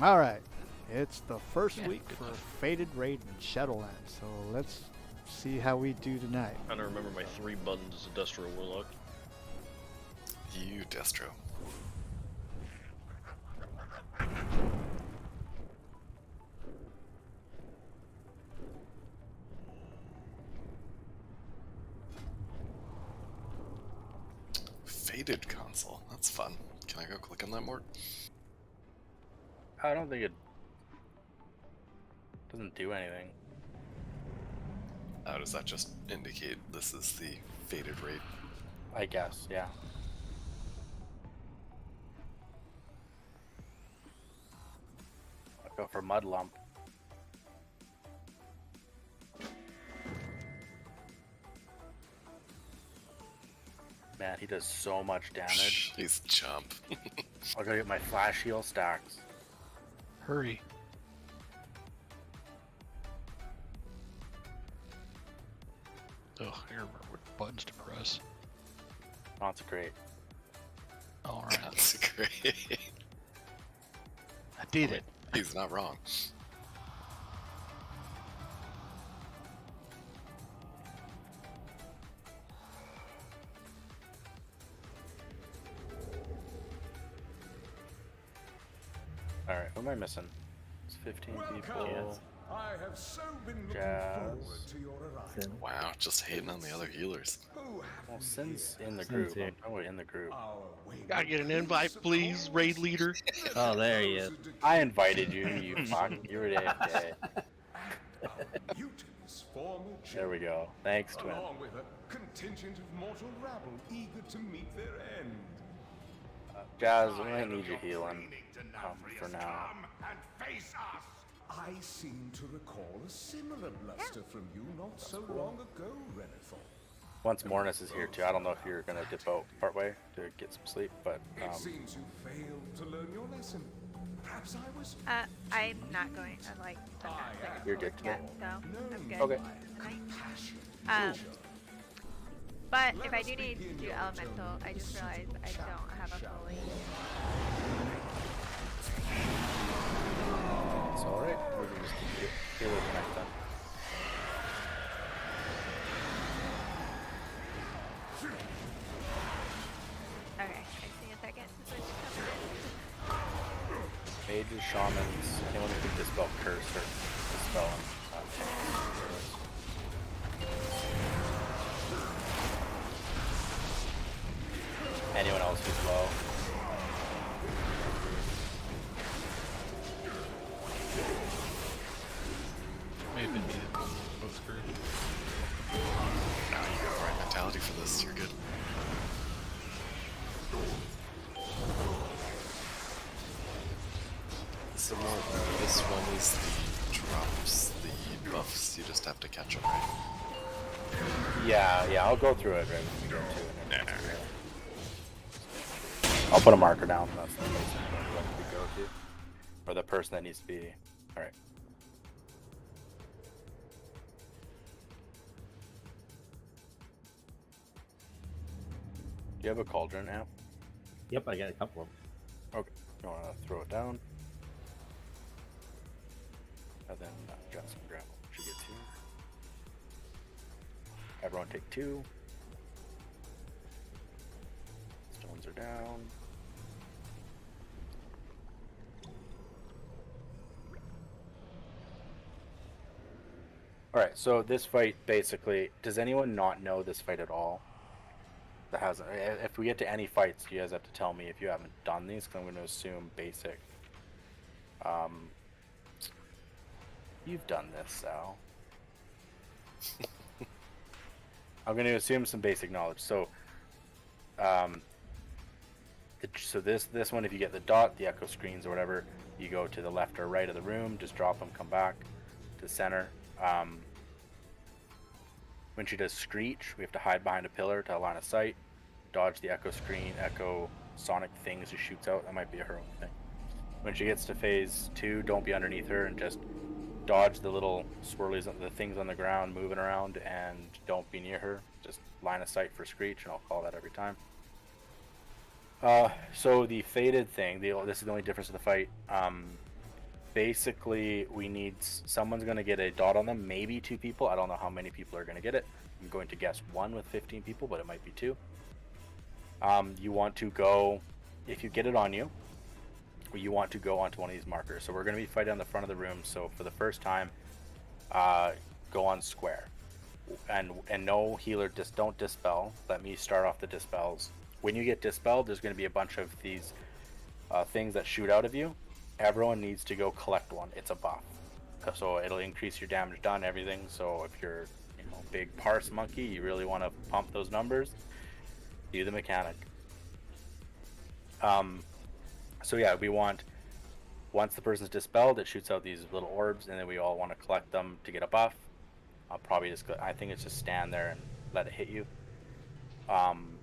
Alright, it's the first week for Faded Raid in Shadowland, so let's see how we do tonight. I don't remember my 3 buttons as a Destro Warlock. You, Destro. Faded console. That's fun. Can I go click on that more? I don't think it doesn't do anything. How does that just indicate this is the Faded raid? I guess, yeah. I'll go for Mud Lump. Man, he does so much damage. He's chump. I'll go get my flash heal stacks. Hurry. Oh, I remember what buttons to press. Consecrate. Alright, That's great. I did it. He's not wrong. Alright, who am I missing? It's 15 people. Yes. I have so been looking Jazz. forward to your arrival. Wow, just hating on the other healers. Who have Well, we Sin's here? in the Sin's group. here. Oh, in the group. Our way Gotta get an brings invite, a please, cause raid leader. Oh, there he is. I invited you, you fuck. You were AFK. Our mutants form a There we go. Thanks, Twin. along with a contingent of mortal rabble eager to meet their end. Jazz, we might need you healing for now. I seem to recall a similar bluster from you not so long ago, Renethor. Once Mornis is here too, I don't know if you're gonna dip out partway to get some sleep, but It seems you failed to learn your lesson. Perhaps I was I'm not going. I'm like, I'm not there You're good to yet, go. so I'm good. Okay. Um, but if I do need to do elemental, I just realized I don't have a fully. it's alright. We can just heal it next time. Okay, I see a second switch Mages, shamans, anyone who can dispel curse or dispel them. Anyone else who's low. May have been me that both screwed. Now you got the right mentality for this. You're good. Similar. This one is the drops, the buffs. You just have to catch them, right? Yeah, I'll go through it right when we get to it. I'll put a marker down. That's the place that we go to. Or the person that needs to be. Alright. Do you have a cauldron now? Yep, I got a couple of them. Okay. You want to throw it down? And then Jess can grab what she gets here. Everyone take 2. Stones are down. Alright, so this fight basically, does anyone not know this fight at all? That hasn't. If we get to any fights, you guys have to tell me if you haven't done these, because I'm going to assume basic. You've done this, Sal. I'm going to assume some basic knowledge. So, this one, if you get the dot, the echo screens or whatever, you go to the left or right of the room, just drop them, come back to the center. When she does Screech, we have to hide behind a pillar to line of sight, dodge the echo screen, echo sonic things she shoots out. That might be her own thing. When she gets to phase 2, don't be underneath her and just dodge the little swirlies, the things on the ground moving around, and don't be near her. Just line of sight for Screech, and I'll call that every time. So the faded thing, this is the only difference of the fight. basically we need someone's going to get a dot on them, maybe 2 people. I don't know how many people are going to get it. I'm going to guess 1 with 15 people, but it might be 2. You want to go, if you get it on you, you want to go onto one of these markers. So we're going to be fighting on the front of the room. So for the first time, go on square, and no healer, don't dispel. Let me start off the dispels. When you get dispelled, there's going to be a bunch of these things that shoot out of you. Everyone needs to go collect one. It's a buff, so it'll increase your damage done, everything. So if you're, big parse monkey, you really want to pump those numbers, do the mechanic. So yeah, we want, once the person's dispelled, it shoots out these little orbs, and then we all want to collect them to get a buff. I'll probably just go, I think it's just stand there and let it hit you. And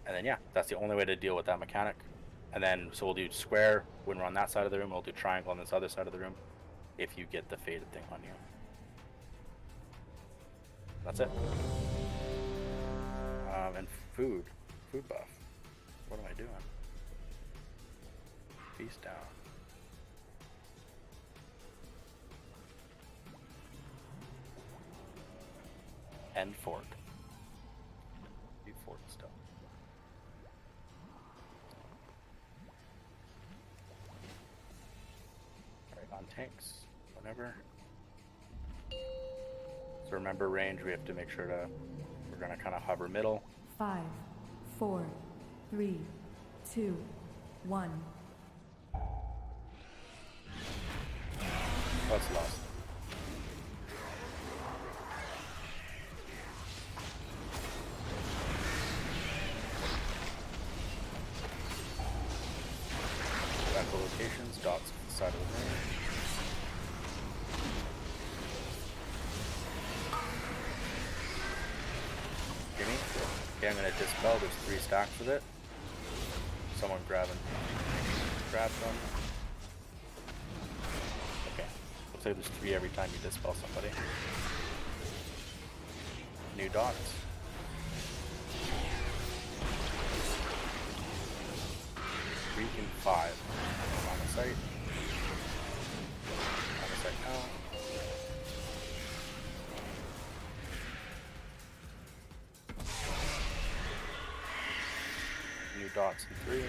then yeah, that's the only way to deal with that mechanic. And then, so we'll do square when we're on that side of the room, we'll do triangle on this other side of the room if you get the faded thing on you. That's it. And food buff. What am I doing? Feast down. End fork. Be fork stuff. Alright, on tanks, whatever. So remember range, we have to make sure we're gonna kind of hover middle. 5, 4, 3, 2, 1. That's lost. Echolocations, dots to the side of the room. Gimme. Okay, I'm gonna dispel. There's 3 stacks of it. Someone grab them. Okay. Looks like there's 3 every time you dispel somebody. New dots. Freaking 5. On the site. On the site now. New dots in 3.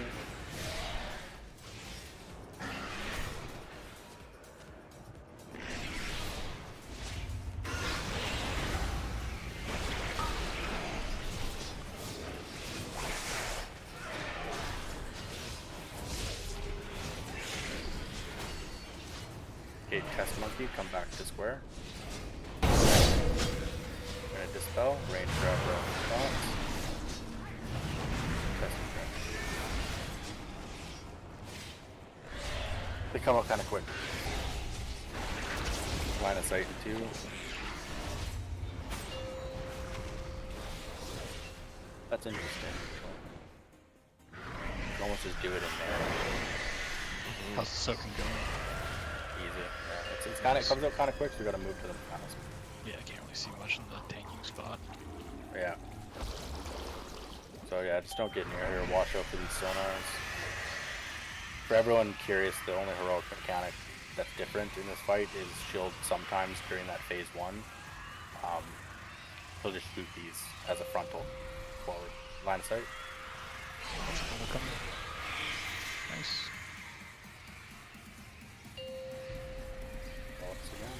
Okay, test monkey, come back to square. We're gonna dispel, range grab the dots. Test and grab. They come out kind of quick. Line of sight in 2. That's interesting. You can almost just do it in there. How's the soaking going? Easy. Yeah, it's kind of, it comes out kind of quick, so we gotta move to the panels. Yeah, I can't really see much in the tanking spot. Yeah. So yeah, just don't get near here. Watch out for these sonars. For everyone curious, the only heroic mechanic that's different in this fight is shield sometimes during that phase 1. He'll just shoot these as a frontal forward. Line of sight. Nice. Once again.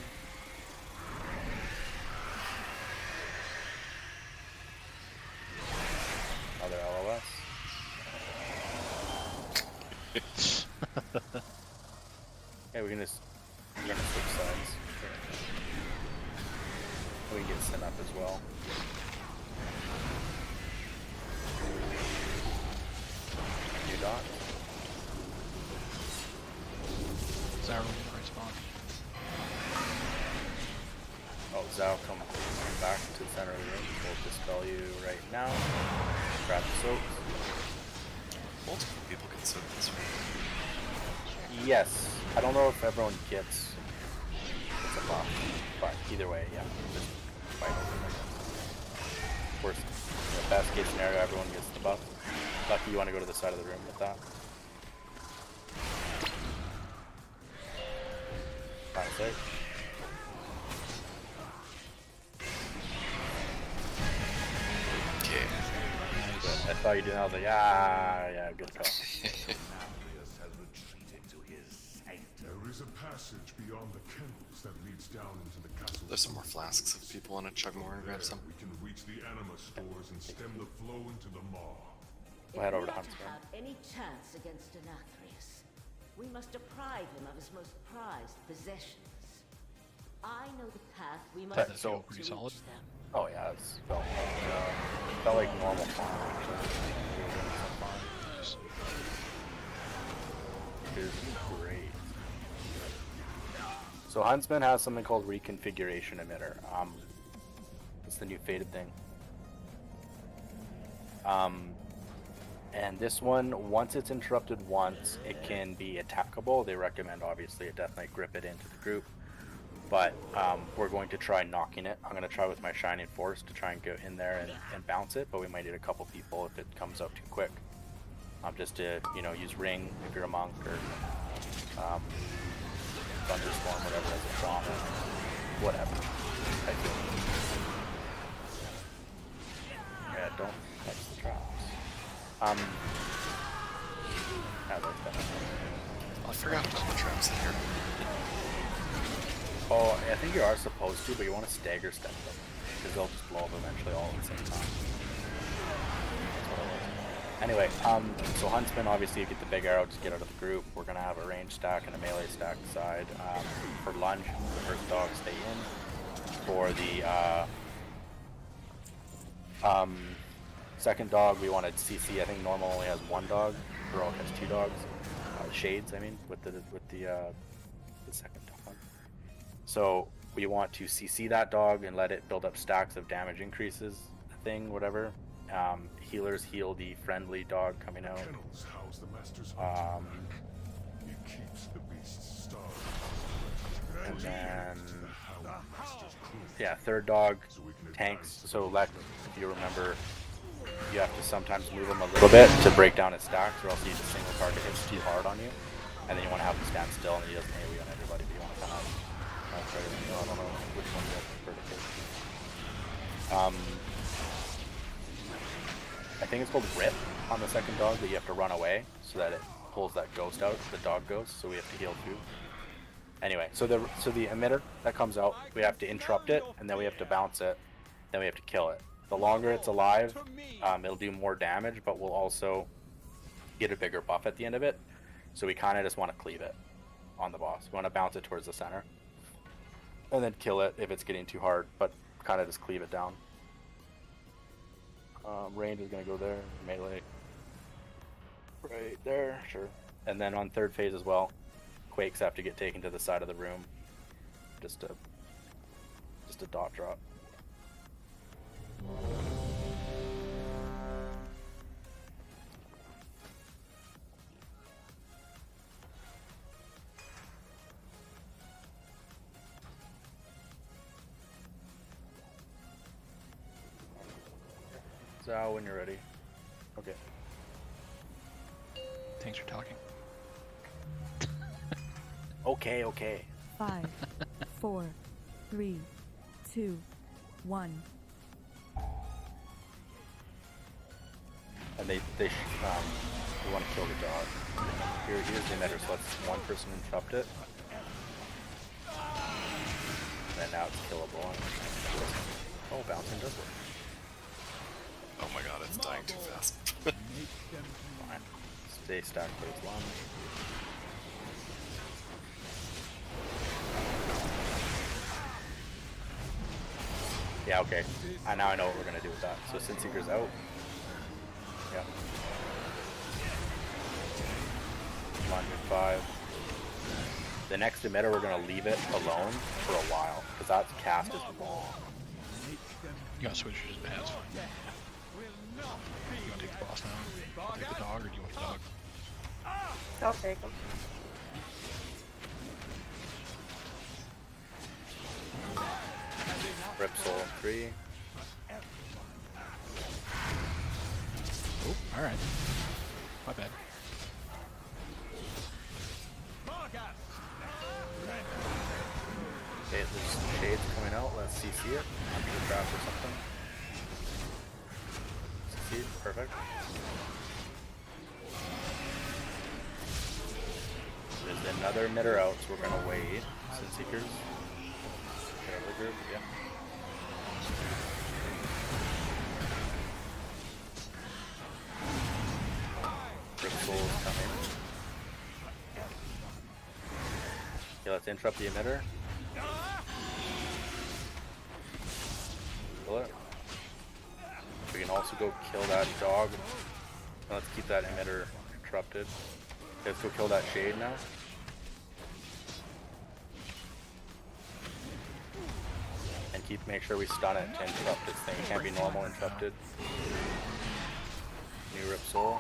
Another LOS. Yeah, we're gonna switch sides. We can get set up as well. New dot. Zara in the right spot. Oh, Zao, come back to the center of the room. We'll dispel you right now. Grab the soaks. Multiple people can soak this room. Yes. I don't know if everyone gets a buff, but either way, yeah. Just fight over it. Worst, best case scenario, everyone gets the buff. Lucky you want to go to the side of the room with that. line of sight. Okay. Good. I saw you doing that. I was like, yeah, good call. There is a passage beyond the kennels that leads down into the castle. There's some more flasks if people want to chug more and grab some. We can reach the anima stores and stem the flow into the maw. We'll head over to If we are Huntsman. to have any chance against Anathrius, we must deprive him of his most prized possessions. I know the path we must That's take so to pretty reach solid. them. Oh yeah, it's felt like normal farm. Actually. Is great. So Huntsman has something called reconfiguration emitter. It's the new faded thing. And this one, once it's interrupted once, it can be attackable. They recommend obviously a Death Knight grip it into the group. But we're going to try knocking it. I'm going to try with my Shining Force to try and go in there and bounce it, but we might need a couple people if it comes out too quick. Just to, use Ring if you're a monk, or Thunderstorm, whatever, as a shaman, whatever. I feel. Yeah, don't touch the traps. I forgot to put the traps in here. Oh, I think you are supposed to, but you want to stagger step them, because they'll just blow up eventually all at the same time. Anyway, so Huntsman, obviously you get the big arrow, just get out of the group. We're going to have a range stack and a melee stack side. For lunge, the first dog stay in. For the second dog, we wanted CC. I think normal only has one dog. Heroic has two dogs. Shades, I mean, with the second dog. So we want to CC that dog and let it build up stacks of damage increases, thing, whatever. Healers heal the friendly dog coming out. Kennels house the master's hunting pack. It keeps the beasts starved. And then, The hound master's crew. yeah, third dog, So we can tanks. advance So the Lex, if you remember, you have to sometimes move them a little bit to break down its stacks, or else you just single target hits too hard on you. And then you want to have him stand still, and he doesn't AoE on everybody, but you want to kind of try to, I don't know which one you prefer to take. I think it's called Rip on the second dog, that you have to run away so that it pulls that ghost out, the dog ghost, so we have to heal too. Anyway, so the emitter that comes out, we have to interrupt it, and then we have to bounce it, then we have to kill it. The longer it's alive, it'll do more damage, but we'll also get a bigger buff at the end of it. So we kind of just want to cleave it on the boss. We want to bounce it towards the center, and then kill it if it's getting too hard, but kind of just cleave it down. Range is going to go there, melee right there, sure. And then on third phase as well, Quakes have to get taken to the side of the room, just a dot drop. Zao, when you're ready. Okay. Thanks for talking. Okay. 5, 4, 3, 2, 1. And we want to kill the dog. Here's the emitter, so let's one person interrupt it. And now it's killable. Oh, bouncing does work. Oh my god, it's dying too fast. Fine. Stay stacked for as long. Yeah, okay. Now I know what we're gonna do with that. So Sinseeker's out. Yeah. Lunge at 5. The next emitter, we're gonna leave it alone for a while, because that cast is long. You gotta switch his paths. You wanna take the boss now? Take the dog, or do you want the dog? I'll take him. Rip soul 3. Oh, alright. My bad. There's shades coming out. Let's CC it. Under the trap or something. CC, perfect. There's another emitter out, so we're gonna wait. Sin Seekers. Get over the group, yeah. Rip Soul is coming. Okay, let's interrupt the emitter. Kill it. We can also go kill that dog. Let's keep that emitter interrupted. Okay, let's go kill that shade now. And make sure we stun it to interrupt this thing. It can't be normal interrupted. New Rip Soul.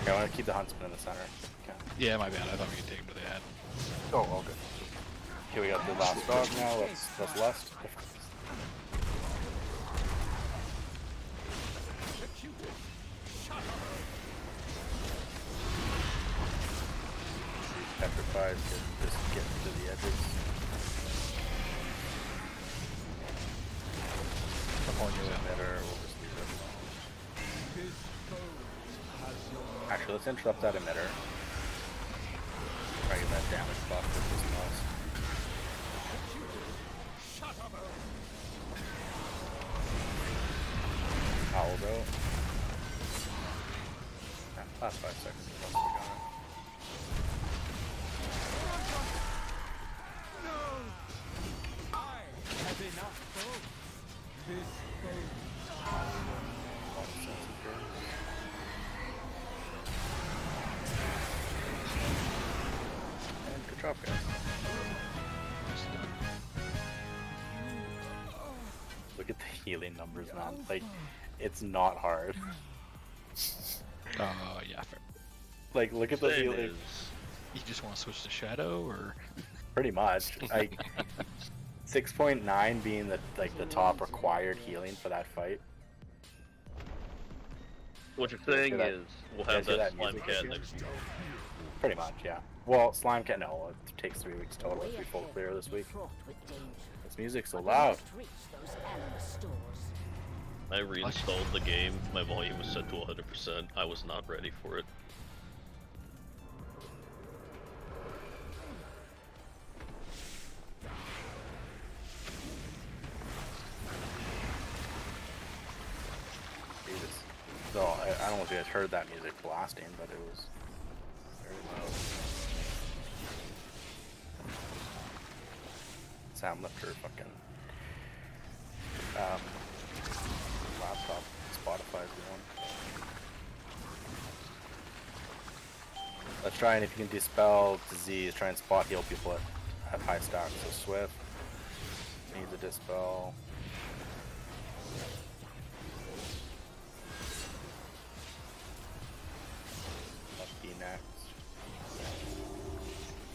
Okay, I want to keep the Huntsman in the center. Okay. Yeah, my bad. I thought we could take him to the head. Oh, all good. Okay, we got the last dog now. Let's lust. Petrified to just get to the edges. We'll just leave it. Actually, let's interrupt that emitter. Try to get that damage buff with this mouse. Owl though. Last 5 seconds. Once we got it. And good job, guys. Look at the healing numbers, man. Like, it's not hard. Yeah, fair. Like, look at the healing. You just want to switch to Shadow, or? Pretty much. Like, 6.9 being the top required healing for that fight. What you're saying is we'll have that slime cat next year. Pretty much, yeah. Well, slime cat, no, it takes 3 weeks total if we full clear this week. This music's so loud. I reinstalled the game. My volume was set to 100%. I was not ready for it. So, I don't know if you guys heard that music blasting, but it was very loud. Sam left her fucking laptop. Spotify's going. Let's try, and if you can dispel disease, try and spot heal people at high stacks. So Swift needs a dispel. Next. I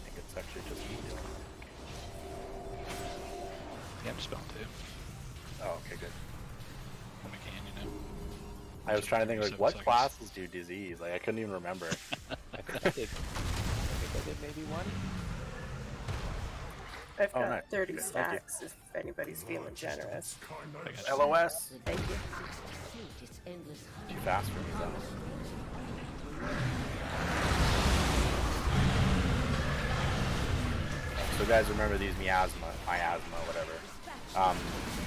think it's actually just me doing it. Yeah, I'm spelled too. Oh, okay, good. When we can, you know. I was trying to think, like, 7 what seconds. classes do disease? Like, I couldn't even remember. I think I did maybe one. I've got nice. 30 Okay, thank stacks if anybody's feeling generous. LOS? Thank you. Too fast for me, though. So guys, remember these miasma, whatever.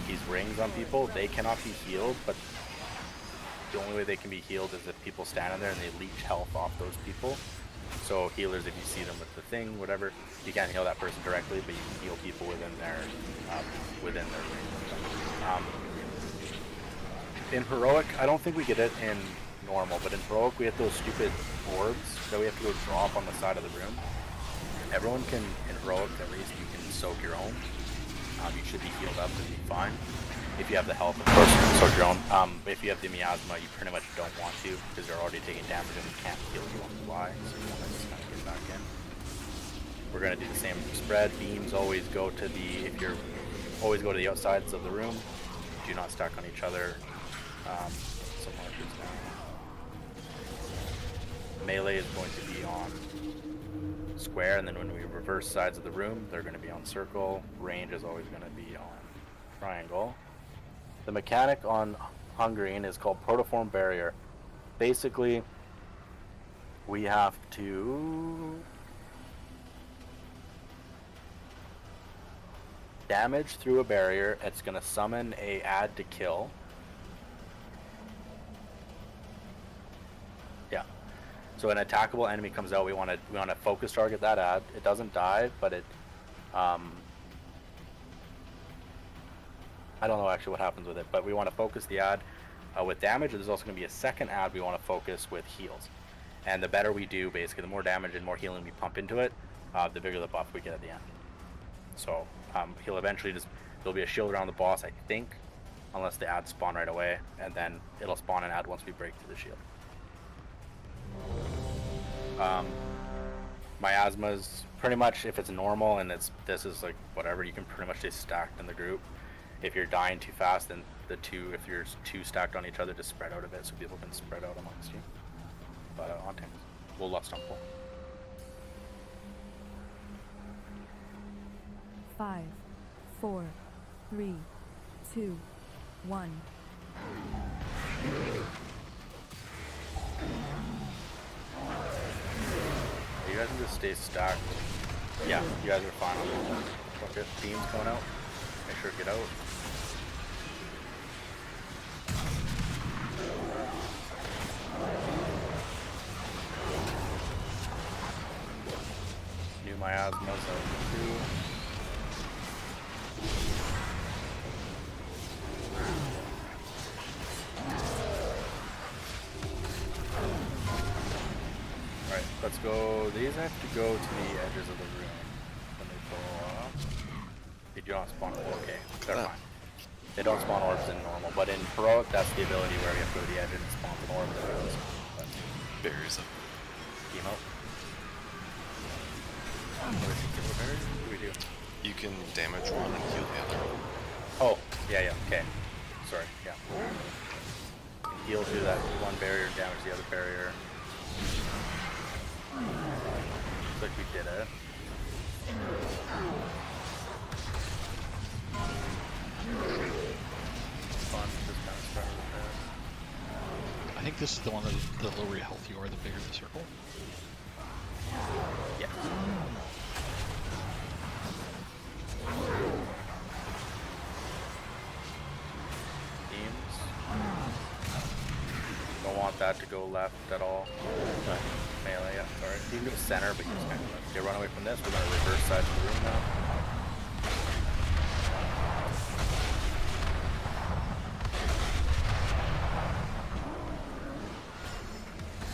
These rings on people, they cannot be healed, but the only way they can be healed is if people stand in there and they leech health off those people. So healers, if you see them with the thing, whatever, you can't heal that person directly, but you can heal people within their ring. In heroic, I don't think we get it in normal, but in heroic we have those stupid orbs that we have to go drop on the side of the room. Everyone can, in heroic at least, you can soak your own. You should be healed up and be fine. If you have the health, of course, you can soak your own. If you have the miasma, you pretty much don't want to, because you're already taking damage and you can't heal you on the fly, so you want to just kind of get back in. We're going to do the same spread. Beams always go to the, always go to the outsides of the room. Do not stack on each other. Some markers now. melee is going to be on square, and then when we reverse sides of the room, they're going to be on circle. Range is always going to be on triangle. The mechanic on Hungarian is called Protoform Barrier. Basically, we have to damage through a barrier. It's going to summon a add to kill. Yeah. So an attackable enemy comes out. We want to focus target that add. It doesn't die, but it I don't know actually what happens with it, but we want to focus the add with damage. There's also going to be a second add we want to focus with heals. And the better we do, basically, the more damage and more healing we pump into it, the bigger the buff we get at the end. So he'll eventually there'll be a shield around the boss, I think, unless the adds spawn right away, and then it'll spawn an add once we break through the shield. Miasmas, pretty much if it's normal and this is like whatever, you can pretty much stay stacked in the group. If you're dying too fast, then if you're two stacked on each other, just spread out a bit so people can spread out amongst you. But on tanks, we'll lust on pull. 5, 4, 3, 2, 1. You guys can just stay stacked. Yeah, you guys are fine on the okay, beams coming out. Make sure to get out. New miasmas out too. Alright, let's go. These have to go to the edges of the room when they go up. They do not spawn. Okay, they're fine. They don't spawn orbs in normal, but in heroic, that's the ability where we have to go to the edge and spawn an orb. Barriers up. Team out. What do we do? You can damage one and heal the other. Oh, yeah, okay. Sorry, yeah. Heal through that one barrier, damage the other barrier. Looks like we did it. Fun, just kind of start with that. I think this is the one that the lower your health you are, the bigger the circle. Yeah. Teams. Don't want that to go left at all. Melee, yeah, sorry. You can go center, but you just kind of okay, run away from this. We're gonna reverse side of the room now.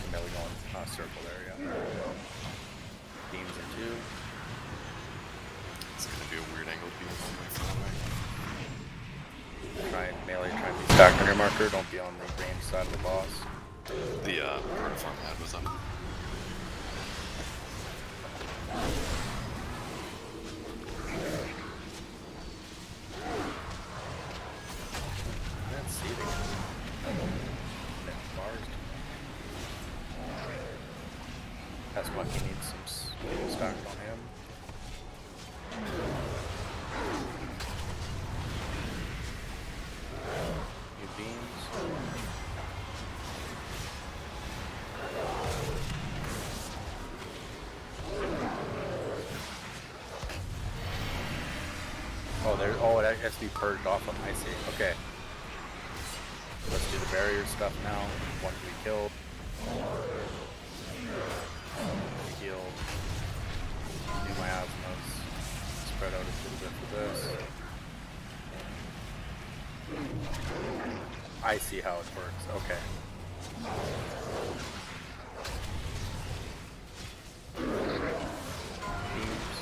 Melee going circle there, yeah. Beams in two. It's gonna be a weird angle beam on my phone. Try and melee, try and be stacked on your marker. Don't be on the range side of the boss. The protoform ad was up. That's seething. Bars. That's why he needs some stacked on him. New beams. Oh, it has to be purged off of. I see. Okay. Let's do the barrier stuff now. One we killed. Healed. New miasmas. Spread out a little bit for this. I see how it works. Okay. Beams.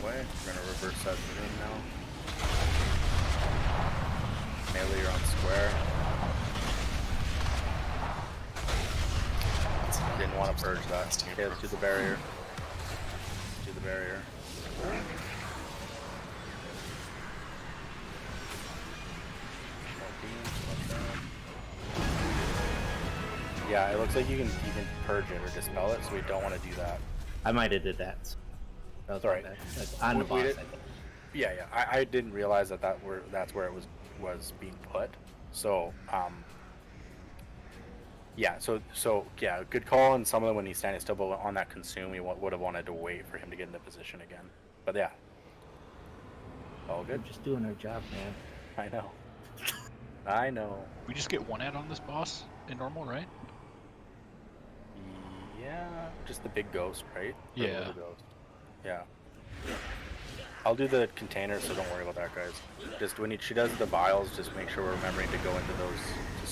Way. We're gonna reverse side of the room now. Melee, you're on square. Didn't want to purge that. Okay, let's do the barrier. Let's do the barrier. Yeah, it looks like you can purge it or dispel it, so we don't want to do that. I might have did that. That was Alright. on the We boss, I did- think. Yeah, I didn't realize that's where it was being put. So yeah, so yeah, good call. And some of them when he's standing still, but on that consume, we would have wanted to wait for him to get into position again. But yeah, all good. We're just doing our job, man. I know. I know. We just get one ad on this boss in normal, right? Yeah, just the big ghost, right? Or the Yeah. little ghost. Yeah. I'll do the container, so don't worry about that, guys. Just when she does the vials, just make sure we're remembering to go into those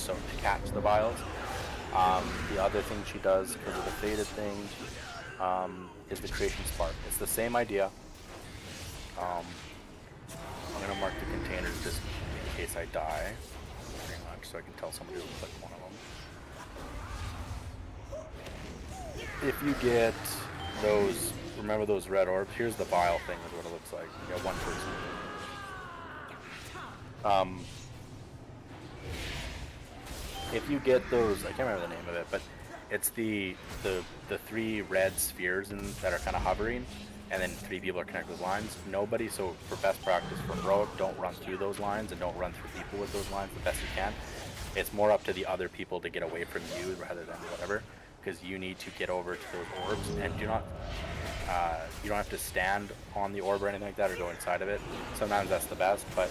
to catch the vials. The other thing she does, because of the faded thing, is the creation spark. It's the same idea. I'm gonna mark the containers just in case I die, pretty much, so I can tell somebody to click one of them. If you get those, remember those red orbs? Here's the vial thing, is what it looks like. You got one person. If you get those, I can't remember the name of it, but it's the 3 red spheres that are kind of hovering, and then 3 people are connected with lines. Nobody, so for best practice for heroic, don't run through those lines and don't run through people with those lines the best you can. It's more up to the other people to get away from you rather than whatever, because you need to get over to those orbs, and you don't have to stand on the orb or anything like that or go inside of it. Sometimes that's the best, but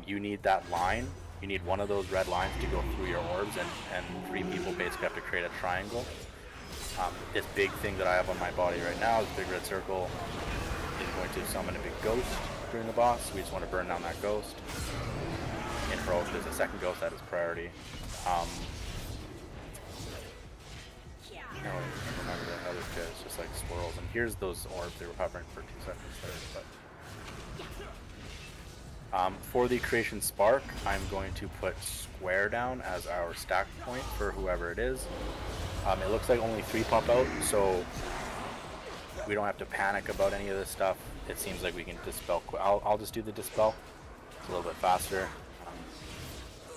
you need that line. You need one of those red lines to go through your orbs, and 3 people basically have to create a triangle. This big thing that I have on my body right now, this big red circle, is going to summon a big ghost during the boss. We just want to burn down that ghost. In heroic, there's a second ghost that is priority. I don't remember the other shit. It's just like swirls. And here's those orbs. They were hovering for 2 seconds there. But for the creation spark, I'm going to put square down as our stack point for whoever it is. It looks like only 3 pop out, so we don't have to panic about any of this stuff. It seems like we can dispel. I'll just do the dispel. It's a little bit faster.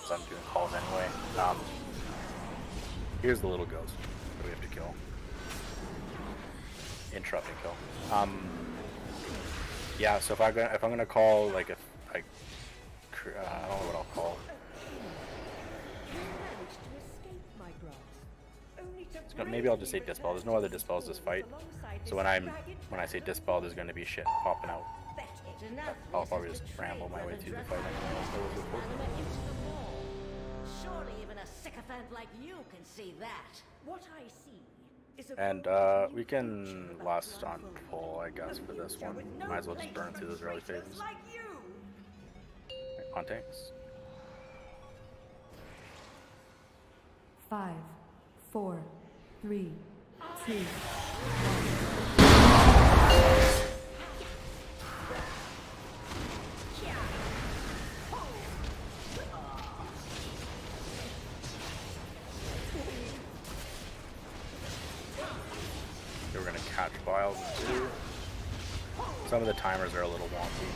So I'm doing calls anyway. Here's the little ghost that we have to kill. Interrupting kill. Yeah. So if I'm gonna call I don't know what I'll call. Maybe I'll just say dispel. There's no other dispels this fight. So when I say dispel, there's gonna be shit popping out. I'll probably just ramble my way through the fight. Surely even a sycophant like you can see that. What I see is a and we can last on pull, I guess, for this one. Might as well just burn through those early phases. On tanks. 5, 4, 3, 2, 1. We're gonna catch vials too. Some of the timers are a little wonky.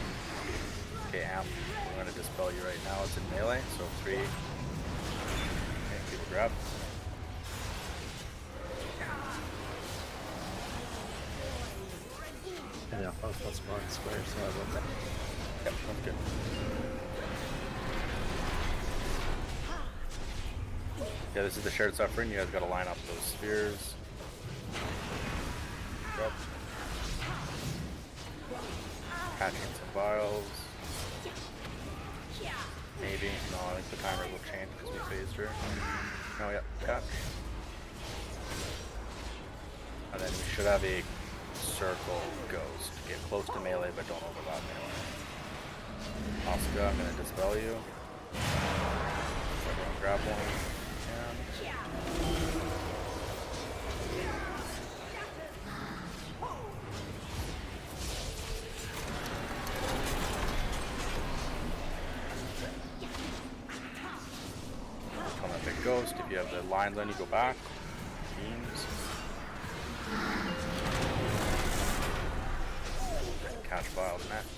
Okay, Amp, I'm gonna dispel you right now. It's in melee, so 3. Okay, people grab. Yeah, plus 1 square, so I love that. Yep, that's good. Yeah, this is the shared suffering. You guys gotta line up those spheres. Yep. Catching some vials. Maybe. No, I think the timer will change because we phased her. Oh, yeah, catch. And then we should have a circle ghost. Get close to melee, but don't overlap melee. Asuka, I'm gonna dispel you. Everyone grab one. On that big ghost, if you have the lines on, you go back. Beams. Catch vials next.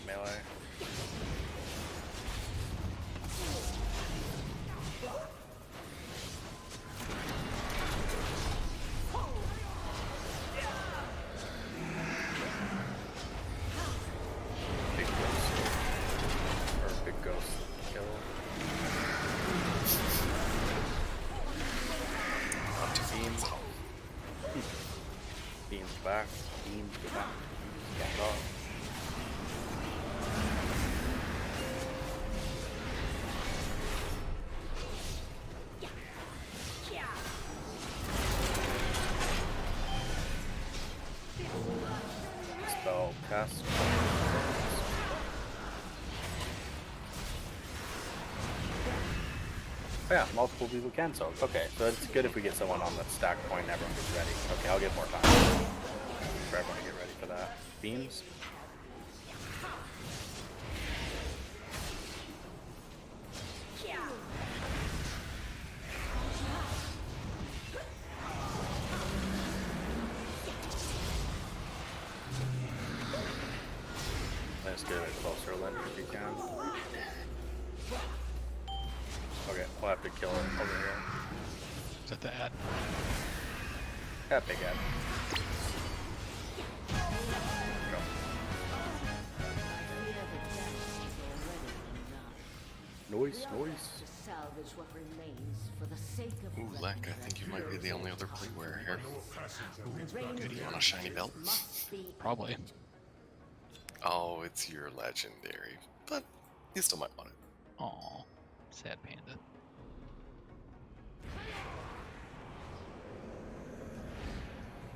melee. Big ghost. Or big ghost kill. Up to Beams. Beams back. Beams go back. Back off. Spell cast. Oh yeah, multiple people can soak. Okay, so it's good if we get someone on the stack point and everyone gets ready. Okay, I'll get more time for everyone to get ready for that. Beams. Let's get a bit closer, Lynn, if you can. Okay, we'll have to kill it over here. Is that the ad? That big ad. Go. Noise, noise. To salvage what remains for the sake of Ooh, Lek, I think you might be the only other player here. Good, you want a shiny belt? Probably. Oh, it's your legendary, but you still might want it. Aw, sad panda.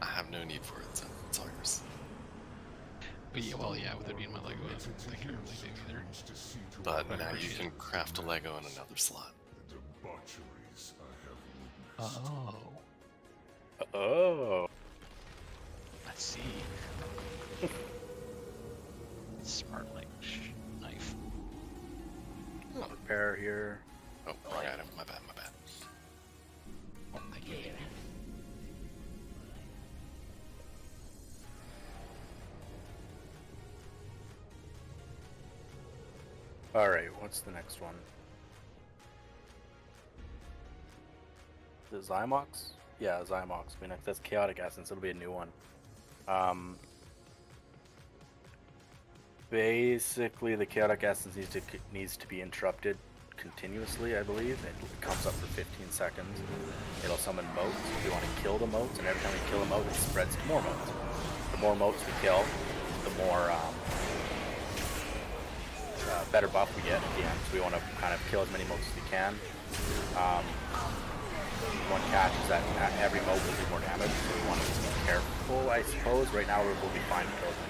I have no need for it, so it's all yours. But yeah, well, yeah, with it being my Lego, I don't think I really do either. But now you can craft a Lego in another slot. Oh. Oh. I see. Smart like knife. Repair here. Oh, wrong item. My bad, my bad. Oh, thank you. Alright, what's the next one? The Zymox? Yeah, Zymox will be next. That's Chaotic Essence, it'll be a new one. Basically, the Chaotic Essence needs to be interrupted continuously, I believe. It comes up for 15 seconds. It'll summon motes. We want to kill the motes, and every time we kill a mote, it spreads to more motes. The more motes we kill, the more better buff we get at the end. So we want to kind of kill as many motes as we can. One catch is that every mote will do more damage, so we want to be careful, I suppose. Right now we'll be fine to kill them.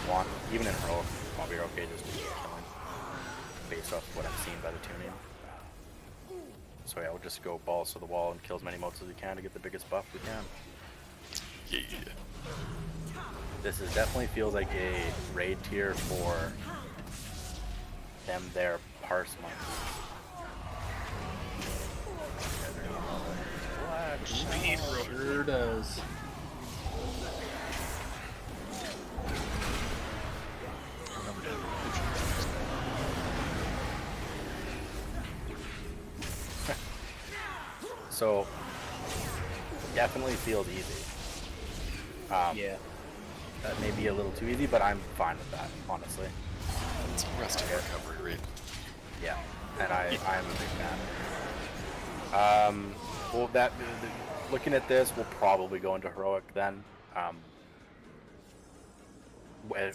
Want, even in heroic, while we're okay just killing, based off what I'm seeing by the tuning. So yeah, we'll just go balls to the wall and kill as many motes as we can to get the biggest buff we can. Yeah. This is definitely feels like a raid tier for them their parse monkeys. Speed sure does. So, definitely feels easy. Yeah. That may be a little too easy, but I'm fine with that, honestly. It's a rest of recovery rate. Yeah, and I'm a big fan. Well, looking at this, we'll probably go into heroic then.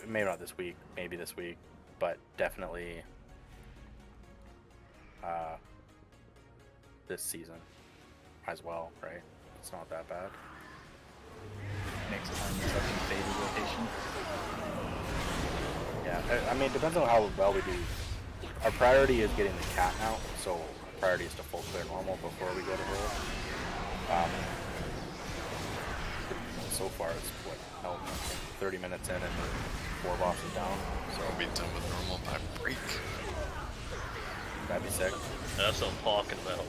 Maybe not this week, maybe this week, but definitely this season as well, right? It's not that bad. Next time we're talking faded rotation. Yeah, I mean, it depends on how well we do. Our priority is getting the cat now, so our priority is to full clear normal before we go to heroic. So far, it's what, 30 minutes in and 4 bosses down. So we'll be done with normal by break. That'd be sick. That's what I'm talking about.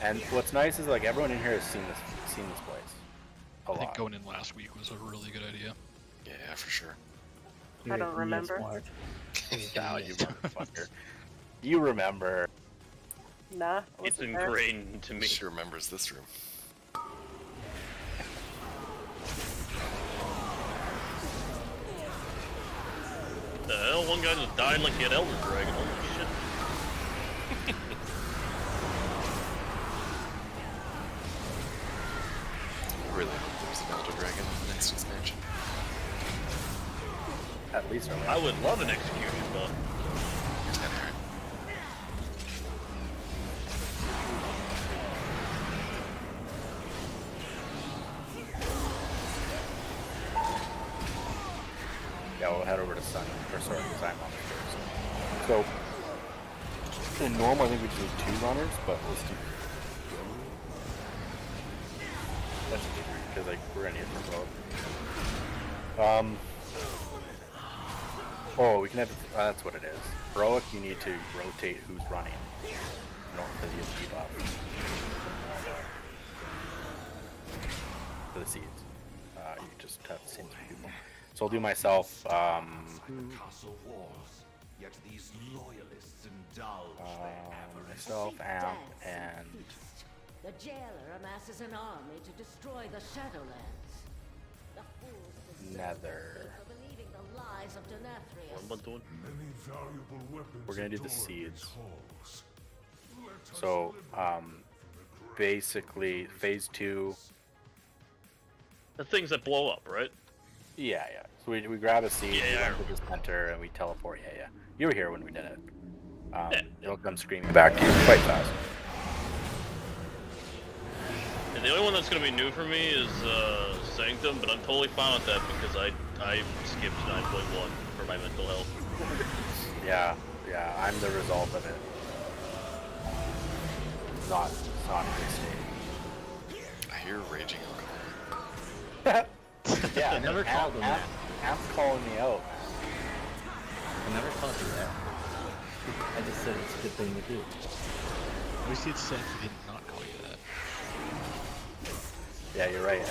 And what's nice is like everyone in here has seen this place a lot. I think going in last week was a really good idea. Yeah, for sure. I don't remember. Now you motherfucker. You remember. Nah. It's ingrained into me. She remembers this room. The hell, one guy just died like he had Elder Dragon. Holy shit. Really hope there's an Elder Dragon in the next expansion. At least I would love an execution, but yeah, we'll head over to Sun, or sorry, Simon first. So, in normal, I think we just need 2 runners, but let's do. Let's do 3, because like we're gonna need them both. Oh, we can have. That's what it is. Heroic, you need to rotate who's running. In order for the debuff. For the seeds. You just have the same 3 people. So I'll do myself. Castle walls, yet these loyalists indulge Myself, Amp, and The jailer amasses an army to destroy the Shadowlands. The fools deserve Nether. for believing the lies of Denathrius. what am I doing? many valuable weapons. We're gonna do the adorn seeds. these halls. Let us So, liberate basically, phase 2. The things that blow up, right? Yeah. So we grab a seed, Yeah, we I run to the center, and we teleport. Yeah. You were here when we did it. Yeah. It'll come screaming back to you quite fast. And the only one that's gonna be new for me is Sanctum, but I'm totally fine with that because I skipped 9.1 for my mental health. Yeah, I'm the result of it. It's not a good state. I hear raging alcohol. Yeah, I never called him that. Amp's calling me out. I never called you that. I just said it's a good thing to do. At least it's said he did not call you that. Yeah, you're right.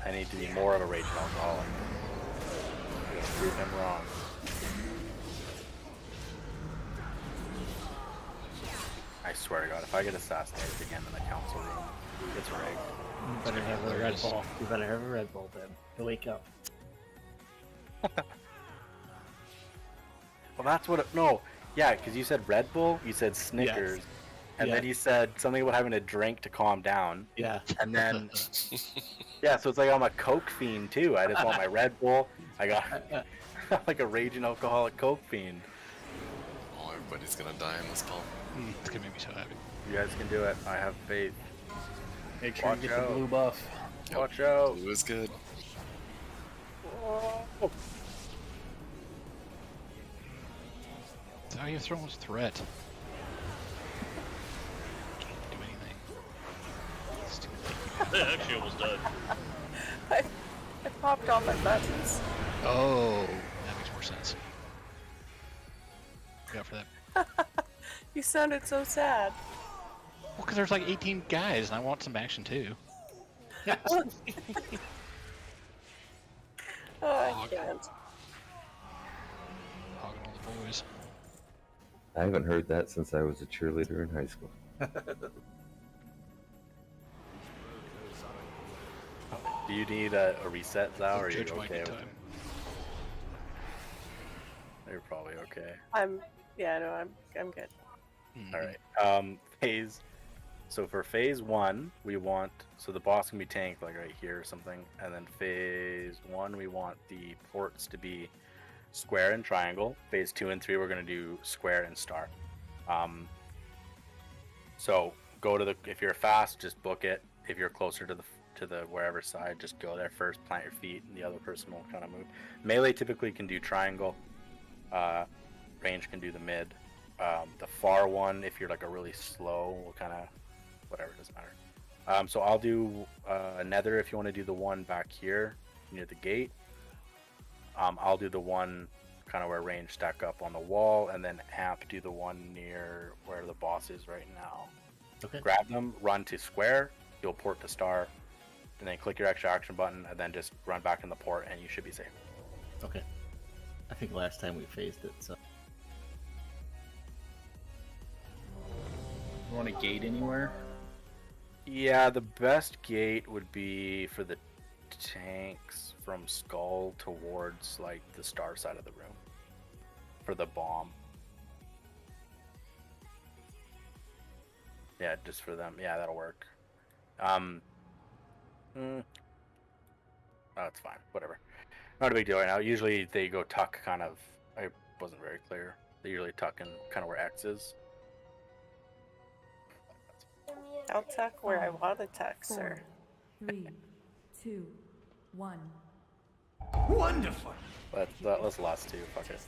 I need to be more of a raging alcoholic. I'm gonna prove him wrong. I swear to God, if I get assassinated again in the council room, it's rigged. You better have a Red Bull. You better have a Red Bull then. To wake up. Well, that's what. Because you said Red Bull, you said Snickers, and then you said something about having a drink to calm down. Yeah. And then, yeah, so it's like I'm a Coke fiend too. I just want my Red Bull. I got like a raging alcoholic Coke fiend. Oh, everybody's gonna die in this call. It's gonna make me so happy. You guys can do it. I have faith. Make sure Watch you get out. the blue buff. Watch out. Blue is good. Oh. That's how you throw his threat. Can't do anything. Stupid. They actually almost died. I popped all my buttons. Oh, that makes more sense. Yeah, for that. You sounded so sad. Well, because there's like 18 guys, and I want some action too. Oh, I can't. Hogging all the boys. I haven't heard that since I was a cheerleader in high school. Do you need a reset, Zao, or are you Judge might okay need with time. it? You're probably okay. I'm good. Mhm. All right. So for phase 1, we want, so the boss can be tanked like right here or something, and then phase 1 we want the ports to be square and triangle. Phase 2 and 3 we're gonna do square and star. So go to the, if you're fast, just book it. If you're closer to the wherever side, just go there first, plant your feet, and the other person will kind of move. Melee typically can do triangle. Range can do the mid. The far one, if you're like a really slow, will kind of, whatever, doesn't matter. So I'll do a nether if you want to do the one back here near the gate. I'll do the one kind of where range stack up on the wall, and then Amp do the one near where the boss is right now. Okay. Grab them, run to square, you'll port to star, and then click your extra action button, and then just run back in the port, and you should be safe. Okay. I think last time we phased it, so. You want to gate anywhere? Yeah, the best gate would be for the tanks from Skull towards like the star side of the room for the bomb. Yeah, just for them. Yeah, that'll work. Oh, it's fine. Whatever. Not a big deal right now. Usually they go tuck kind of. I wasn't very clear. They usually tuck in kind of where X is. I'll tuck where I want to tuck, 4, sir. 3, 2, 1. Wonderful. Let's last two. Fuck it.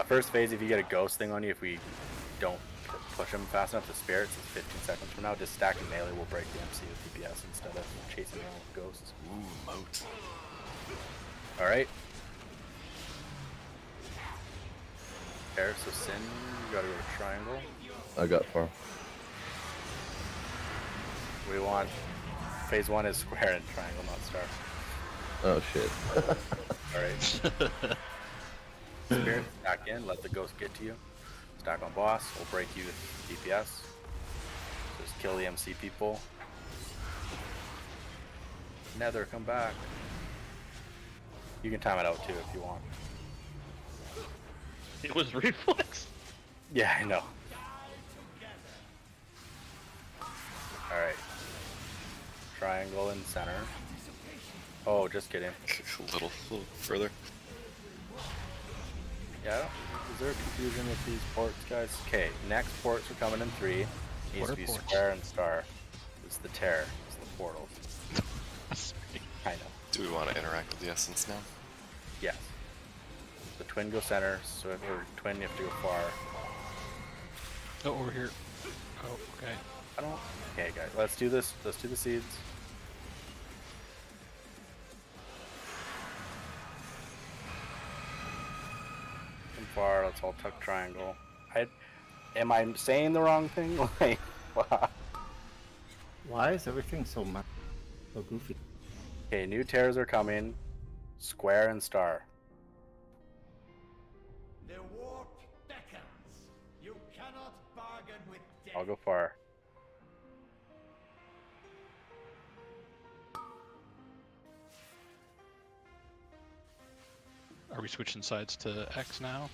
First phase, if you get a ghost thing on you, if we don't push him fast enough to spirits, it's 15 seconds from now. Just stacking melee will break the MC with DPS instead of chasing around with ghosts. Ooh, moat. Alright. There, so Sin, you gotta go to triangle. I got far. We want phase 1 is square and triangle, not star. Oh shit. Alright. Spirit, stack in, let the ghost get to you. Stack on boss, we'll break you with DPS. Just kill the MC people. Nether, come back. You can time it out too if you want. It was reflex. Yeah, I know. Alright. Triangle in center. Oh, just kidding. A little further. Yeah, is there confusion with these ports, guys? Okay, next ports are coming in 3. Needs to be square and star. It's the tear. It's the portal. I know. Do we want to interact with the essence now? Yes. The twin go center, so or twin you have to go far. Oh, over here. Oh, okay. I don't. Okay, guys, let's do this. Let's do the seeds. From far, let's all tuck triangle. Am I saying the wrong thing? Like, wow. Why is everything so goofy? Okay, new tears are coming. Square and star. The warp beckons. You cannot bargain with death. I'll go far. Are we switching sides to X now?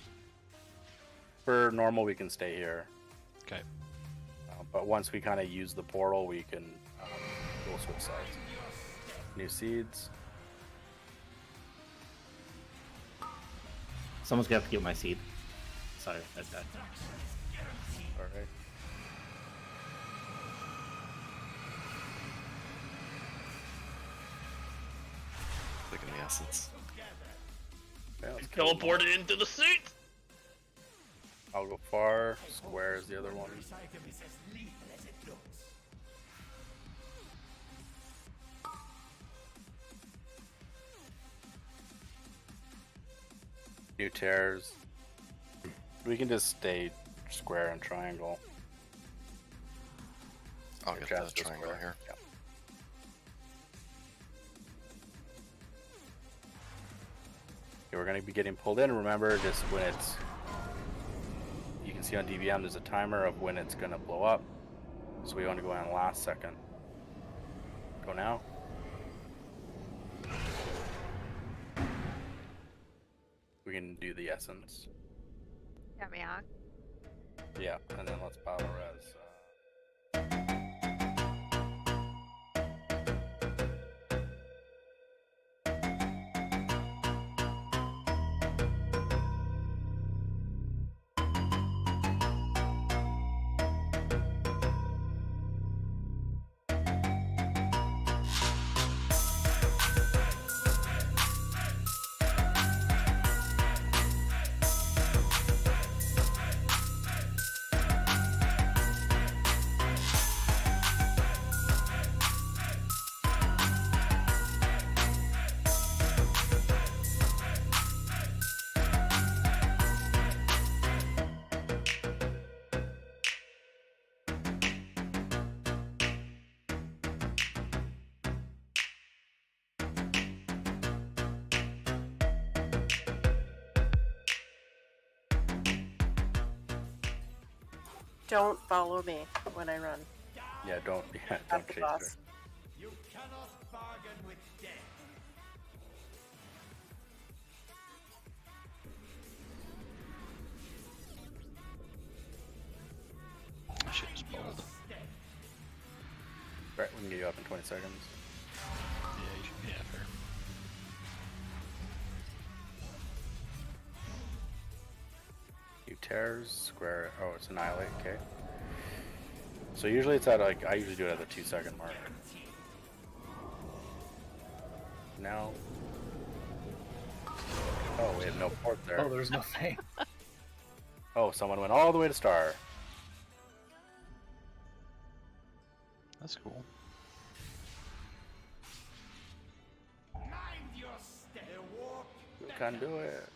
For normal, we can stay here. Okay. But once we kind of use the portal, we can we'll switch sides. New seeds. Someone's gonna have to get my seed. Sorry, I died. Alright. Taking the essence. Yeah, let's Teleported into the seat. I'll go far. Square is the other one. New tears. We can just stay square and triangle. I'll get the triangle here. Yeah. Okay, we're going to be getting pulled in. Remember, just when it's... You can see on DBM there's a timer of when it's going to blow up. So we want to go on last second. Go now. We can do the essence. Got me on. Yeah, and then let's battle res. Don't follow me when I run. Yeah, don't At the chase boss. her. You cannot bargain with death. Shit is bold. Right, we can get you up in 20 seconds. Yeah, fair. You tears, square. Oh, it's annihilate. Okay. So usually it's at like I usually do it at the 2-second mark. Now. Oh, we have no port there. Oh, there's no thing. Oh, someone went all the way to star. That's cool. Mind your step. Walk. You can do it.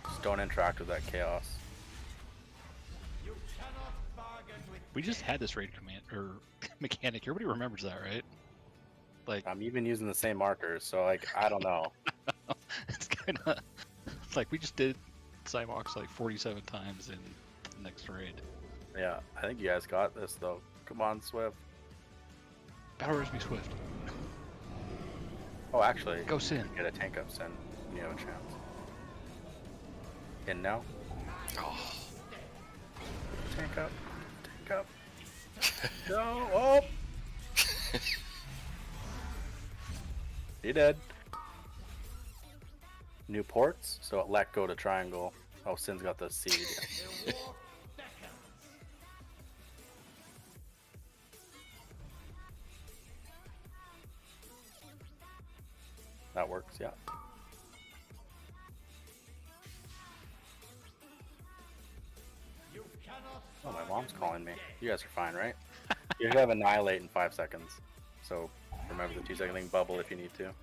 Just don't interact with that chaos. You cannot bargain with We just had this raid command or mechanic. Everybody remembers that, right? Like I'm even using the same markers, so like I don't know. it's kind of like we just did Cymox like 47 times in the next raid. Yeah, I think you guys got this though. Come on, Swift. Powers me Swift. Oh, actually, Go Sin. Get a tank up, Sin. You have a chance. In now. Oh, Tank up. Tank up. No. Oh. He dead. New ports, so it let go to triangle. Oh, Sin's got the seed. That works, yeah. Oh, my mom's calling me. You guys are fine, right? You have annihilate in 5 seconds. So remember the 2-second thing, bubble if you need to.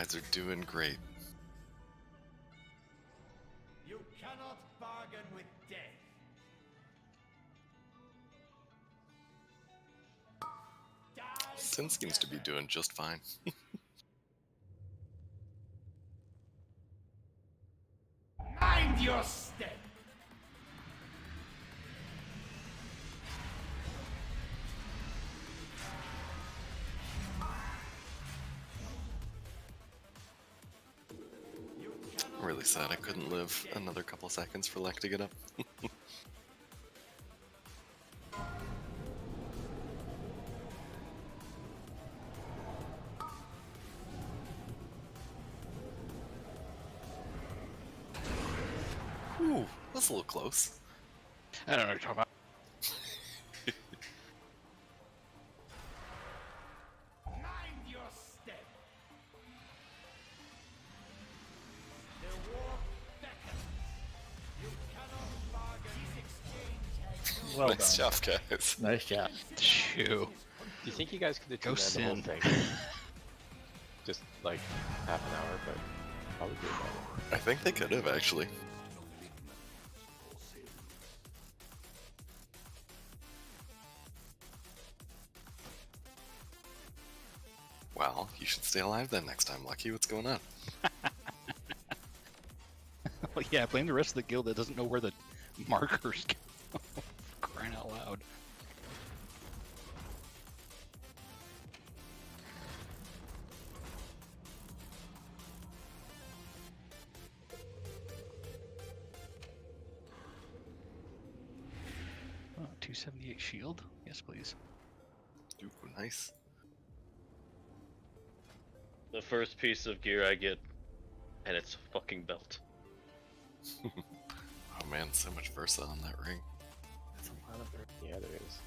guys are doing great. You cannot bargain with death. Sin seems to be doing just fine. Mind your step. I'm really sad I couldn't live another couple seconds for Lek to get up. Ooh, that's a little close. I don't know what you're talking about. Mind your step. The war beckons. You cannot bargain. This exchange has no Nice job, guys. Nice job. Shoo. Do you think you guys could have Go done the whole Sin. thing? Just like half an hour, but probably do it better. I think they could have actually. Well, you should stay alive then next time, Lucky. What's going on? Well, yeah, blame the rest of the guild that doesn't know where the markers go. Crying out loud. Oh, 278 shield? Yes, please. Ooh, nice. The first piece of gear I get, and it's a fucking belt. Oh man, so much Versa on that ring. That's a lot of work. Yeah, there is.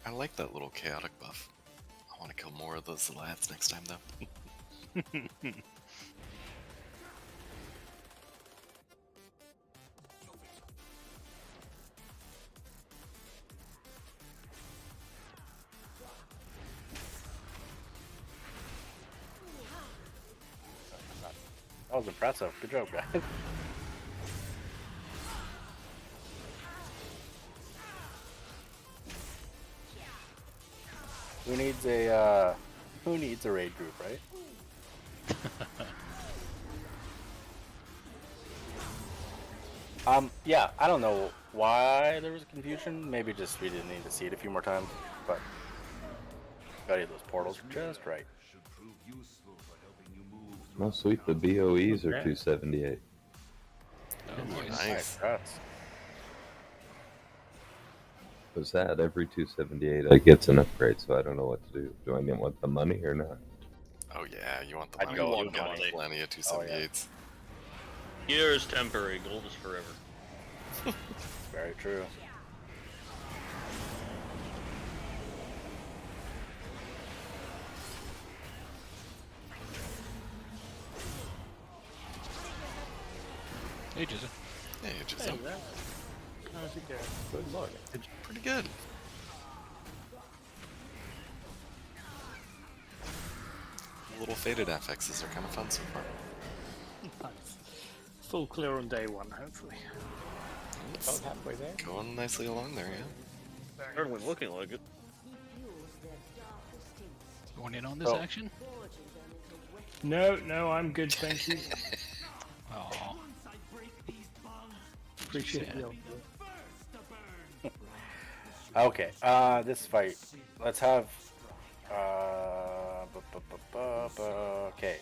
I like that little chaotic buff. I want to kill more of those lads next time though. That was impressive. Good job, guys. Who needs a raid group, right? Yeah, I don't know why there was confusion. Maybe just we didn't need to see it a few more times, but got those portals just right. Oh, sweet. The BOEs are 278. Oh, Nice. Was that every 278 I gets an upgrade, so I don't know what to do. Do I want the money or not? Oh yeah, you want the I'd money. go You with got money. plenty of Oh, yeah. 278s. Gear is temporary, gold is forever. Very true. Hey, Jason. Hey, just Hey, that. How's it going? Good morning. it's pretty good. Little faded FXs are kind of fun so far. Nice. Full clear on day one, hopefully. It's About halfway there. going nicely along there, yeah. Certainly looking like it. Going in on this action? No, I'm good, thank you. Oh, Appreciate sad. the Okay, this fight. Let's have. Okay.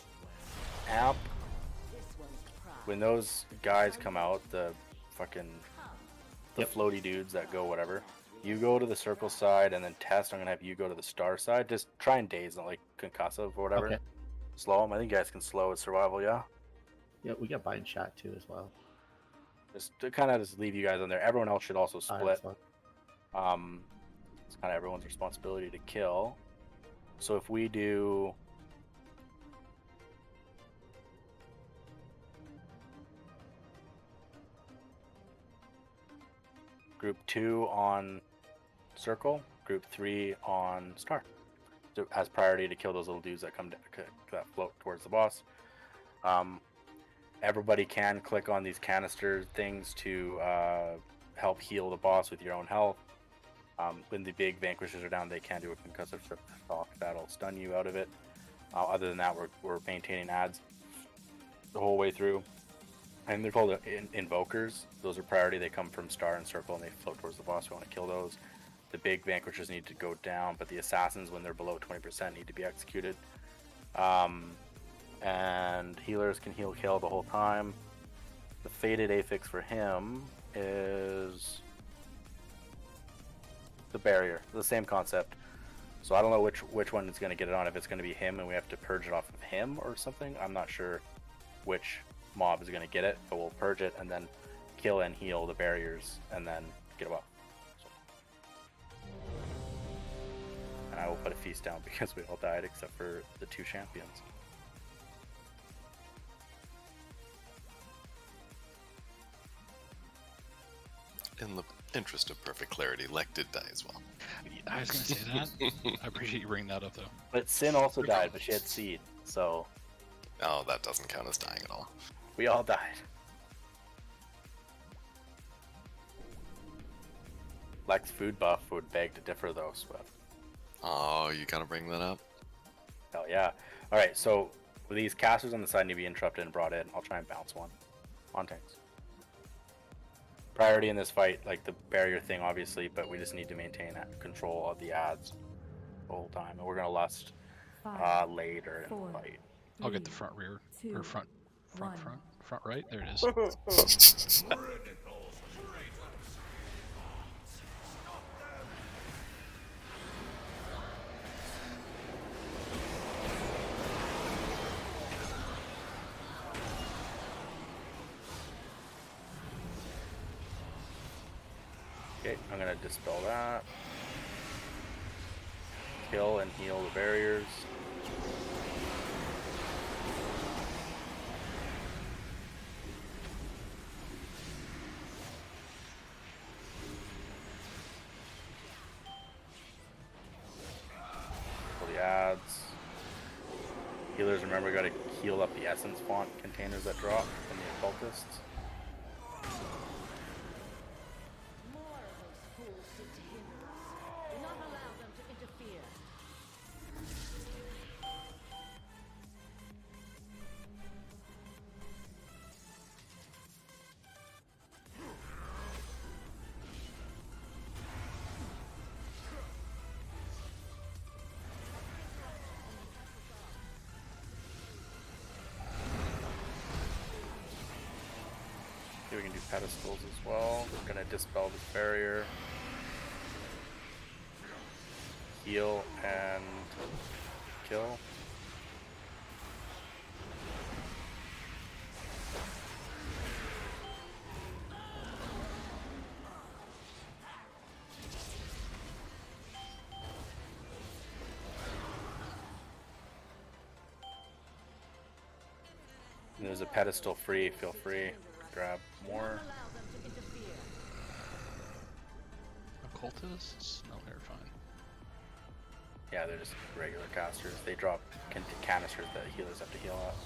Amp. When those guys come out, the fucking. The floaty dudes that go whatever. You go to the circle side and then test. I'm gonna have you go to the star side. Just try and daze them, like concussive or whatever. Okay. Slow them. I think you guys can slow with survival, yeah? Yeah, we got bind shot too as well. Just to kind of just leave you guys on there. Everyone else should also split. Fine. It's kind of everyone's responsibility to kill. So if we do group 2 on circle, group 3 on star, so as priority to kill those little dudes that that float towards the boss. Everybody can click on these canister things to help heal the boss with your own health. When the big vanquishers are down, they can do a concussive shock that'll stun you out of it. Other than that, we're maintaining ads the whole way through. And they're called invokers. Those are priority. They come from star and circle and they float towards the boss. We want to kill those. The big vanquishers need to go down, but the assassins, when they're below 20%, need to be executed. And healers can heal kill the whole time. The faded affix for him is the barrier, the same concept. So I don't know which one is going to get it on. If it's going to be him and we have to purge it off of him or something, I'm not sure which mob is going to get it, but we'll purge it and then kill and heal the barriers and then get it off. So. And I will put a feast down because we all died except for the 2 champions. In the interest of perfect clarity, Lek did die as well. I was going to say that. I appreciate you bringing that up, though. But Sin also died, but she had seed, so... Oh, that doesn't count as dying at all. We all died. Lek's food buff would beg to differ, though, Swift. Oh, you gotta bring that up? Hell yeah. Alright, so with these casters on the side need to be interrupted and brought in. I'll try and bounce one on tanks. Priority in this fight, like the barrier thing, obviously, but we just need to maintain control of the ads the whole time. And we're gonna lust later in the fight. I'll get the front rear, or front right. There it is. Okay, I'm gonna dispel that. Kill and heal the barriers. Kill the ads. Healers, remember, gotta heal up the essence font containers that drop from the occultists. More of those fools seek to hinder us. Do not allow them to interfere. We can do pedestals as well. We're gonna dispel this barrier. Heal and kill. And there's a pedestal free, feel free. Grab more. Occultists? No, they're fine. Yeah, they're just regular casters. They drop canisters that healers have to heal up.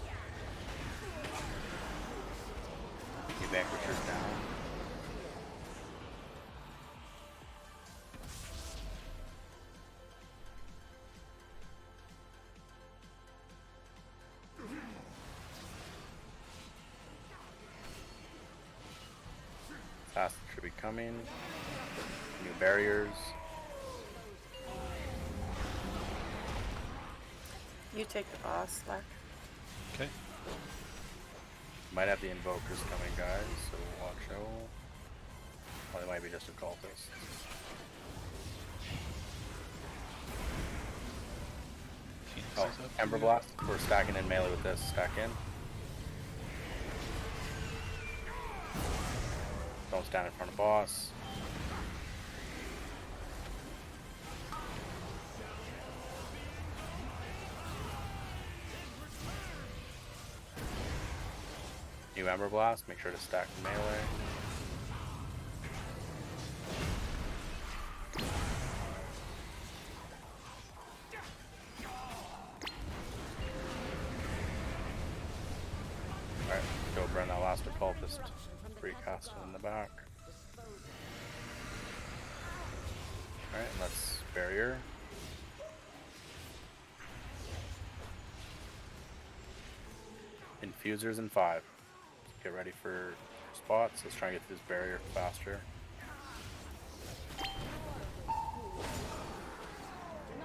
Your vanquishers down. Fast should be coming. New barriers. You take the boss, Slack. Okay. Might have the invokers coming, guys, so watch out. Oh, they might be just occultists. Oh, Ember Blast. We're stacking in melee with this. Stack in. Don't stand in front of boss. New Ember Blast, make sure to stack the melee. Alright, go burn that last occultist. Recast it in the back. Alright, let's barrier. Infusers in 5. Get ready for spots. Let's try and get through this barrier faster.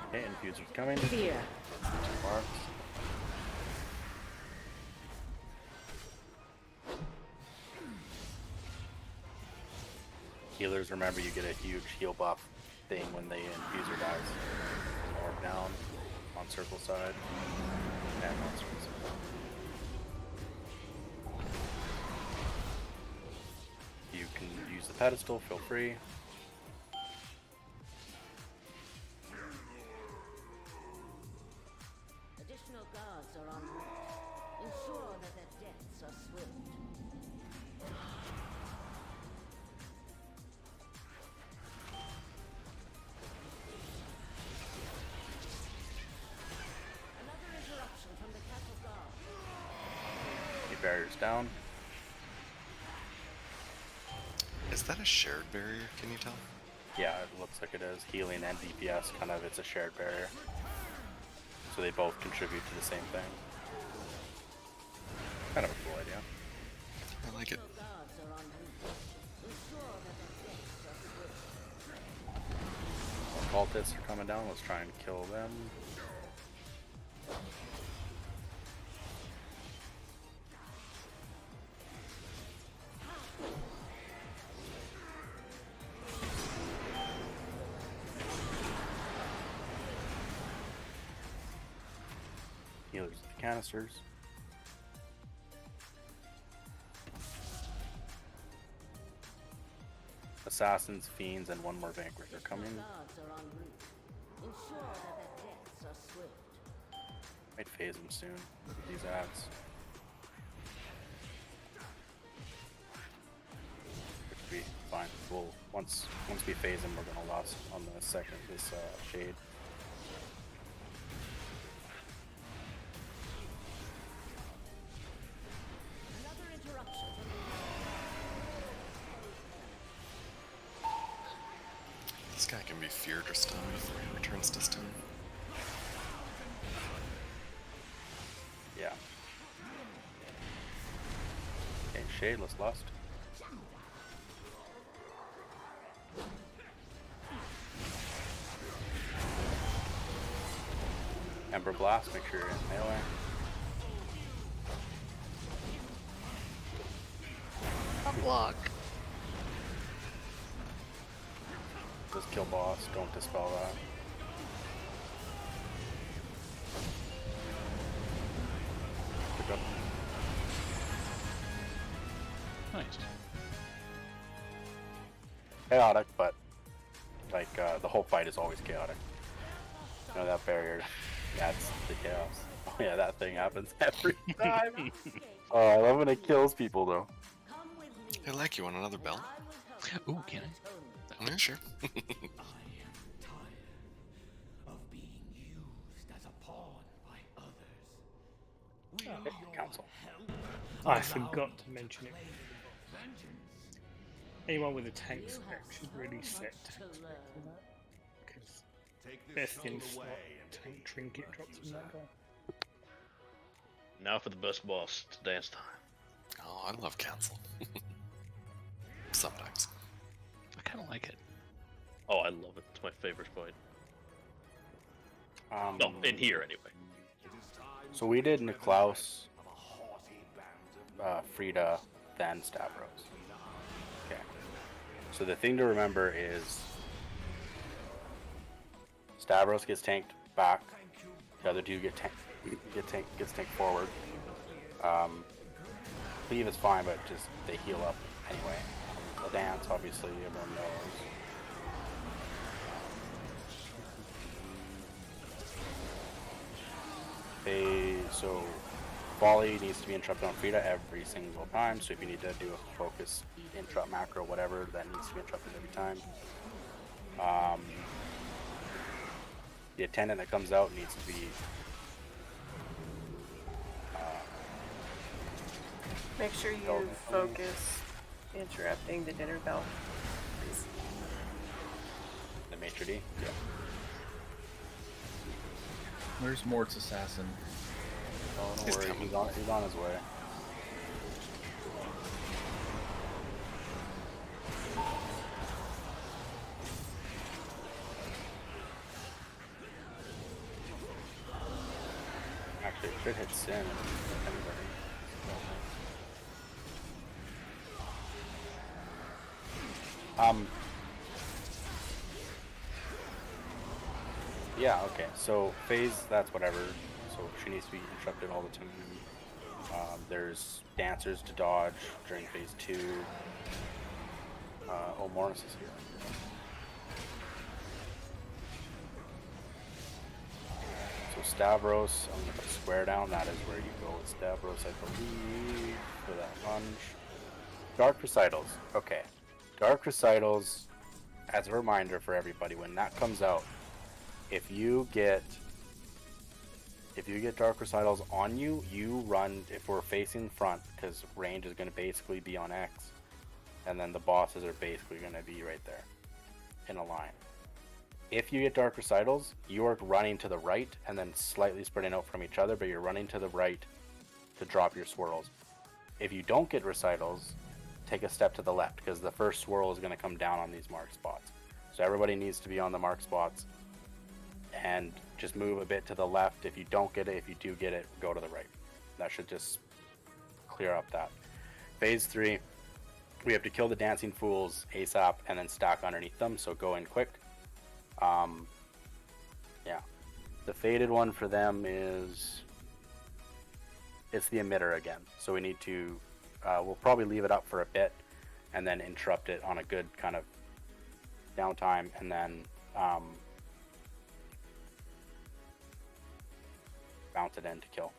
Okay, infusers coming. Fear. 2 marks. Healers, remember you get a huge heal buff thing when the infuser dies. Orb down on circle side and on circle side. You can use the pedestal, feel free. Additional guards are en route. Ensure that their deaths are swift. Another interruption from the castle guard. Keep barriers down. Is that a shared barrier? Can you tell? Yeah, it looks like it is. Healing and DPS, kind of, it's a shared barrier. So they both contribute to the same thing. Kind of a cool idea. I like it. Guards are en route. Ensure that their deaths are swift. Cultists are coming down. Let's try and kill them. Healers with the canisters. Assassins, fiends, and one more vanquish are coming. Guards are en route. Ensure that their deaths are swift. Might phase them soon with these ads. Which would be fine. We'll once we phase them, we're gonna lost on the second this shade. feared or stunned before he returns to stun. Yeah. Okay, Shadeless Lust. Ember Blast, make sure you're in melee. Block. Just kill boss, don't dispel that. Good job. Nice. Chaotic, but like the whole fight is always chaotic. You know that barrier adds the chaos. Oh yeah, that thing happens every time. Oh, I love when it kills people though. Hey, like, you want another belt? Ooh, can I? Yeah, sure. Council. I forgot to mention it. Anyone with a tank spec should really set tank spec for that. Because best in slot tank trinket drops from that guy. Now for the best boss, it's dance time. Oh, I love cancel. Sometimes. I kind of like it. Oh, I love it. It's my favorite fight. No, in here anyway. So we did Niklaus, Frida, then Stavros. Okay. So the thing to remember is Stavros gets tanked back. The other two gets tanked forward. Cleave is fine, but just they heal up anyway. The dance, obviously, everyone knows. So volley needs to be interrupted on Frida every single time. So if you need to do a focus interrupt macro, whatever, that needs to be interrupted every time. The attendant that comes out needs to be. Make sure you focus interrupting the dinner bell, please. The maitre d'? Yeah. Where's Mort's assassin? Oh, don't worry, he's on his way. Actually, it should hit Sin and anybody. Yeah, okay, so phase, that's whatever, so she needs to be interrupted all the time. There's dancers to dodge during phase 2. Oh, Mornis is here. So Stavros, I'm going to put a square down, that is where you go with Stavros, I believe, for that lunge. Dark Recitals, okay. Dark Recitals, as a reminder for everybody, when that comes out, if you get Dark Recitals on you, you run, if we're facing front, because range is going to basically be on X, and then the bosses are basically going to be right there, in a line. If you get Dark Recitals, you are running to the right, and then slightly spreading out from each other, but you're running to the right to drop your swirls. If you don't get Recitals, take a step to the left, because the first swirl is going to come down on these mark spots. So everybody needs to be on the mark spots, and just move a bit to the left. If you don't get it, if you do get it, go to the right. That should just clear up that. Phase 3, we have to kill the dancing fools ASAP and then stack underneath them, so go in quick. Yeah. The faded one for them is, it's the emitter again. So we need to, we'll probably leave it up for a bit and then interrupt it on a good kind of downtime, and then bounce it in to kill.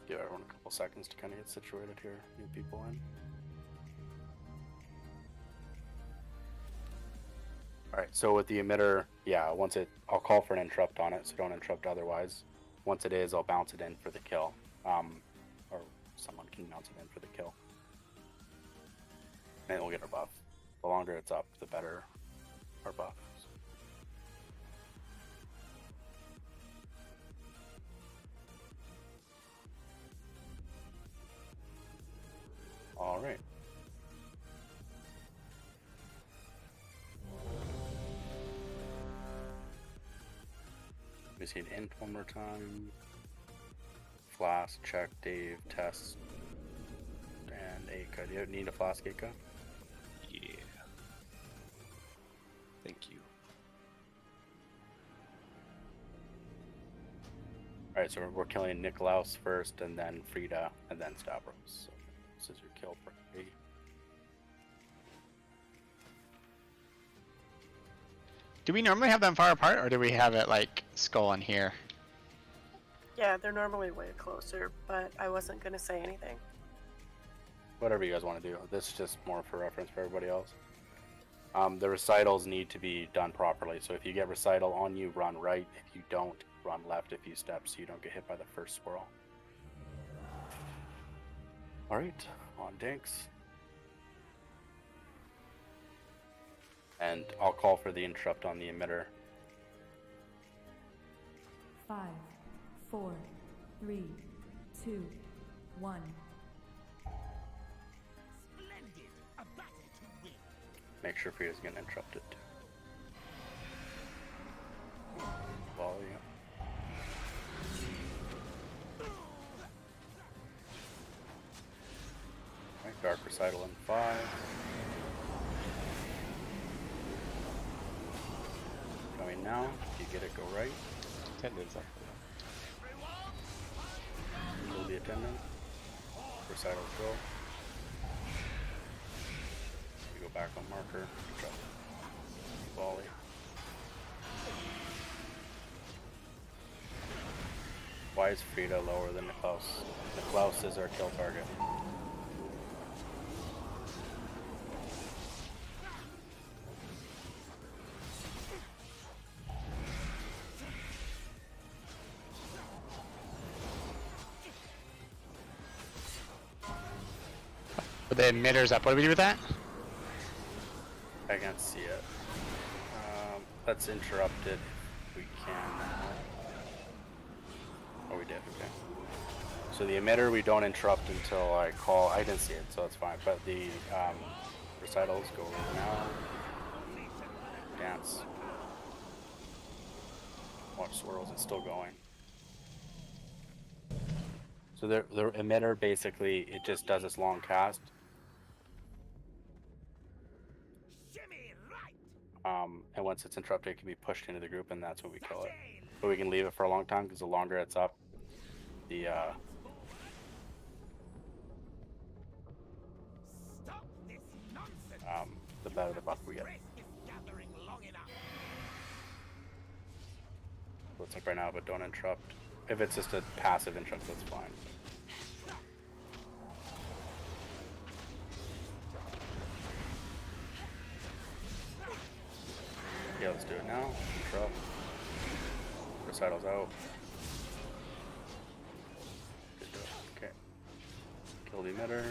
Give everyone a couple seconds to kind of get situated here. New people in. Alright, so with the emitter, yeah, once it, I'll call for an interrupt on it, so don't interrupt otherwise. Once it is, I'll bounce it in for the kill. Or someone can bounce it in for the kill. And we'll get our buff. The longer it's up, the better our buff. Alright. We see an int one more time. Flask, check, Dave, test, and Aka. Do you need a flask, Aka? Yeah. Thank you. Alright, so we're killing Nikolaus first, and then Frida, and then Stavros. So this is your kill for me. Do we normally have them far apart, or do we have it like skull in here? Yeah, they're normally way closer, but I wasn't gonna say anything. Whatever you guys want to do. This is just more for reference for everybody else. The recitals need to be done properly. So if you get recital on you, run right. If you don't, run left a few steps so you don't get hit by the first swirl. Alright, on Dinks. And I'll call for the interrupt on the emitter. 5, 4, 3, 2, 1. Make sure Frida's getting interrupted too. Volley. Alright, Dark Recital in 5. Coming now. If you get it, go right. Attendance up. Kill the attendant. Recitals go. You go back on marker. Drop. Volley. Why is Frida lower than Niklaus? Niklaus is our kill target. But the emitter's up. What do we do with that? I can't see it. Let's interrupt it if we can. Oh, we did. Okay. So the emitter we don't interrupt until I call. I didn't see it, so that's fine. But the recitals go now. Dance. Watch swirls. It's still going. So the emitter basically it just does this long cast. And once it's interrupted, it can be pushed into the group, and that's when we kill it. But we can leave it for a long time because the longer it's up, the better the buff we get. So it's up right now, but don't interrupt. If it's just a passive interrupt, that's fine. Yeah, let's do it now. Interrupt. Recital's out. Good do it. Okay. Kill the emitter.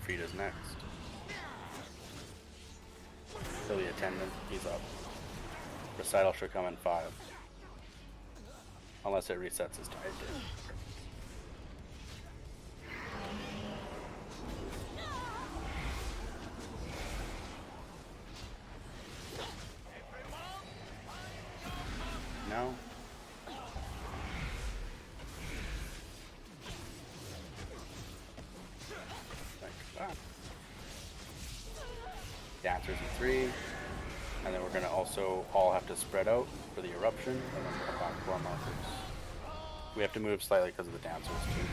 Frida's next. Kill the attendant. He's up. Recital should come in 5. Unless it resets his time. No. Dancers in 3, and then we're gonna also all have to spread out for the eruption, and then come back to our markers. We have to move slightly because of the dancers too.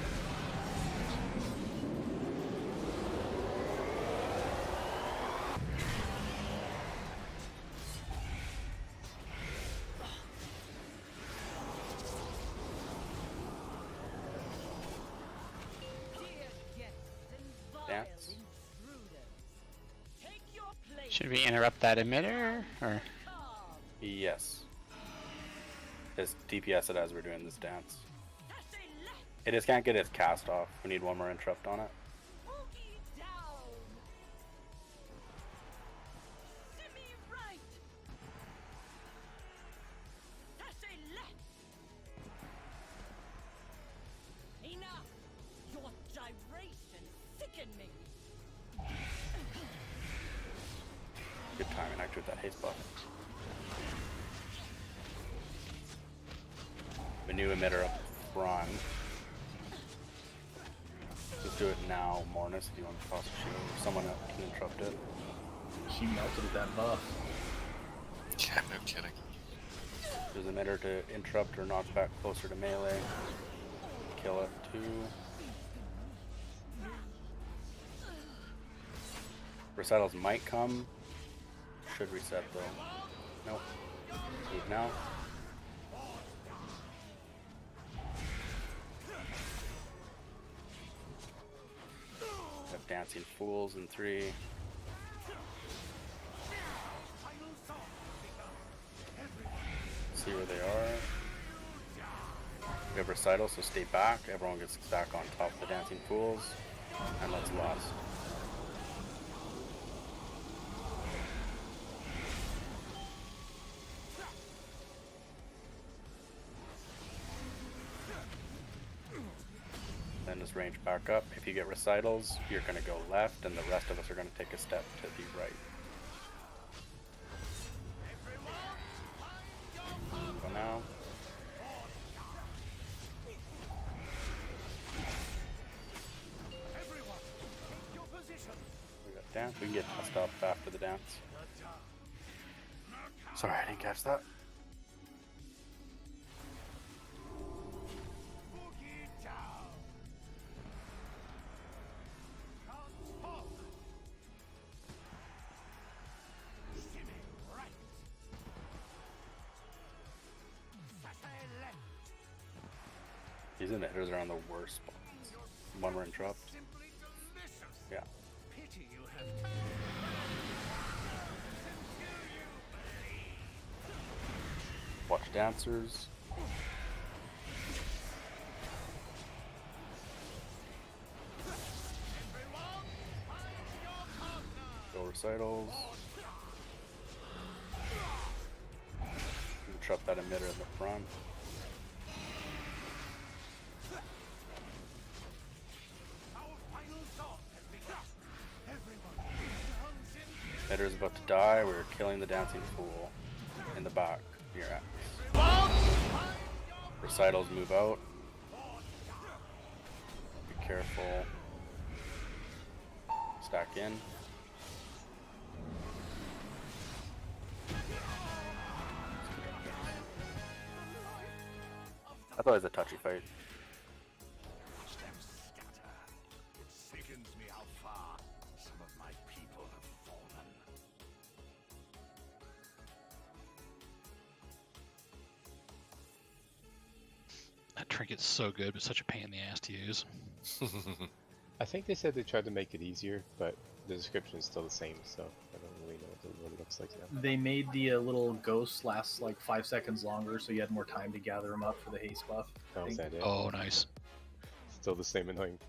dance. Should we interrupt that emitter, or? Yes. Just DPS it as we're doing this dance. It just can't get its cast off. We need one more interrupt on it. Good timing, actually, with that haste buff. The new emitter up front. Just do it now, Mornis, if you want to toss a shield. Someone else can interrupt it. She melted at that buff. Yeah, no kidding. There's an emitter to interrupt or knock back closer to melee. Kill it, 2. Recitals might come. Should reset though. Nope. Move now. Have dancing fools in 3. See where they are. We have recital, so stay back. Everyone gets back on top of the dancing fools. And let's last. Then just range back up. If you get recitals, you're going to go left, and the rest of us are going to take a step to the right. Go now. We got dance. We can get messed up after the dance. Sorry, I didn't catch that. These emitters are on the worst spots. One more interrupt. Yeah. Watch dancers. Go recitals. Interrupt that emitter in the front. Emitter is about to die. We're killing the dancing fool in the back. Here at recitals move out. Be careful. Stack in. I thought it was a touchy fight. That trinket's so good, but such a pain in the ass to use. I think they said they tried to make it easier, but the description is still the same, so I don't really know what it looks like now. They made the little ghosts last like 5 seconds longer, so you had more time to gather them up for the haste buff. Oh, is that it? Oh, nice. Still the same annoying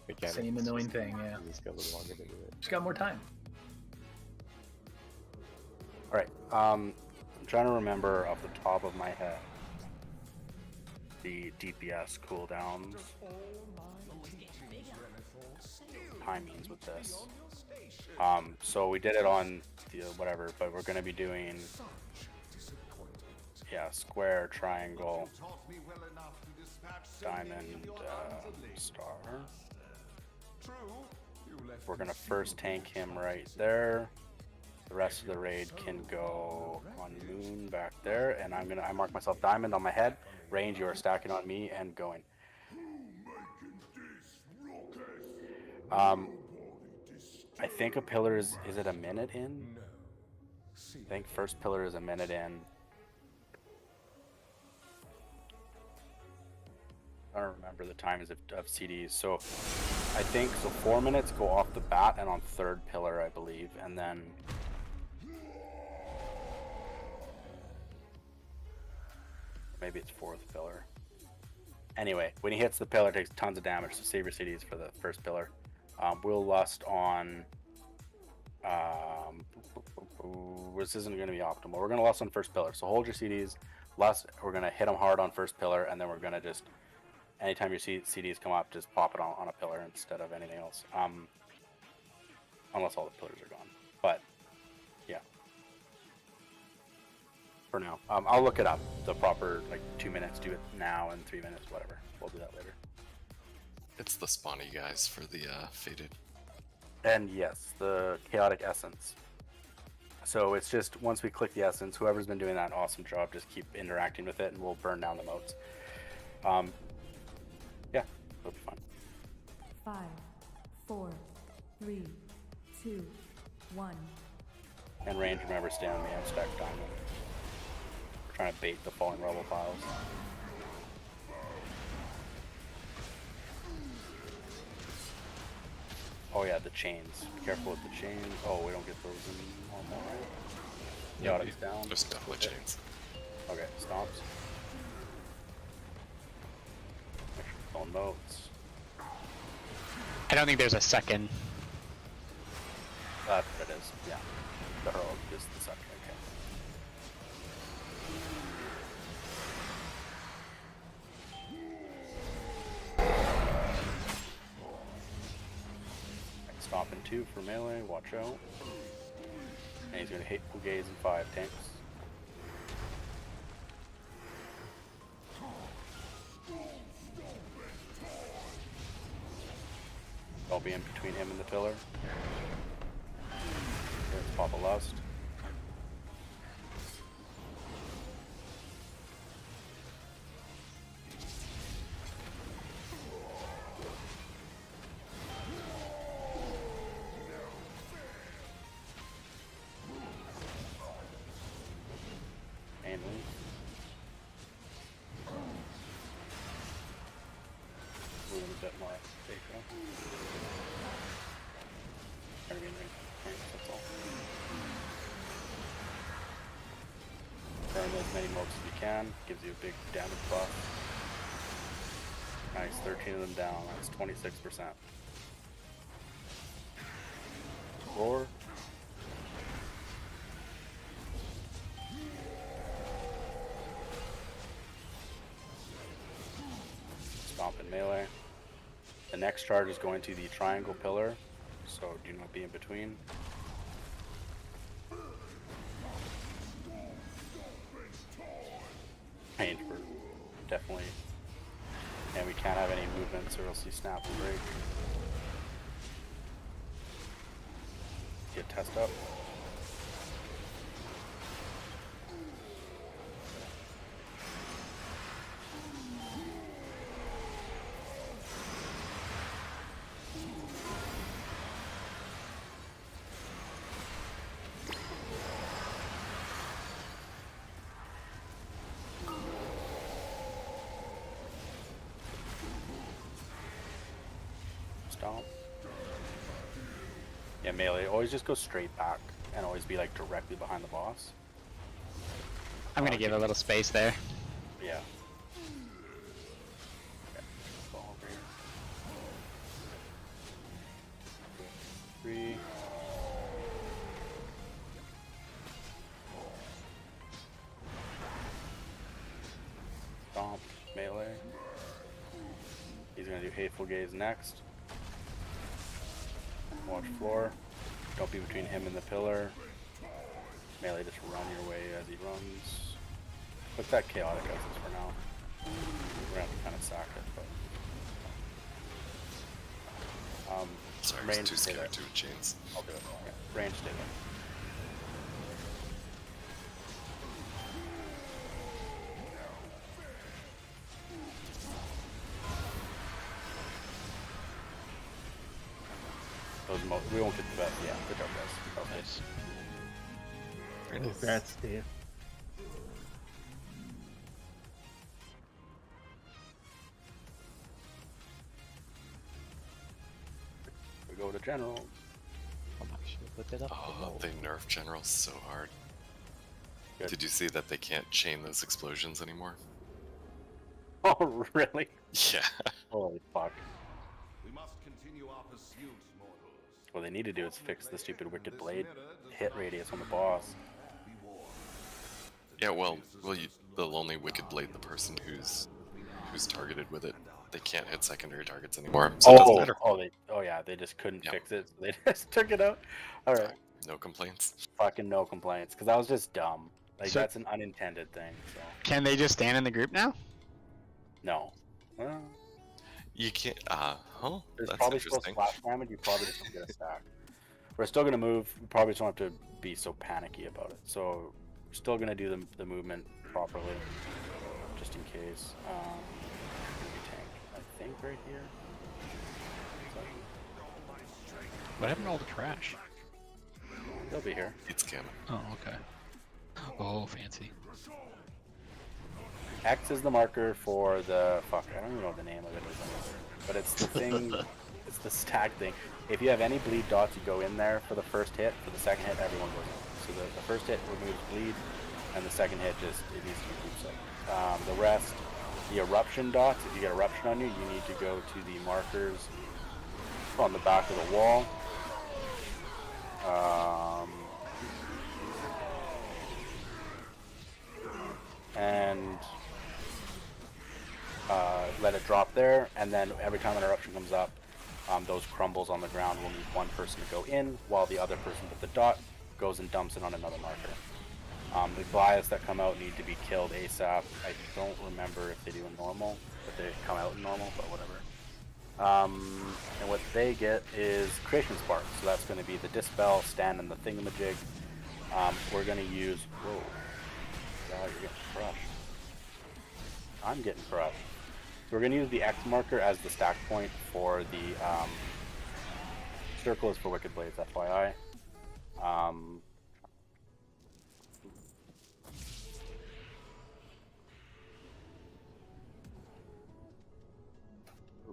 mechanic. Same annoying thing, yeah. Just got a little longer to do it. Just got more time. Alright, I'm trying to remember off the top of my head the DPS cooldowns timings with this. So we did it on the whatever, but we're going to be doing square, triangle, diamond, star. We're going to first tank him right there. The rest of the raid can go on moon back there, and I mark myself diamond on my head. Range, you are stacking on me and going. I think a pillar is it a minute in? I think first pillar is a minute in. I don't remember the times of CDs, so I think so. 4 minutes go off the bat and on third pillar, I believe, and then maybe it's fourth pillar. Anyway, when he hits the pillar, it takes tons of damage. So save your CDs for the first pillar. We'll lust on. This isn't going to be optimal. We're going to lust on first pillar. So hold your CDs. Lust. We're going to hit them hard on first pillar, and then we're going to just. Anytime your CDs come up, just pop it on a pillar instead of anything else. Unless all the pillars are gone. But, yeah. For now. I'll look it up. The proper, 2 minutes, do it now, and 3 minutes, whatever. We'll do that later. It's the spawny guys for the Fated. And yes, the Chaotic Essence. So it's just, once we click the Essence, whoever's been doing that awesome job, just keep interacting with it, and we'll burn down the moats. Yeah, it'll be fun. 5, 4, 3, 2, 1. And range, remember, stay on the stack diamond. We're trying to bait the falling rubble piles. Oh yeah, the chains. Be careful with the chains. Oh, we don't get those in normal, right? Yeah, Chaotic's down. there's definitely chains. Okay, stomps. Make sure phone motes. I don't think there's a second. That's what it is, yeah. The hurl is the second, okay. Stomp in 2 for melee, watch out. And he's gonna hateful gaze in 5 tanks. I'll be in between him and the pillar. Let's pop a lust. And leave. Move him a bit more. There you go. Try to be in range. That's all. Burn as many motes as you can. Gives you a big damage buff. Nice, 13 of them down. That's 26%. Roar. Stomp in melee. The next charge is going to the triangle pillar, so do not be in between. Range for definitely. And we can't have any movements or else you snap and break. Get test up. Stomp. Yeah, melee, always just go straight back and always be directly behind the boss. I'm gonna give a little space there. Yeah. Okay. Go over here. 3. Stomp, melee. He's gonna do Hateful Gaze next. Watch floor. Don't be between him and the pillar. Melee, just run your way as he runs. Put that Chaotic Essence for now. We're gonna have to kind of sack it, but. Sorry, I range was too stay scared there. to chains. I'll do it. Okay. Range stay there. We won't get the best. Yeah, good job, guys. Okay. Nice. Very nice. Congrats, Steve. generals. Oh, they nerf generals so hard. Good. Did you see that they can't chain those explosions anymore? Oh, really? Yeah. Holy fuck. We must continue our pursuit, mortals. What they need to do is fix the stupid Wicked Blade hit radius on the boss. Yeah, they'll only Wicked Blade the person who's targeted with it. They can't hit secondary targets anymore, so it doesn't matter. Yeah, they just couldn't fix it, so they just took it out. Alright. No complaints. Fucking no complaints, because that was just dumb. Like, So- that's an unintended thing, so. Can they just stand in the group now? No. Well, You can't, there's that's probably still interesting. splash damage, you probably just don't get a stack. We're still gonna move, we probably just don't have to be so panicky about it. So, we're still gonna do the movement properly, just in case. Tank, I think, right here. What happened to all the trash? They'll be here. It's coming. Oh, okay. Oh, fancy. X is the marker for the fuck. I don't even know what the name of it is, but it's the thing. It's the stack thing. If you have any bleed dots, you go in there for the first hit. For the second hit, everyone goes in. So the first hit removes bleed, and the second hit just it needs to be group set. The rest, the eruption dots. If you get eruption on you, you need to go to the markers on the back of the wall. And let it drop there, and then every time an eruption comes up, those crumbles on the ground will need one person to go in, while the other person with the dot goes and dumps it on another marker. The Goliaths that come out need to be killed ASAP. I don't remember if they do in normal, but they come out in normal, but whatever. And what they get is Creation Spark, so that's going to be the Dispel, Stand, and the Thingamajig. We're going to use... Whoa. God, you're getting crushed. I'm getting crushed. So we're going to use the X marker as the stack point for the circle is for Wicked Blades, FYI.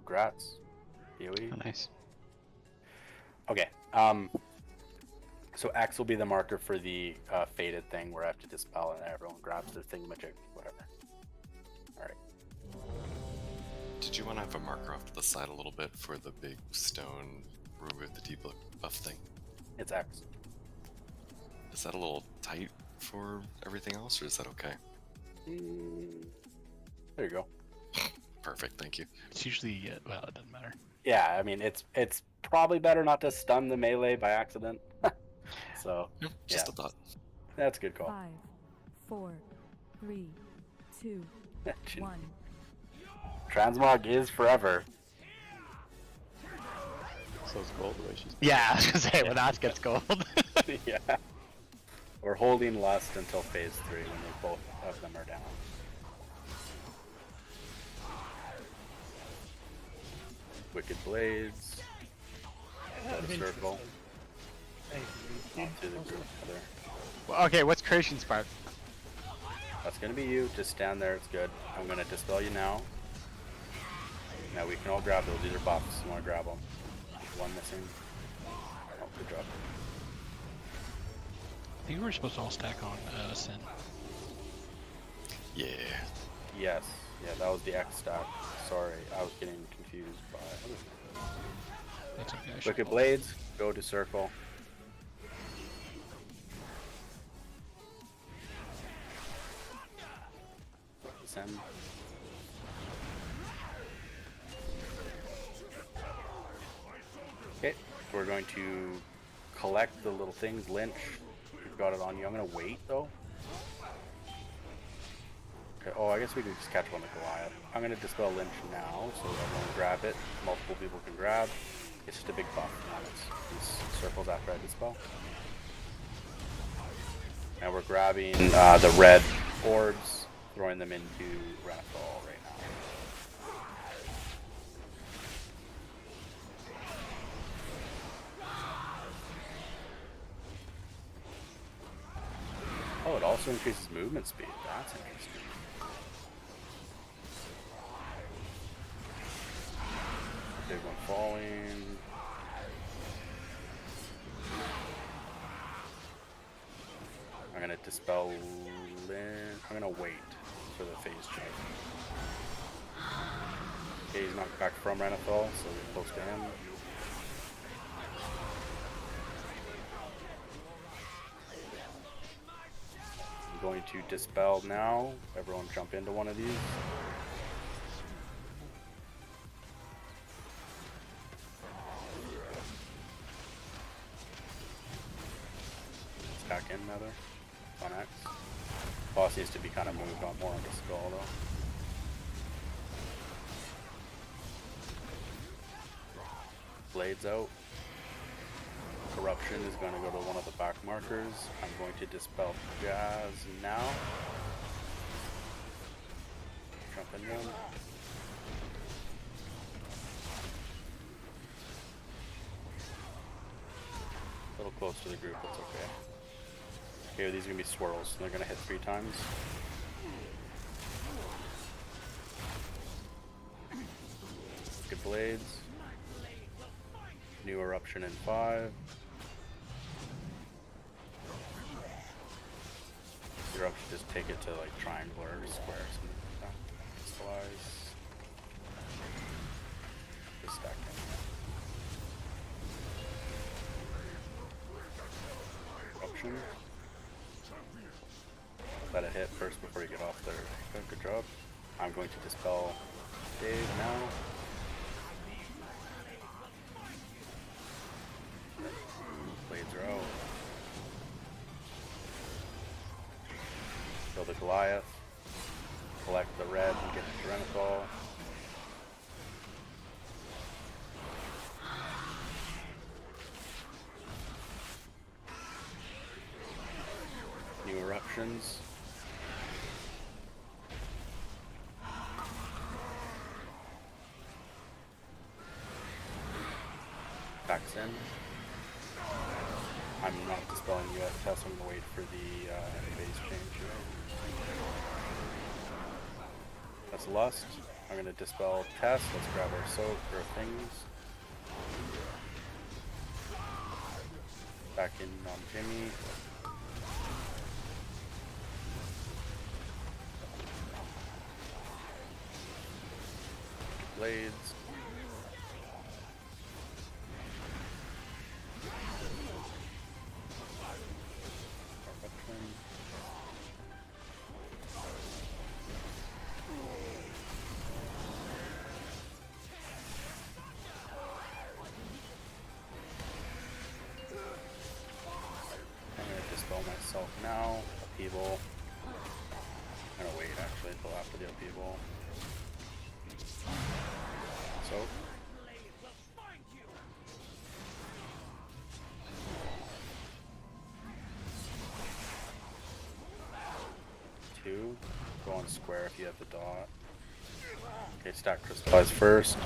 Grats. PoE. Oh, nice. Okay. So X will be the marker for the faded thing where I have to dispel and everyone grabs their thingamajig, whatever. Alright. Did you want to have a marker off to the side a little bit for the big stone remove the debuff thing? It's X. Is that a little tight for everything else, or is that okay? There you go. Perfect, thank you. It's usually, well, it doesn't matter. Yeah, I mean, it's probably better not to stun the melee by accident. So, just a thought. That's a good call. 5, 4, 3, 2, 1. Transmog is forever. So it's gold the way she's... Yeah, I was gonna say, when Oz gets gold. Yeah. We're holding Lust until phase 3 when they both of them are down. Wicked Blades. Go to circle. Onto the group there. Well, okay, what's Creation Spark? That's gonna be you. Just stand there. It's good. I'm gonna dispel you now. Now we can all grab those. These are buffs. You want to grab them? One missing. Oh, good job. I think we were supposed to all stack on Sin. Yeah. Yes. Yeah, that was the X stack. Sorry, I was getting confused by other things. That's okay. Wicked Blades, go to circle. Send. Okay, we're going to collect the little things. Lynch, you've got it on you. I'm going to wait though. Okay, oh, I guess we can just catch up on the Goliath. I'm going to dispel Lynch now, so everyone grab it. Multiple people can grab. It's just a big buff on these circles after I dispel. And we're grabbing the red orbs, throwing them into Wrathfall right now. Oh, it also increases movement speed. That's interesting. Big one falling. gonna dispel Lin. I'm gonna wait for the phase check. Okay, he's knocked back from Renethal, so we're close to him. I'm going to dispel now. Everyone jump into one of these. Stack in another. On X. Boss needs to be kind of moved on more on the skull though. Blades out. Corruption is going to go to one of the back markers. I'm going to dispel Jazz now. Jump in one. A little close to the group, that's okay. Okay, these are going to be swirls. They're going to hit 3 times. Good blades. New eruption in 5. Eruption, just take it to like triangle or square, something like that. Slice. Just stack in. Eruption. Let it hit first before you get off there. Good job. I'm going to dispel Dave now. Blades are out. Kill the Goliath. Collect the red and get the Renethal. New eruptions. Packs in. I'm not dispelling US test, I'm gonna wait for the base change. That's Lust. I'm gonna dispel test. Let's grab our soak or things. Back in on Jimmy. Blades. I'm gonna dispel myself now. Upheaval. I'm gonna wait actually until after the upheaval. So. Two. Go on square if you have the dot. Okay, stack crystallize first.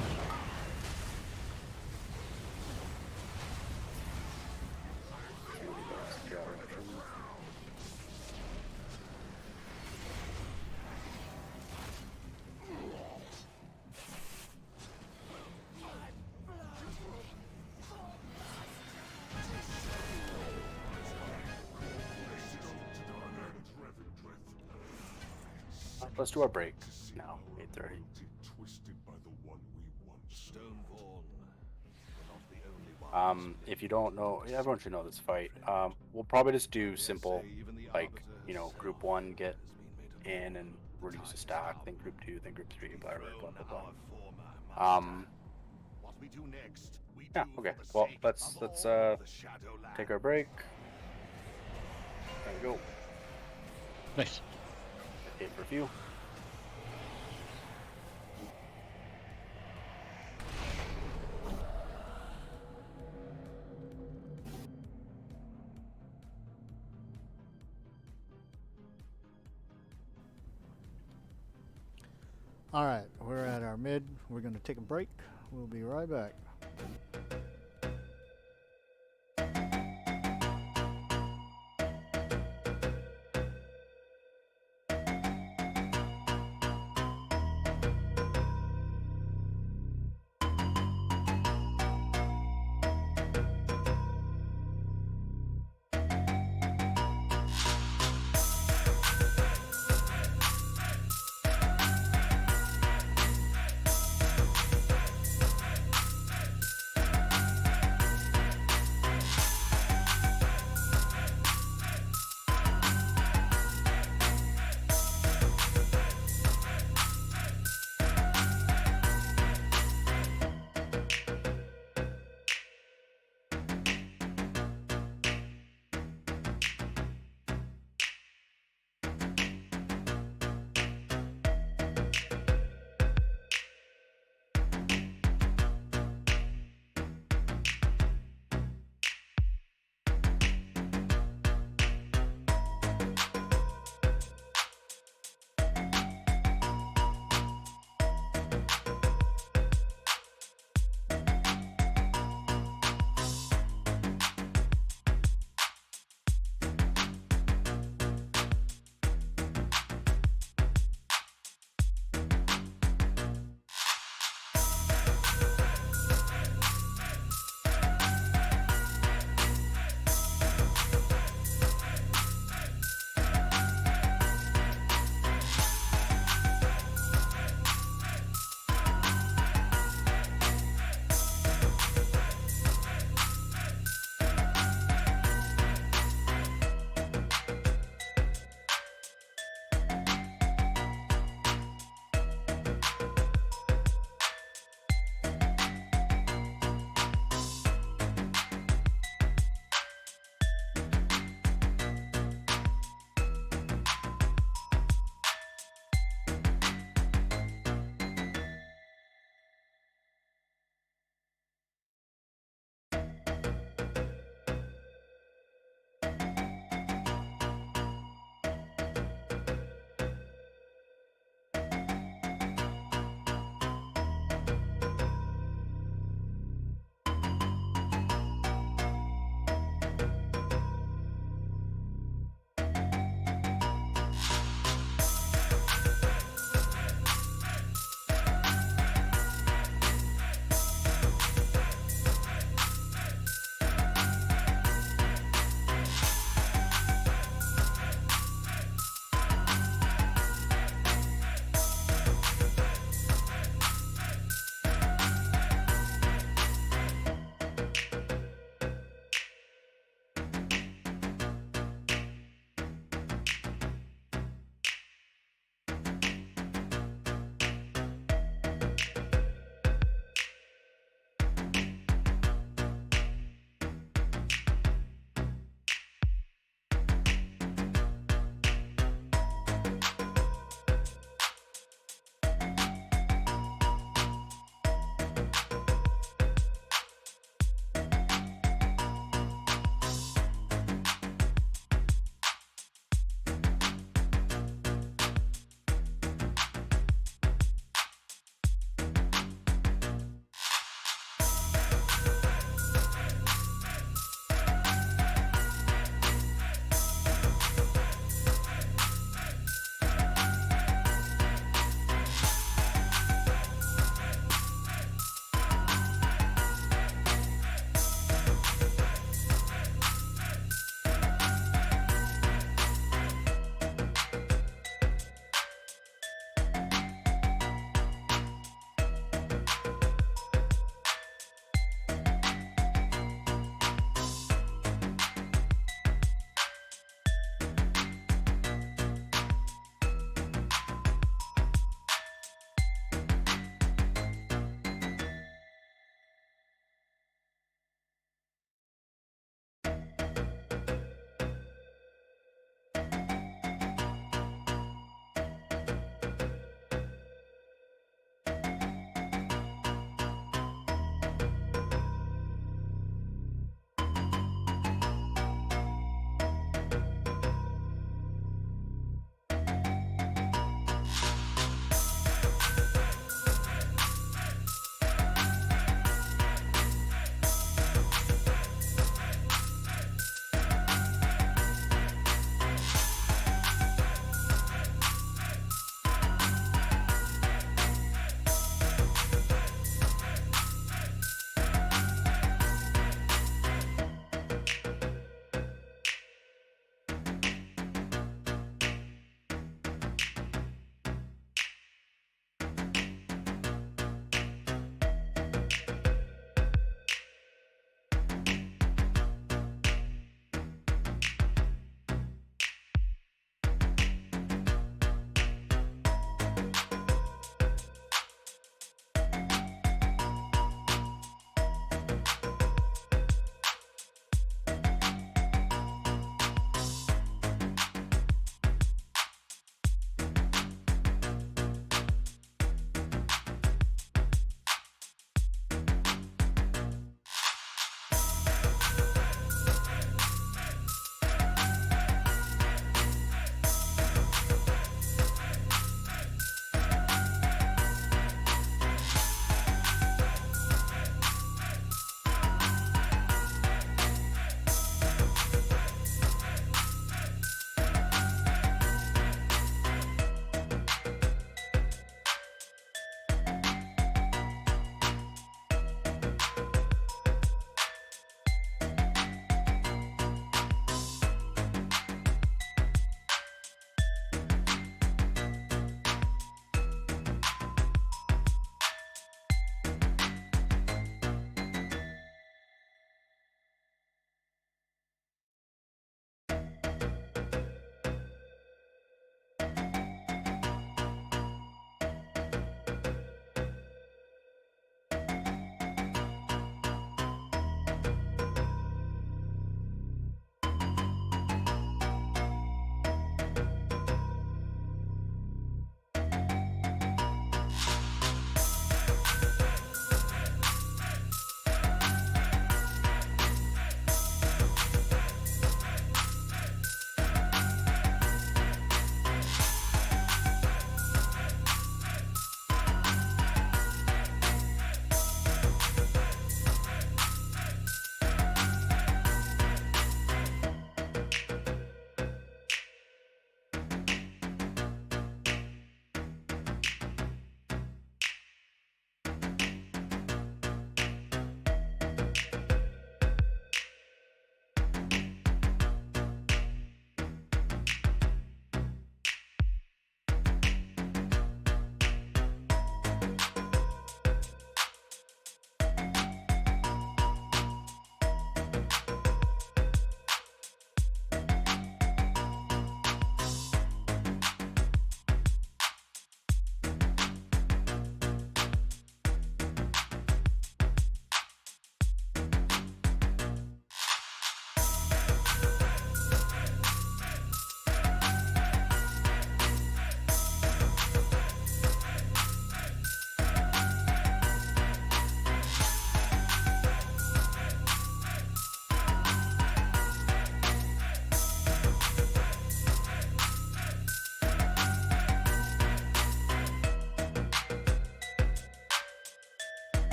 Let's do our break now, 8:30. If you don't know, everyone should know this fight. We'll probably just do simple, like, you know, group 1 get in and reduce a stack, then group 2, then group 3, blah blah blah blah. Yeah, okay. Well, let's take our break. There we go. Nice. Hit review. All right, we're at our mid. We're going to take a break. We'll be right back.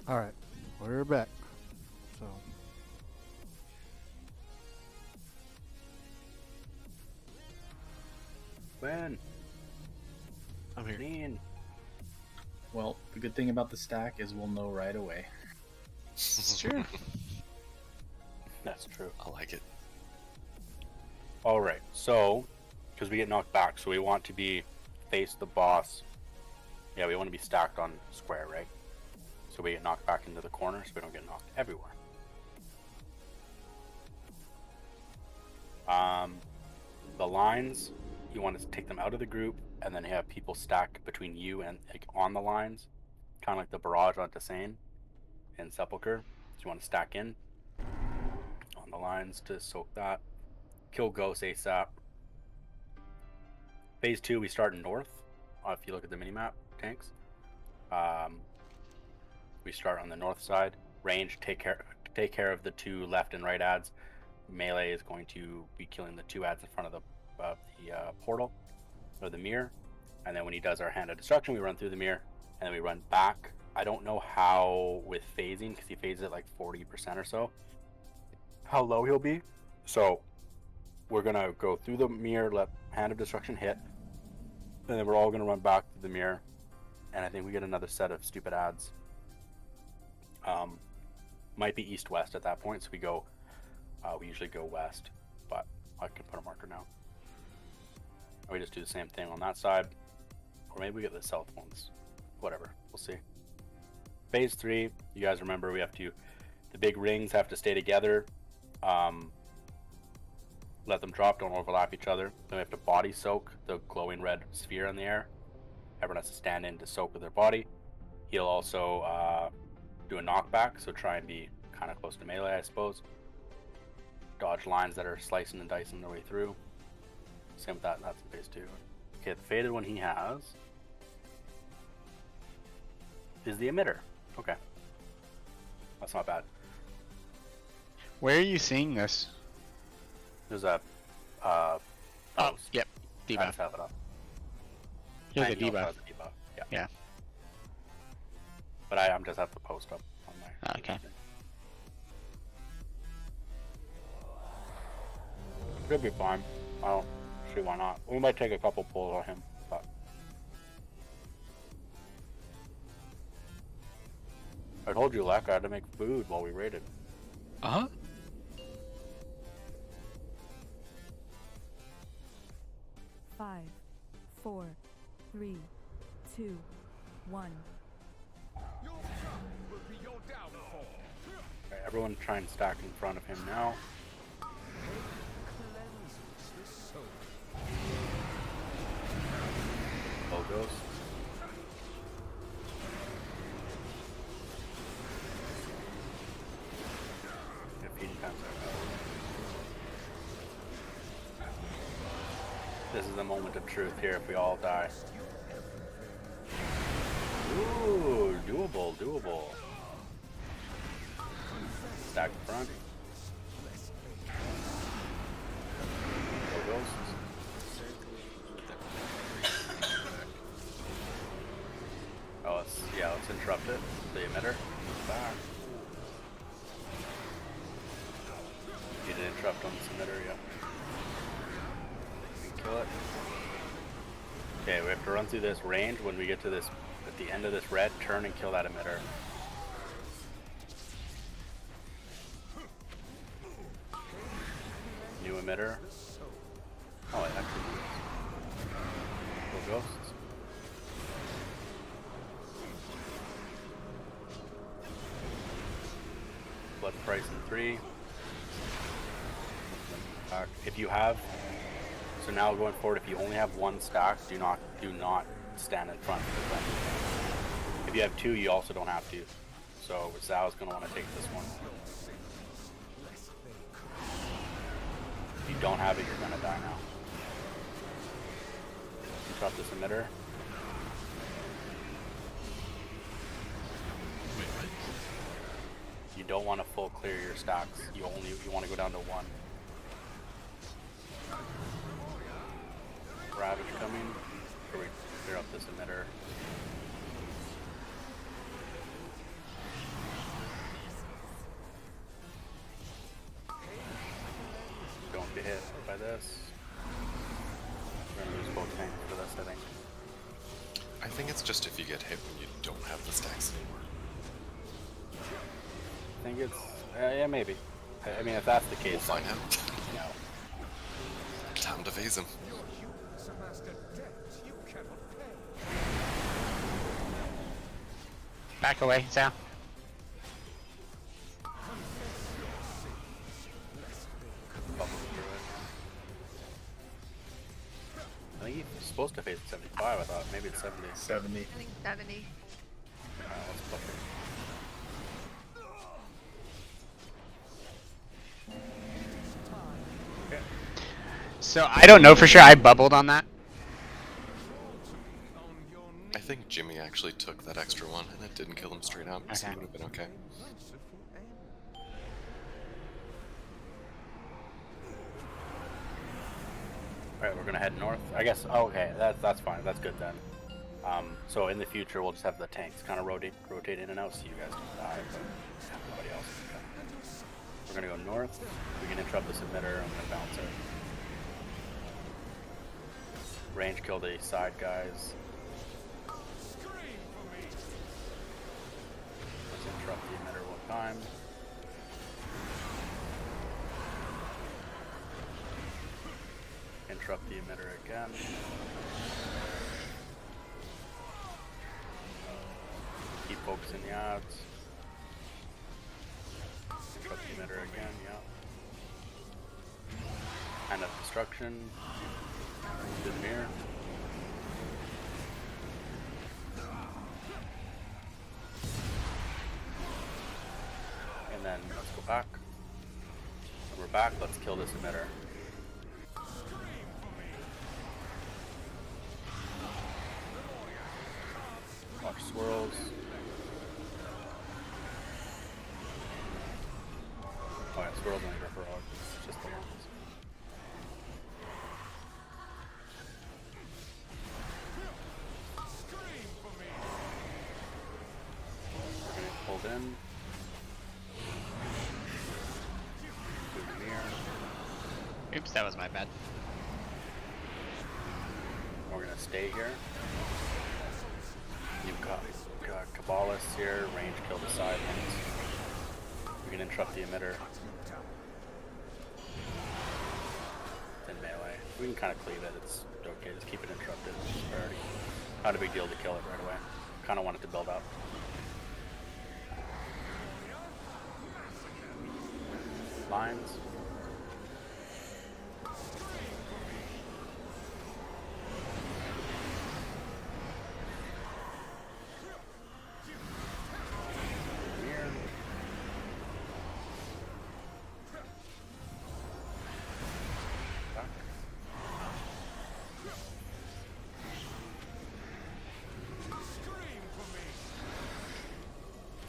Alright, we're back. So. When? I'm here. Lean. Well, the good thing about the stack is we'll know right away. It's true. That's true. I like it. Alright, so, because we get knocked back, so we want to be face the boss. Yeah, we want to be stacked on square, right? So we get knocked back into the corner, so we don't get knocked everywhere. The lines, you want to take them out of the group, and then have people stack between you and like on the lines, kind of like the barrage on Desane and Sepulchre. So you want to stack in on the lines to soak that. Kill ghosts ASAP. Phase 2, we start north. If you look at the minimap, tanks. We start on the north side. Range, take care of the 2 left and right adds. Melee is going to be killing the 2 adds in front of the portal or the mirror. And then when he does our hand of destruction, we run through the mirror and then we run back. I don't know how with phasing, because he phases at like 40% or so, how low he'll be. So we're gonna go through the mirror, let hand of destruction hit, and then we're all gonna run back to the mirror. And I think we get another set of stupid adds. Might be east-west at that point, so we usually go west, but I can put a marker now. Or we just do the same thing on that side, or maybe we get the south ones. Whatever, we'll see. Phase 3, you guys remember the big rings have to stay together. Let them drop, don't overlap each other. Then we have to body soak the glowing red sphere in the air. Everyone has to stand in to soak with their body. He'll also do a knockback, so try and be kind of close to melee, I suppose. Dodge lines that are slicing and dicing their way through. Same with that, that's in phase 2. Okay, the faded one he has is the emitter. Okay. That's not bad. Where are you seeing this? There's a oh, yep, debuff. I just have it up. Here's a And he also debuff. has a debuff. Yeah. Yeah. But I'm just have to post up on my. Okay. Should be fine. I don't see why not. We might take a couple pulls on him, but. I told you, Lek, I had to make food while we raided. Uh-huh. Five, 4, 3, 2, 1. Okay, everyone try and stack in front of him now. Low ghost. This is the moment of truth here if we all die. Ooh, doable, doable. Stack in front. Low ghosts. Oh, let's interrupt it. The emitter. Back. You did interrupt on this emitter, yeah. You can kill it. Okay, we have to run through this range. When we get to this, at the end of this red, turn and kill that emitter. New emitter. Oh, it actually moves. Go ghosts. Blood price in 3. If you have, so now going forward, if you only have 1 stack, do not stand in front of the front. If you have 2, you also don't have to. So Zal's gonna want to take this one. If you don't have it, you're gonna die now. Drop this emitter. You don't want to full clear your stacks. You want to go down to 1. Ravage coming. Or we clear up this emitter. get hit by this. We're gonna lose both tanks for this, I think. I think it's just if you get hit when you don't have the stacks anymore. I think it's yeah, maybe. I mean, if that's the case, we'll find out. You know. Time to phase him. Back away, Sal. I think he's supposed to phase 75, I thought. Maybe it's 70. 70. I think 70. Let's push it. Okay. So I don't know for sure. I bubbled on that. I think Jimmy actually took that extra one and it didn't kill him straight out, so it would have been okay. Alright, we're gonna head north. I guess, oh, okay, that's fine, that's good then. So in the future we'll just have the tanks kind of rotate in and out so you guys can die, but nobody else can come. We're gonna go north, we can interrupt this emitter, I'm gonna bounce it. Range kill the side guys. Let's interrupt the emitter one time. Interrupt the emitter again. Keep focusing the odds. Interrupt the emitter again, yeah. Hand of destruction. To the mirror. And then let's go back. When we're back, let's kill this emitter. Watch swirls. Oh yeah, swirls only go for all. It's just the ones. We're gonna hold in. Through the mirror. Oops, that was my bad. We're gonna stay here. You've got Cabbalists here, range kill the side ones. We can interrupt the emitter. Then melee. We can kind of cleave it, it's okay, just keep it interrupted. It's priority. Not a big deal to kill it right away. Kind of want it to build up. Lines.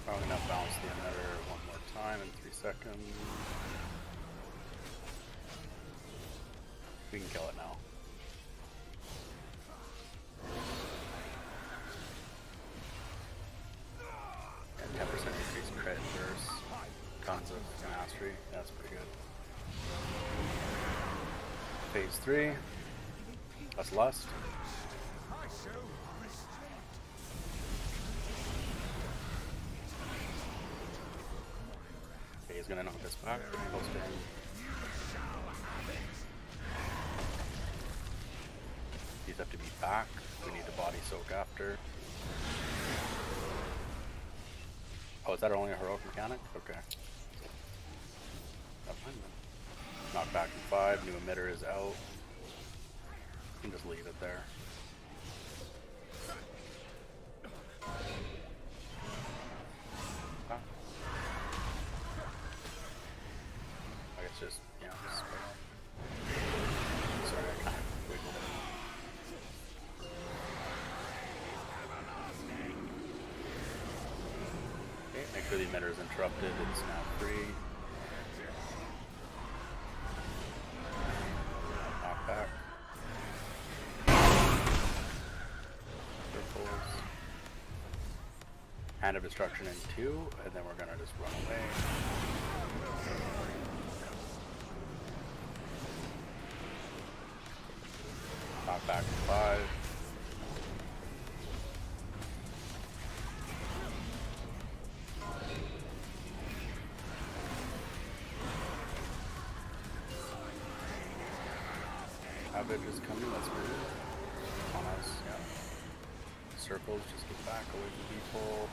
I'm gonna bounce the emitter one more time in 3 seconds. We can kill it now. And 10% increase crit versus tons of mastery. That's pretty good. Phase 3. That's Lust. Okay, he's gonna knock this back. Close to him. These have to be back. We need to body soak after. Oh, is that only a heroic mechanic? Okay. Never mind then. Knock back in 5. New emitter is out. You can just leave it there. Ah. I guess just, yeah, just sorry, I kind of wiggled it. Okay, make sure the emitter is interrupted. It's now free. Knock back. Circles. Hand of destruction in 2, and then we're gonna just run away. Back to 5. Savage is coming, let's move. On us, yeah. Circles, just get back away from people.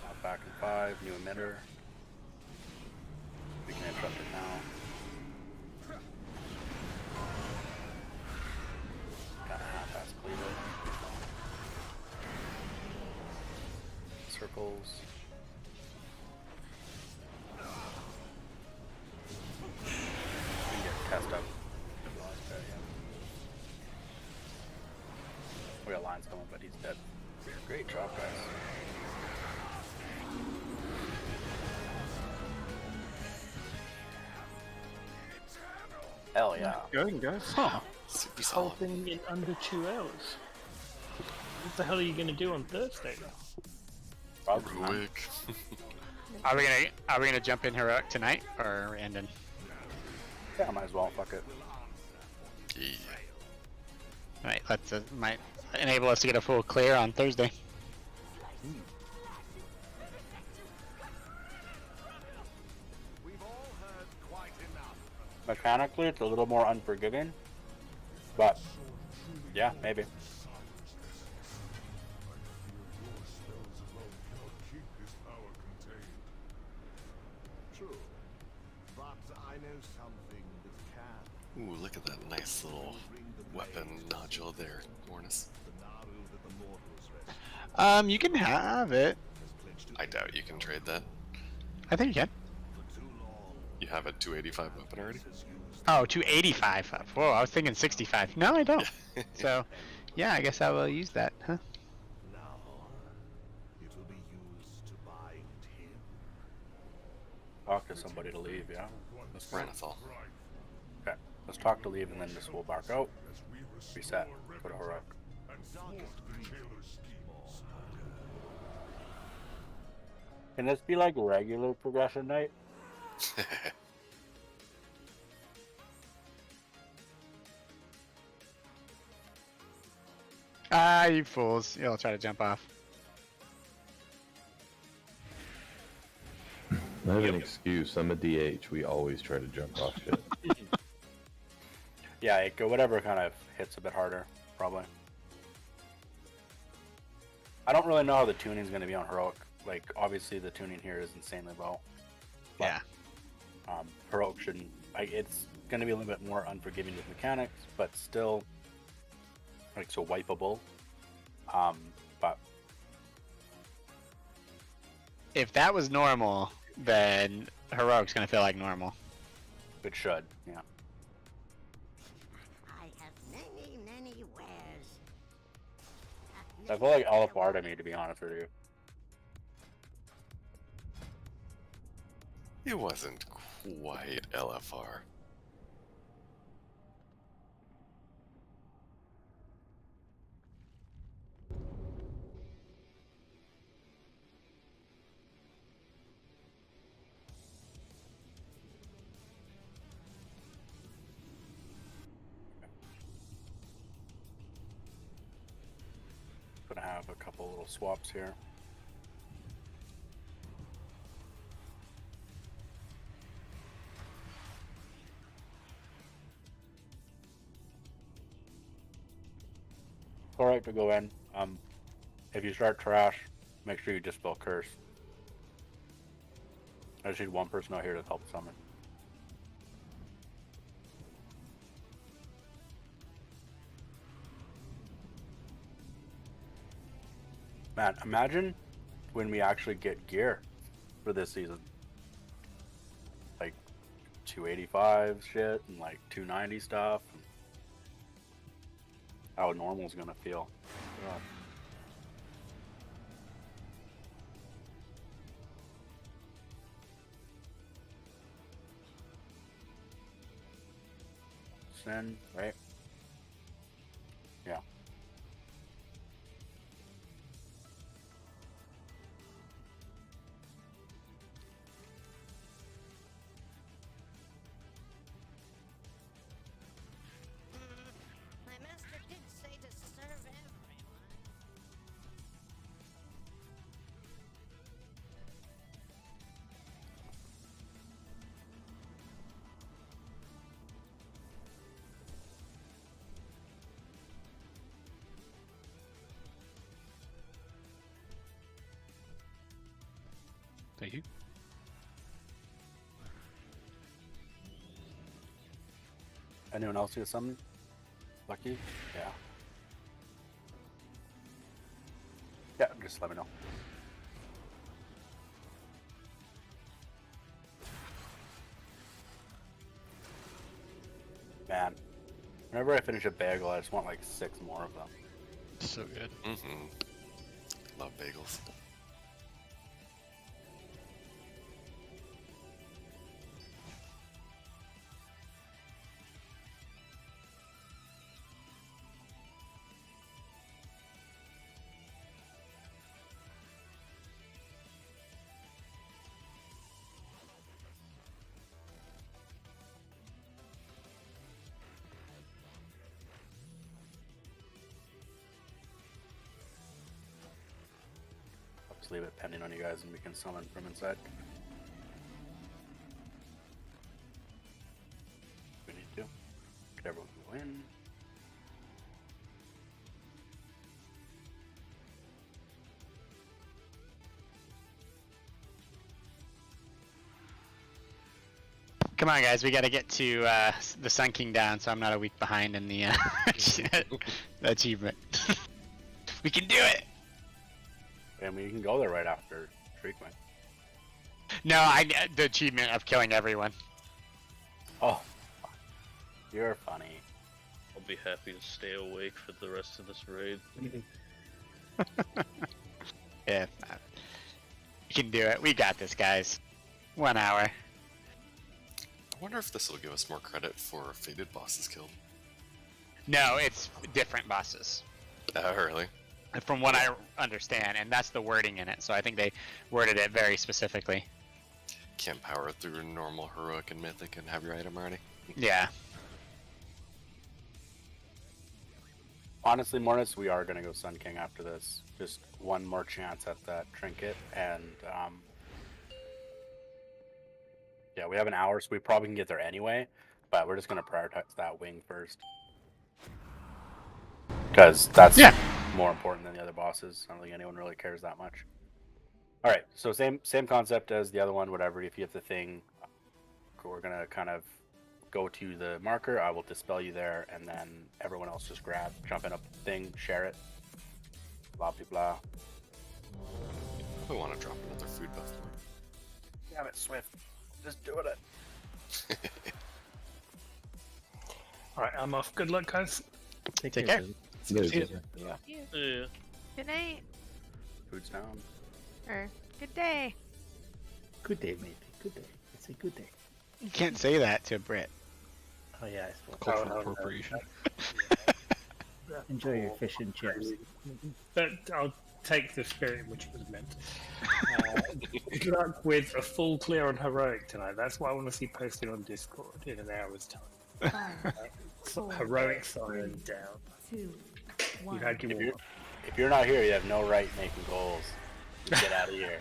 Now back in 5, new emitter. We can interrupt it now. Got a half-ass cleave it. Circles. We can get test up. We got lines coming, but he's dead. Great job, guys. Hell yeah. Going, guys. Super This whole solid. thing in under 2 hours. What the hell are you gonna do on Thursday now? Quick. Are we gonna jump in heroic tonight or are we ending? Yeah, might as well. Fuck it. Yeah. Right, let's might enable us to get a full clear on Thursday. Mechanically, it's a little more unforgiving, but yeah, maybe. True, but I know something that can. Ooh, look at that nice little weapon nodule there, Ornus. You can have it. I doubt you can trade that. I think you can. You have a 285 weapon already? Oh, 285. Whoa, I was thinking 65. No, I don't. So, yeah, I guess I will use that, huh? It will be used to bind him. Talk to somebody to leave, yeah? Let's Ranithal. Okay, let's talk to leave and then just we'll bark out. Reset. Put a heroic. Can this be like regular progression night? Ah, you fools. You'll try to jump off. I have an excuse. I'm a DH. We always try to jump off shit. Yeah, it go whatever kind of hits a bit harder, probably. I don't really know how the tuning's going to be on heroic. Like, obviously the tuning here is insanely low. But, Yeah. Heroic shouldn't. It's going to be a little bit more unforgiving with mechanics, but still, like, so wipeable. But If that was normal, then heroic's gonna feel like normal. it should, yeah. I have many, many wares. I feel like LFR to me, to be honest with you. It wasn't quite LFR. Gonna have a couple little swaps here. Alright to go in. If you start trash, make sure you dispel curse. I just need one person out here to help summon. Man, imagine when we actually get gear for this season. Like 285 shit and like 290 stuff. And how normal's gonna feel. God. Sin, right? Yeah. Thank you. Anyone else get something? Lucky? Yeah. Yeah, just let me know. Man, whenever I finish a bagel, I just want like 6 more of them. So good. Love bagels. I'll just leave it pending on you guys and we can summon from inside. We need to. Get everyone to go in. Come on, guys. We got to get to the Sun King down, so I'm not a week behind in the the achievement. We can do it. I mean, you can go there right after treatment. No, the achievement of killing everyone. Oh, you're funny. I'll be happy to stay awake for the rest of this raid. Yeah, we can do it. We got this, guys. 1 hour. I wonder if this will give us more credit for fated bosses killed. No, it's different bosses. Oh, really? From what I understand, and that's the wording in it. So I think they worded it very specifically. Can't power through normal, heroic, and mythic and have your item already. Yeah. Honestly, Mortis, we are going to go Sun King after this. Just one more chance at that trinket, and yeah, we have an hour, so we probably can get there anyway, but we're just going to prioritize that wing first. Because that's more important than the other bosses. I don't think anyone really cares that much. Alright, so same concept as the other one, whatever. If you have the thing, we're going to kind of go to the marker. I will dispel you there, and then everyone else just jump in a thing, share it. Blah, blah, blah. We want to drop another food buff for him. Damn it, Swift. Just doing it. Alright, I'm off. Good luck, guys. Take care. Yeah. Yeah. Good night. Food's down. Or good day. Good day, mate. Good day. It's a good day. You can't say that to a Brit. Oh yeah, I suppose. Cultural appropriation. Enjoy your fish and chips. But I'll take the spirit in which it was meant. Good luck with a full clear on heroic tonight. That's what I want to see posted on Discord in an hour's time. 5, 4, Heroic sign down. 2, 1. You had your If you're not here, you have no right making goals. Get out of here.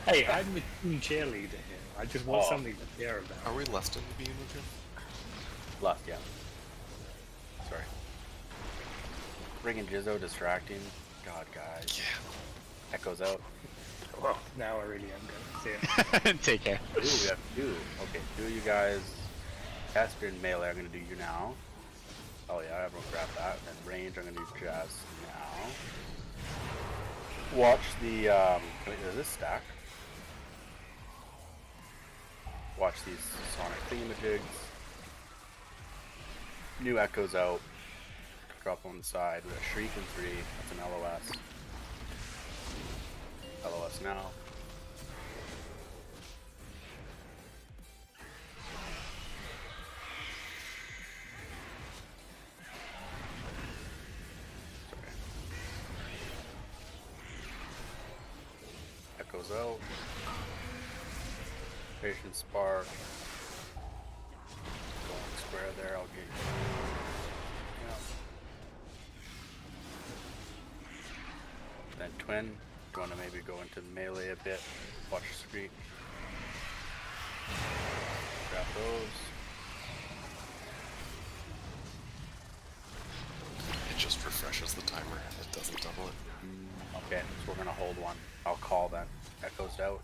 Hey, I'm the team cheerleader here. I just want something to care about. Are we left in the beam of him? Left, yeah. Sorry. Friggin' Jizzo distracting. God, guys. Yeah. Echoes out. Well, now I really am going to see it. Take care. Ooh, we have 2. Okay, 2 of you guys. Caster and melee, I'm going to do you now. Oh yeah, everyone grab that. And range, I'm going to do Jazz now. Watch the, wait, does this stack? Watch these sonic thingamajigs. New echoes out. Drop on the side. With a shriek in 3. That's an LOS. LOS now. Echoes out. Patient spark. Going square there, I'll get you. Yeah. Then twin. Going to maybe go into melee a bit. Watch the street. Grab those. It just refreshes the timer. It doesn't double it. Okay, so we're gonna hold one. I'll call then. Echoes out.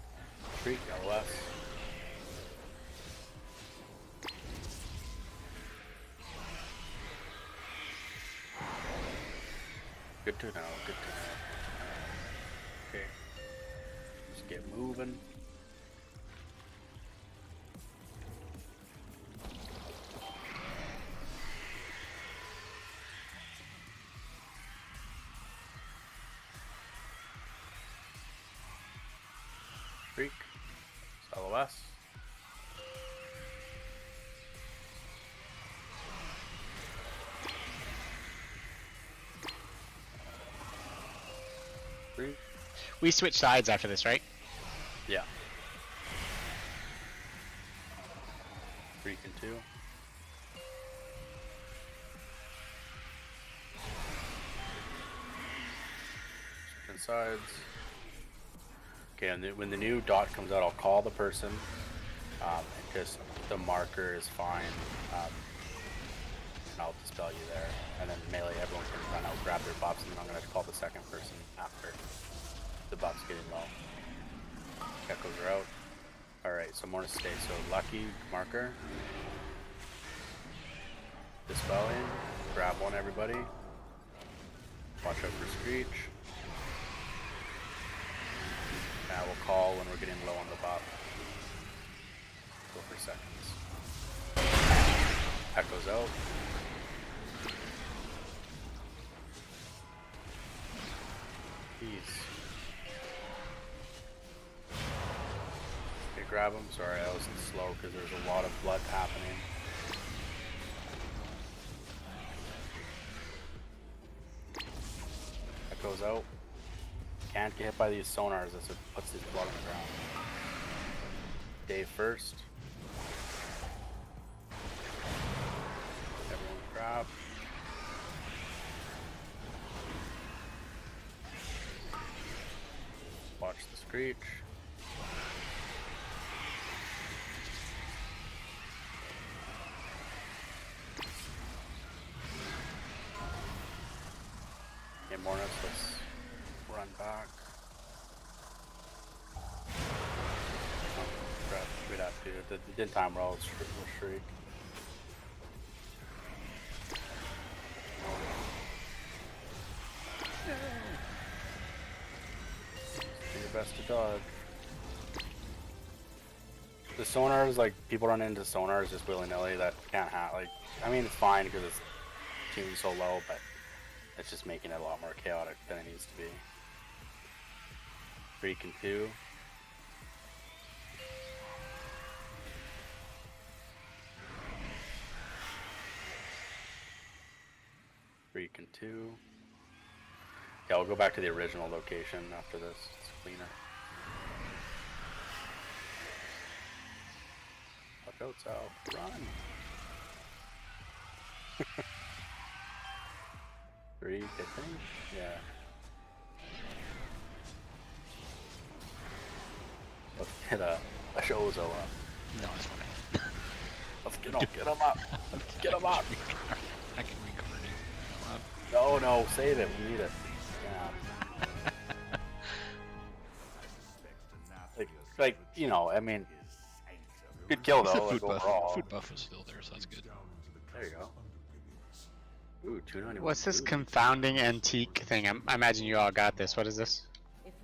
Freak, LOS. Good to know, good to know. Okay. Let's get moving. Freak. LOS. Freak. We switch sides after this, right? Yeah. Freak and 2. Switching sides. Okay, and when the new dot comes out, I'll call the person. And just the marker is fine. And I'll dispel you there. And then melee, everyone can run out, grab their buffs, and then I'm going to call the second person after the buffs getting low. Echoes are out. Alright, so more to stay. So lucky marker. Dispelling. Grab one, everybody. Watch out for Screech. Now we'll call when we're getting low on the buff. Go for seconds. Echoes out. Jeez. Okay, grab him. Sorry, I was slow because there's a lot of blood happening. Echoes out. Can't get hit by these sonars as it puts his blood on the ground. Dave first. Everyone grab. Watch the Screech. Okay, more notes, let's run back. We'd have to. If it didn't time roll, we'll shriek. Do your best to dodge. The sonars, like, people run into sonars just willy-nilly that can't have, like, I mean, it's fine because it's teaming so low, but it's just making it a lot more chaotic than it needs to be. Freak and 2. Freak and 2. Yeah, we'll go back to the original location after this. It's cleaner. Watch out, Sal. Run! 3, I think? Yeah. Let's get a Shozo up. No, it's fine. Let's get him up! Get him up! I can recover it. No, save it. We need it. Yeah. like, you know, I mean, good kill though. Like, overall. Food buff is still there, so that's good. There you go. Ooh, 291. What's this confounding antique thing? I imagine you all got this. What is this?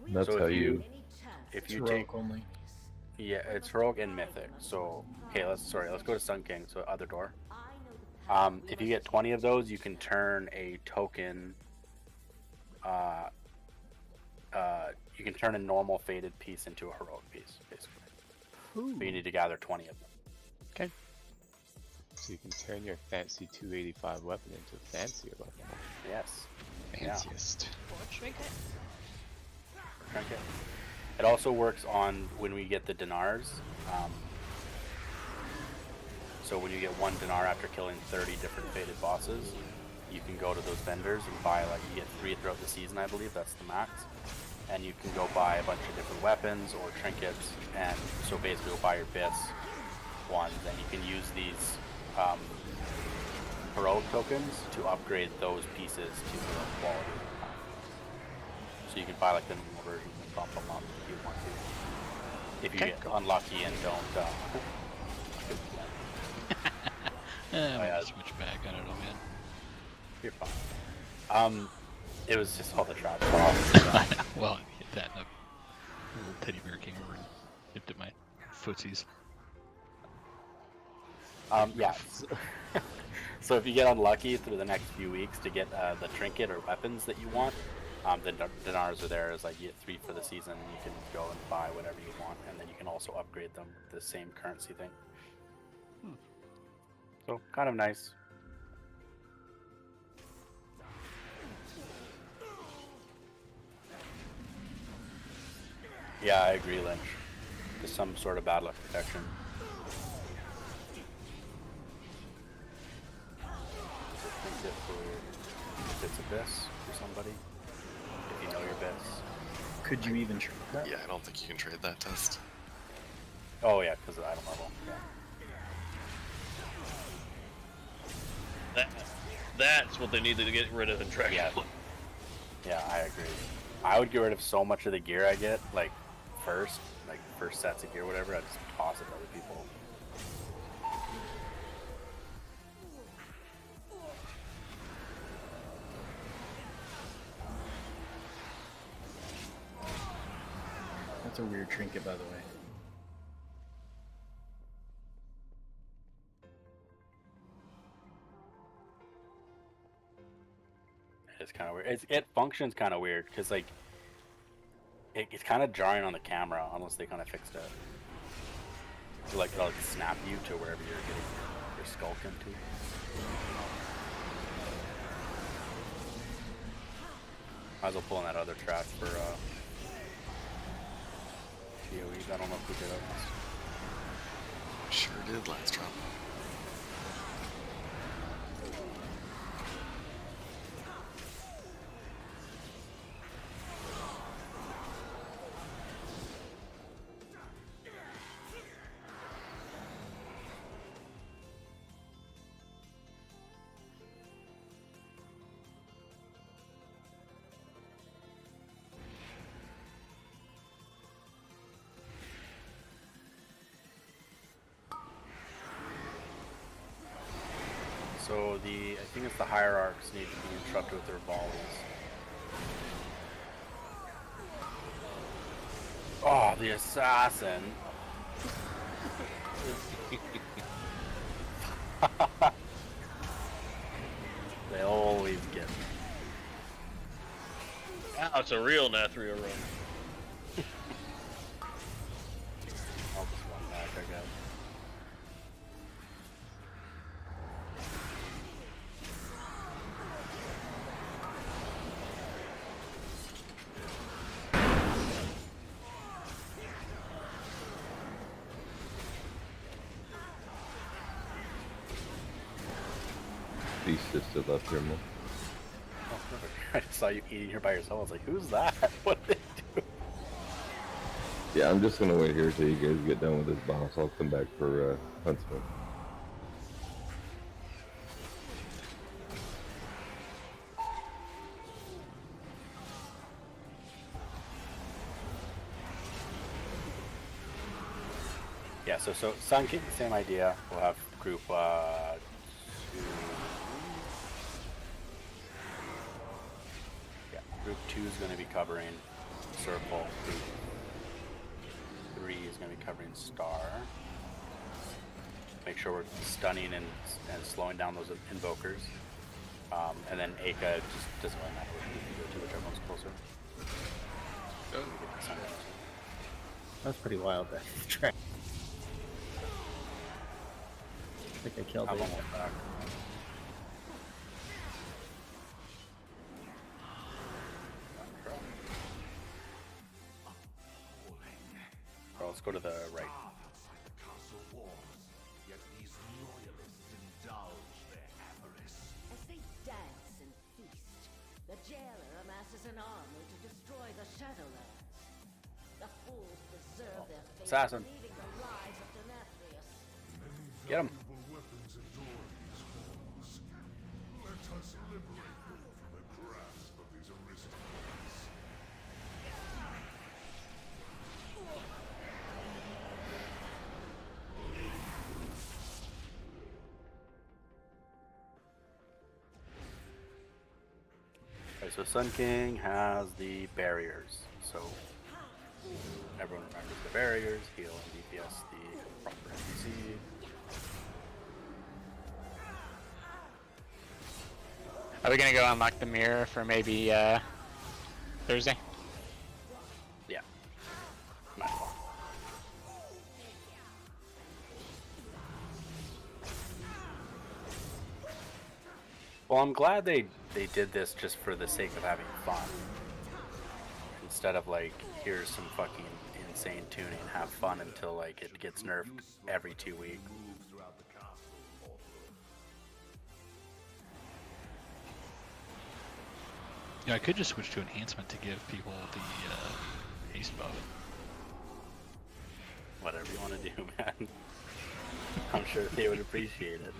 That's So how if you. If It's you heroic take, only. yeah, it's heroic and mythic. So okay, let's go to Sun King. So other door. If you get 20 of those, you can turn a token. You can turn a normal faded piece into a heroic piece, basically. But you need to gather 20 of them. Okay. So you can turn your fancy 285 weapon into a fancier weapon. Yes. Fanciest. Trinket. Trinket. It also works on when we get the dinars. So when you get 1 dinar after killing 30 different faded bosses, you can go to those vendors and buy, like, you get 3 throughout the season, I believe, that's the max. And you can go buy a bunch of different weapons or trinkets, and so basically you'll buy your bits ones, and you can use these heroic tokens to upgrade those pieces to the quality. So you can buy like the normal version and bump them up if you want to. If you get unlucky and don't. Yeah, switch back. I don't know, man. You're fine. It was just all the traps. Well, I hit that and a little teddy bear came over and nipped at my footsies. Yeah. So if you get unlucky through the next few weeks to get the trinket or weapons that you want, the dinars are there as like you get 3 for the season. You can go and buy whatever you want, and then you can also upgrade them with the same currency thing. So kind of nice. Yeah, I agree, Lynch. Just some sort of bad luck protection. If it's Abyss for somebody, if you know your Abyss. Could you even trade that? Yeah, I don't think you can trade that test. Oh yeah, because of the item level. Yeah. That's what they need to get rid of in track. Yeah, I agree. I would get rid of so much of the gear I get, like first sets of gear, whatever. I'd just toss it to other people. That's a weird trinket, by the way. It's kind of weird. It functions kind of weird because like it's kind of jarring on the camera unless they kind of fixed it. So like it'll like snap you to wherever you're getting your skull into. Might as well pull in that other trap for POEs. I don't know if we did it. Sure did last round. So I think it's the hierarchs need to be interrupted with their volleys. Oh, the assassin! They always get me. Now it's a real Nathria run. I'll just run back, I guess. Beast is still up here, man. Oh, perfect. I just saw you eating here by yourself. I was like, who's that? What did they do? Yeah, I'm just gonna wait here till you guys get done with this boss. I'll come back for Huntsman. Yeah, so Sun King, same idea. We'll have group 2. Yeah, group 2 is going to be covering Circle. Group 3 is going to be covering Star. Make sure we're stunning and slowing down those invokers. And then Aka just doesn't really matter which group you go to, whichever one's closer. That's pretty wild, that track. I think I killed I'm it. almost back. Oh, let's go to the right. As they dance and feast, the jailer amasses an army to destroy the shadowlands. The fools deserve their fate, Assassin. leaving the lives of Demetrius. Get him. Weapons adorn these halls. Let us liberate them from the grasp of these aristocrats. so Sun King has the barriers. So everyone remembers the barriers, heal and DPS the proper NPC. Are we gonna go unlock the mirror for maybe Thursday? Yeah. Might as well. Well, I'm glad they did this just for the sake of having fun. Instead of like, here's some fucking insane tuning, have fun until like it gets nerfed every 2 weeks. Yeah, I could just switch to enhancement to give people the haste buff. Whatever you want to do, man. I'm sure they would appreciate it.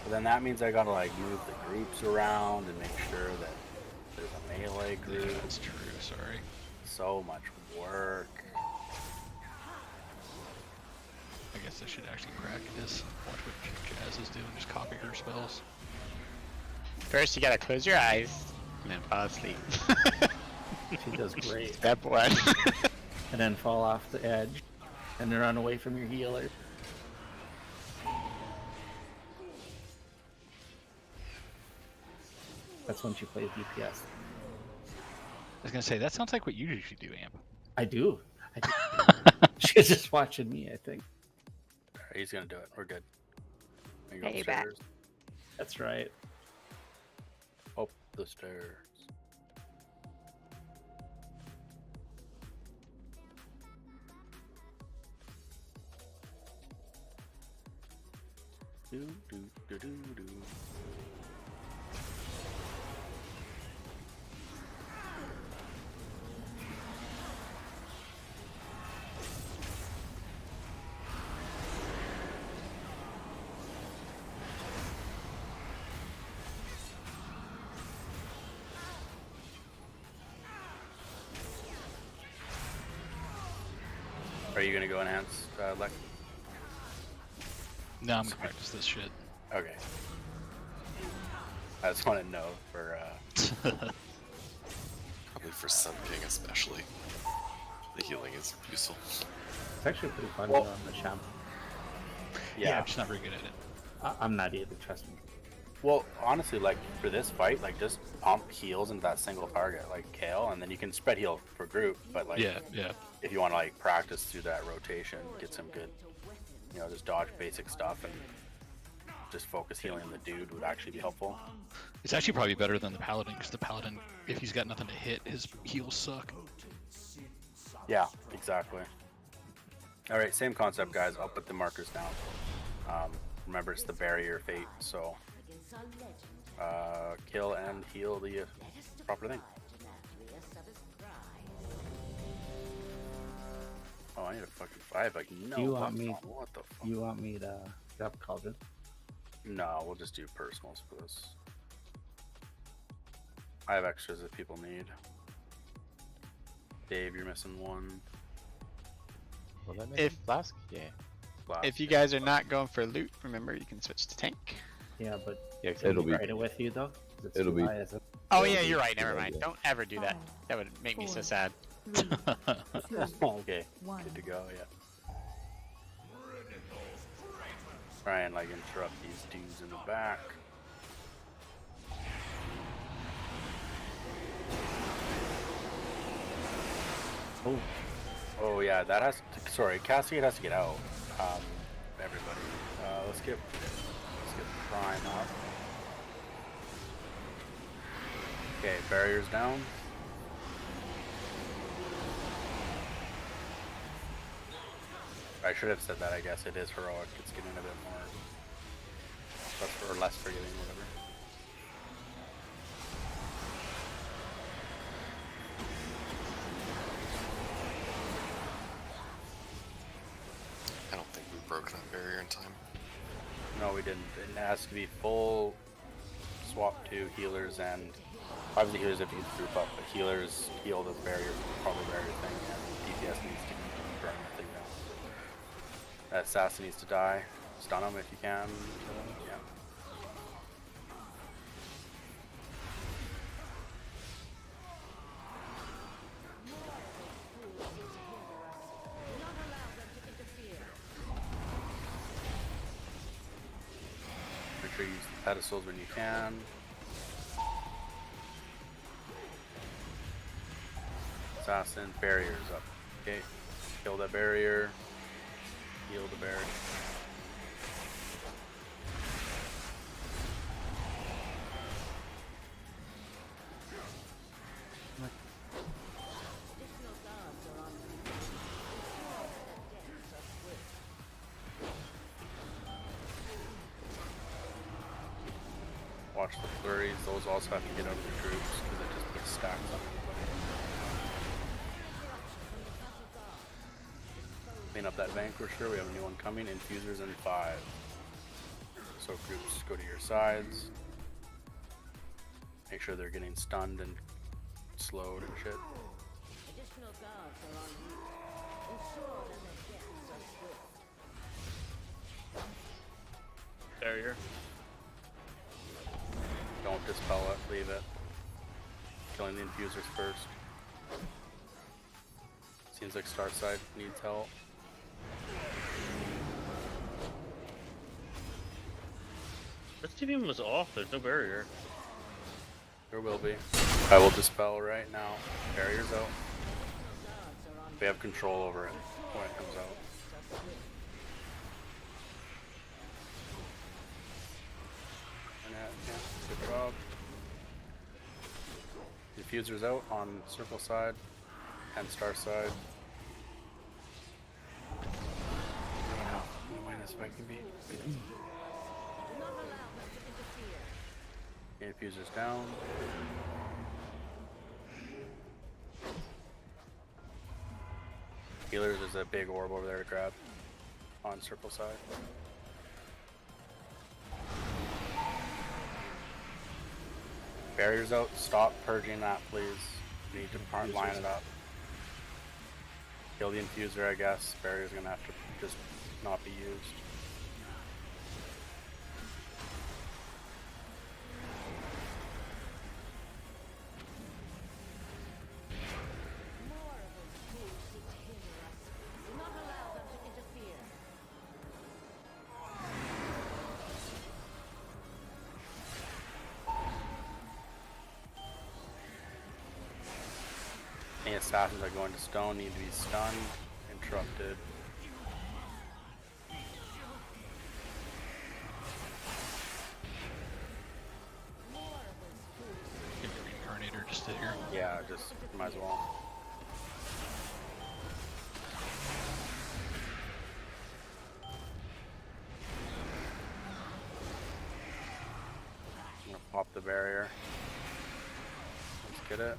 But then that means I gotta like move the groups around and make sure that there's a melee group. Yeah, that's true, sorry. So much work. I guess I should actually practice. Watch what Jazz is doing, just copy her spells. First, you gotta close your eyes and then fall asleep. She does great. Step 1. And then fall off the edge and then run away from your healer. That's when she plays DPS. I was gonna say, that sounds like what you usually do, Amp. I do. She's just watching me, I think. Alright, he's gonna do it. We're good. Can you go Hey, you back. upstairs? That's right. Up the stairs. Do do do do do. Are you gonna go enhance, Lek? No, I'm gonna practice this shit. Okay. I just want to know for, Probably for Sun King especially. The healing is useful. It's actually pretty fun Well- on the champ. Yeah, I'm just not very good at it. I'm not either, trust me. Well, honestly, like, for this fight, like, just pump heals into that single target, like Kale, and then you can spread heal for group, but, like, Yeah, yeah. if you want to, like, practice through that rotation, get some good, you know, just dodge basic stuff and just focus healing the dude would actually be helpful. It's actually probably better than the Paladin, because the Paladin, if he's got nothing to hit, his heals suck. Yeah, exactly. Alright, same concept, guys. I'll put the markers down. Remember, it's the barrier fate, so kill and heal the proper thing. Oh, I need a fucking 5. Like, no. You want me? What the fuck? You want me to grab Cauldron? No, we'll just do personals for this. I have extras that people need. Dave, you're missing 1. Well, that If- Flask? Yeah. Flask. If you guys are not going for loot, remember you can switch to tank. Yeah, but Yeah, can it'll we be- ride it with you though? 'Cause it's it'll too be- high, isn't it? Oh Yeah, yeah, you're right. good Never mind. idea. Don't ever do that. That would make me so sad. 3, 2, Okay, 1. good to go, yeah. Try and like interrupt these dudes in the back. Oh, Oh yeah, that has to, sorry, Cassie has to get out. Everybody. Let's get Prime up. Okay, barriers down. I should have said that, I guess. It is heroic. It's getting a bit more or less forgiving, whatever. I don't think we broke that barrier in time. No, we didn't. It has to be full swap to healers and obviously healers if you can group up, but healers heal the barrier, probably barrier thing, and DPS needs to burn the thing down. That assassin needs to die. Stun him if you can. Yeah. pedestals when you can. Assassin, barriers up. Okay, kill that barrier. Heal the barrier. Watch the flurries, those also have to get out of the troops because it just puts stacks on everybody. Clean up that Vanquisher, we have a new one coming, infusers in 5. So groups go to your sides. Make sure they're getting stunned and slowed and shit. Additional guards are on route. Ensure that their deaths are swift. Barrier. Don't dispel it, leave it. Killing the infusers first. Seems like Starside needs help. This TV was off, there's no barrier. There will be. I will dispel right now. Barrier's out. We have control over it when it comes out. Yeah, good job. Diffuser's out on circle side and star side. Minus if I can be. Infuser's down. Healers, there's a big orb over there to grab on circle side. Barriers out, stop purging that please. We need to line it up. Kill the infuser, I guess. Barrier's gonna have to just not be used. Any assassins that go into stone need to be stunned, interrupted. Get the Reincarnator just sit here. Yeah, just might as well. I'm gonna pop the barrier. Let's get it.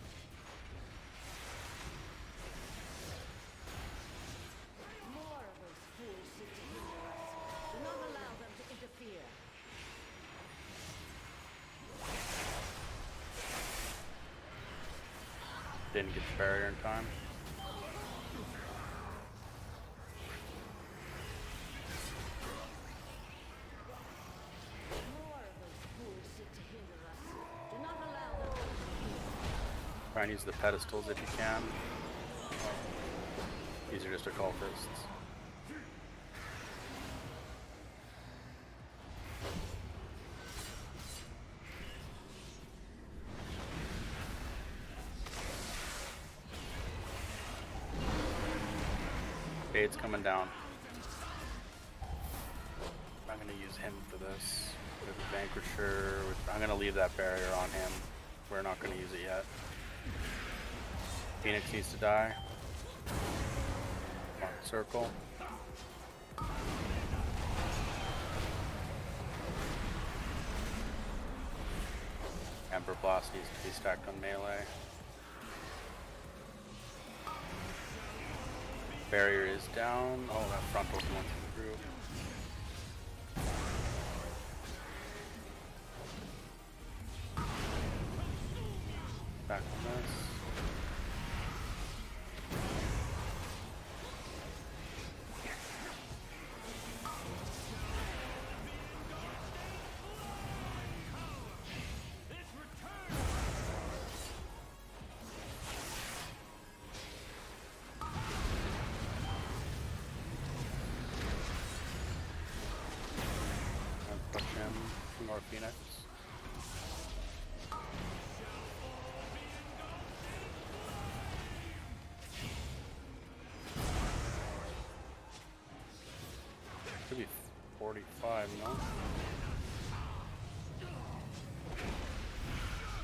Didn't get the barrier in time. Try and use the pedestals if you can. These are just occultists. It's coming down. I'm gonna use him for this. With a Vanquisher. I'm gonna leave that barrier on him. We're not gonna use it yet. Phoenix needs to die. Mark circle. Ember Blast needs to be stacked on melee. Barrier is down. Oh, that frontal's going through. Back on this. or Phoenix. Could be 45, no?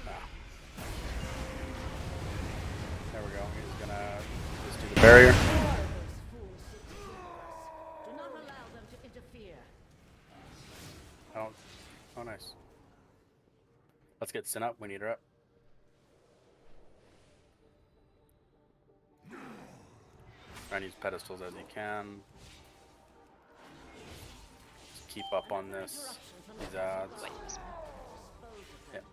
Nah. There we go. He's gonna just do the barrier. Do not allow them to interfere. Oh, oh, nice. Let's get Sin up. We need her up. Try and use pedestals as you can. Just keep up on this. These ads. Yep.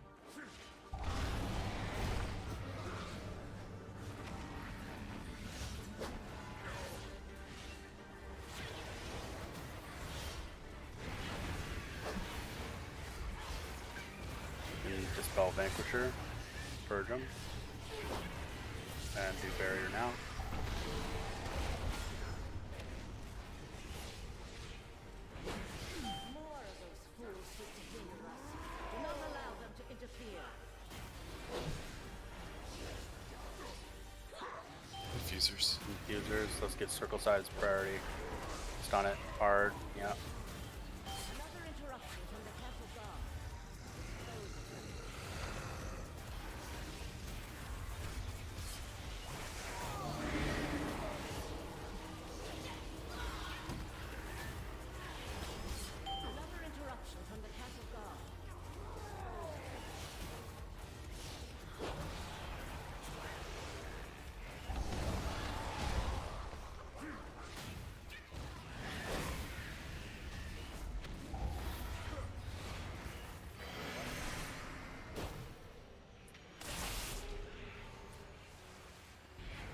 And dispel Vanquisher, purge him, and do barrier now. More of those fools seek to hinder us. Do not allow them to interfere. Diffusers. Diffusers. Let's get circle size priority. Stun it hard. Yeah. Another interruption from the castle guard. Another interruption from the castle guard.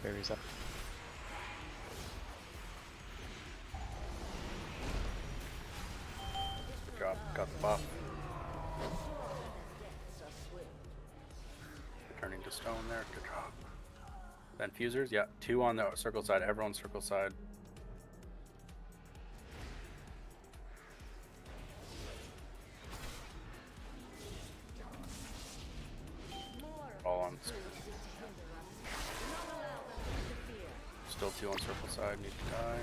Barry's up. Good job. Got the buff. Turning to stone there. Good job. Then fusers. Yeah. 2 on the circle side. Everyone's circle side. All on. Still 2 on circle side. Need to die.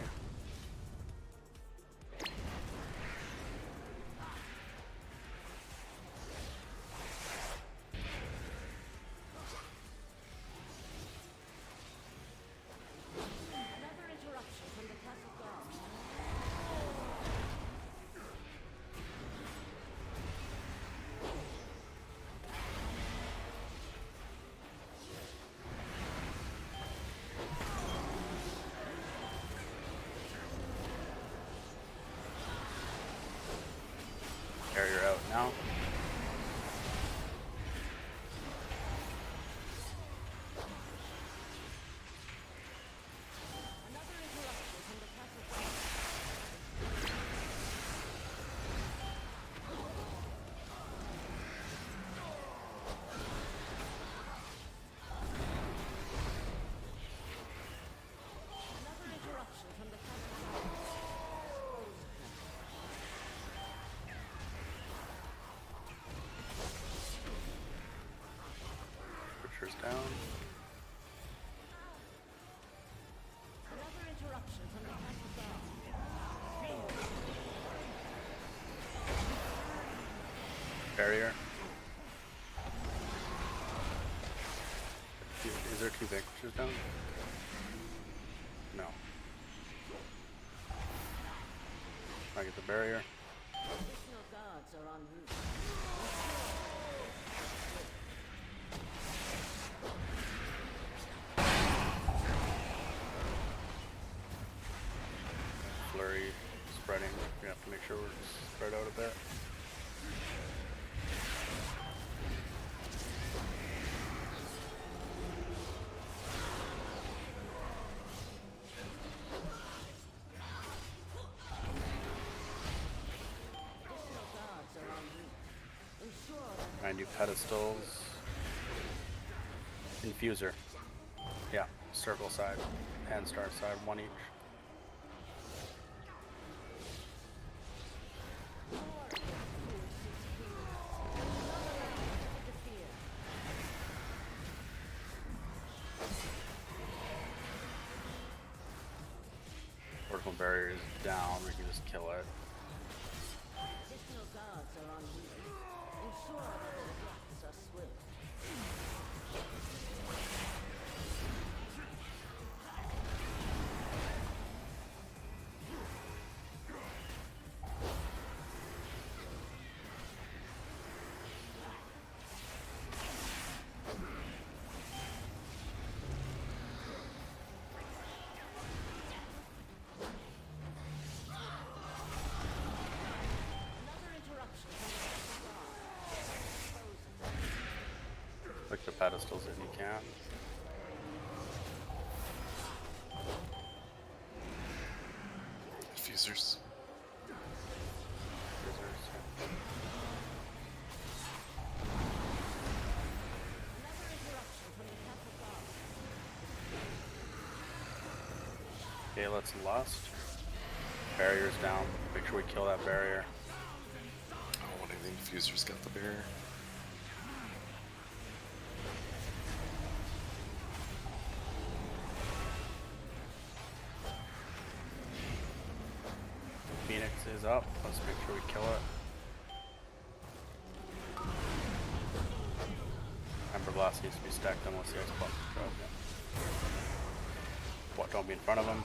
Another interruption from the castle guard. Barrier out now. Another interruption from the castle guard. Another interruption from the castle guard. Butcher's down. Another interruption from the castle guard. Barrier. Is there 2 Vanquishers down? No. I get the barrier. Additional guards are en route. Flurry spreading. We have to make sure we're spread out a bit. Additional guards are en route. Ensure that Try and do pedestals. Infuser. Yeah, circle side and star side, 1 each. more of those fools seek to hinder when barrier is down, we can just kill it. Additional guards are on duty. Ensure that their deaths are swift. Click the pedestals if you can. Diffusers. Okay, let's lust. Barrier's down. Make sure we kill that barrier. Oh, one of the diffusers got the barrier. Phoenix is up. Let's make sure we kill it. Ember Blast needs to be stacked unless he has a button to drop. What? Don't be in front of him.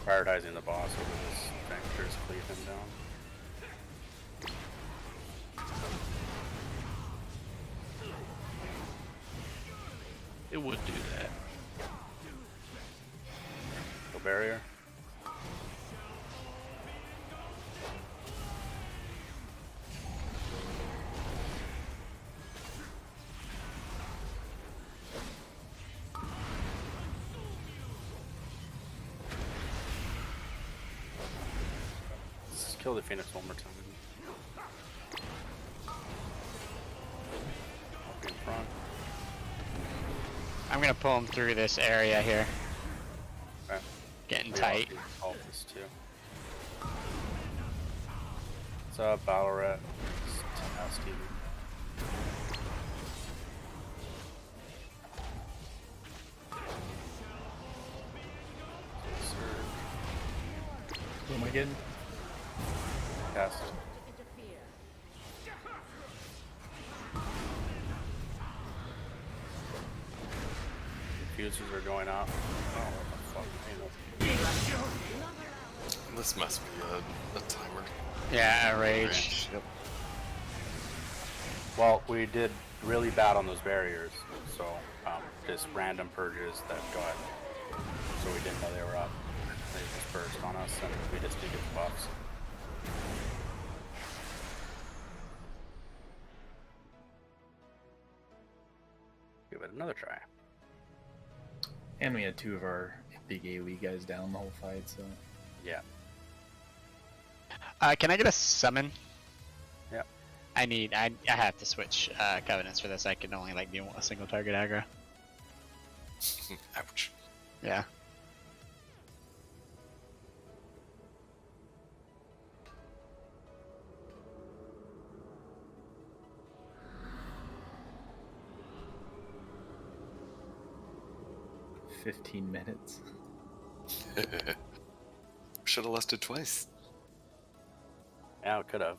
Prioritizing the boss over this Vector's cleave him down. It would do that. The barrier. Let's kill the Phoenix one more time. Up in front. I'm gonna pull him through this area here. Okay. Getting We tight. all do this too. What's up, Battle Rat? Stevie. Who am I getting? Cast it. Diffusers are going off. Oh, what the fuck? This must be a timer. Yeah, a rage. Yep. Well, we did really bad on those barriers, so just random purges that got, so we didn't know they were up. They just burst on us, and we just did get the buffs. Give it another try. And we had two of our big AoE guys down the whole fight, so. Yeah. Can I get a summon? Yep. I have to switch covenants for this. I can only like do a single target aggro. Ouch. Yeah. "15 minutes." Should have lusted twice. Yeah, it could have.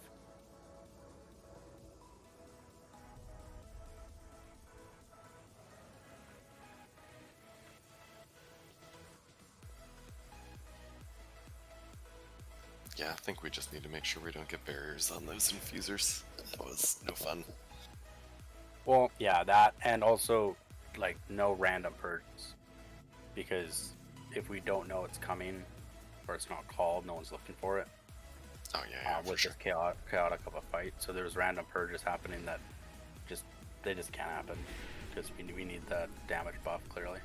Yeah, I think we just need to make sure we don't get barriers on those infusers. That was no fun. Well, yeah, that, and also, like, no random purges. Because if we don't know it's coming, or it's not called, no one's looking for it. Oh yeah, for with sure. this chaotic of a fight. So there's random purges happening that they just can't happen. Because we need the damage buff, clearly.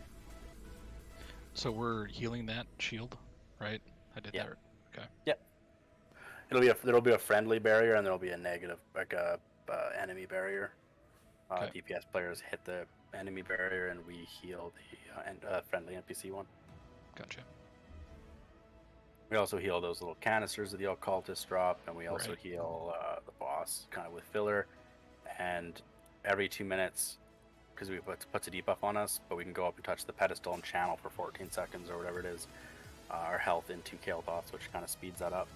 So we're healing that shield, right? I did that. Okay. Yep. There'll be a friendly barrier and there'll be a negative, like a enemy barrier. Okay. DPS players hit the enemy barrier and we heal the friendly NPC one. Gotcha. We also heal those little canisters that the occultists drop, and we also Right. heal the boss kind of with filler. And every 2 minutes, because we puts a debuff on us, but we can go up and touch the pedestal and channel for 14 seconds or whatever it is, our health into Kael'thas, which kind of speeds that up.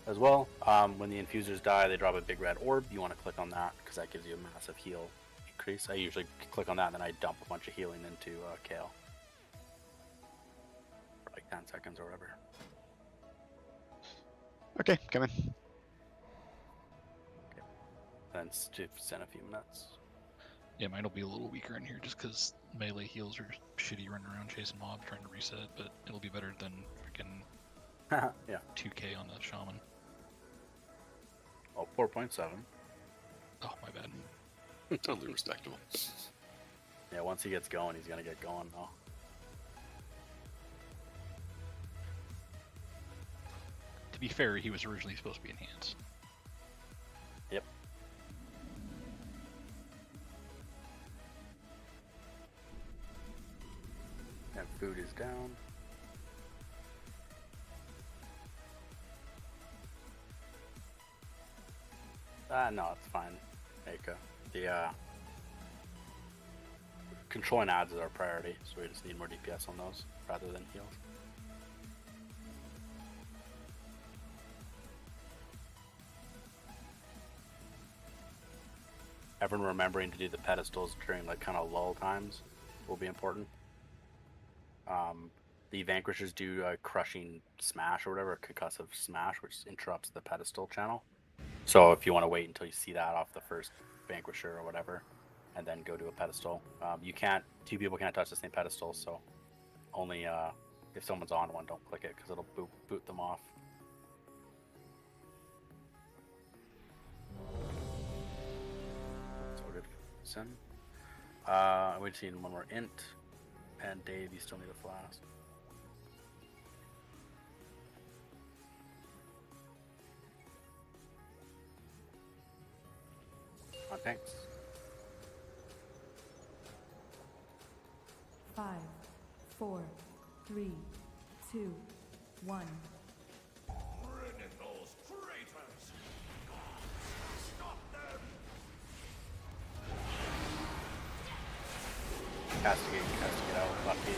As well, when the infusers die, they drop a big red orb. You want to click on that because that gives you a massive heal increase. I usually click on that and then I dump a bunch of healing into Kael for like 10 seconds or whatever. Okay, come in. Okay. Then send a few minutes. Yeah, mine will be a little weaker in here just because melee heals are shitty running around chasing mobs trying to reset, but it'll be better than freaking yeah. 2k on the shaman. Oh, 4.7. Oh, my bad. Totally respectable. Yeah, once he gets going, he's gonna get going though. To be fair, he was originally supposed to be enhanced. Yep. And food is down. No, it's fine. Aika. The controlling ads is our priority, so we just need more DPS on those rather than heals. Everyone remembering to do the pedestals during like kind of lull times will be important. The Vanquishers do a crushing smash or whatever, a concussive smash, which interrupts the pedestal channel. So if you want to wait until you see that off the first Vanquisher or whatever, and then go to a pedestal, two people can't touch the same pedestal, so only if someone's on one, don't click it because it'll boot them off. So we're good. Sin. We just need one more int, and Dave, you still need a flask. Oh, thanks. 5, 4, 3, 2, 1. Those traitors! Stop them! Castigate out, lucky.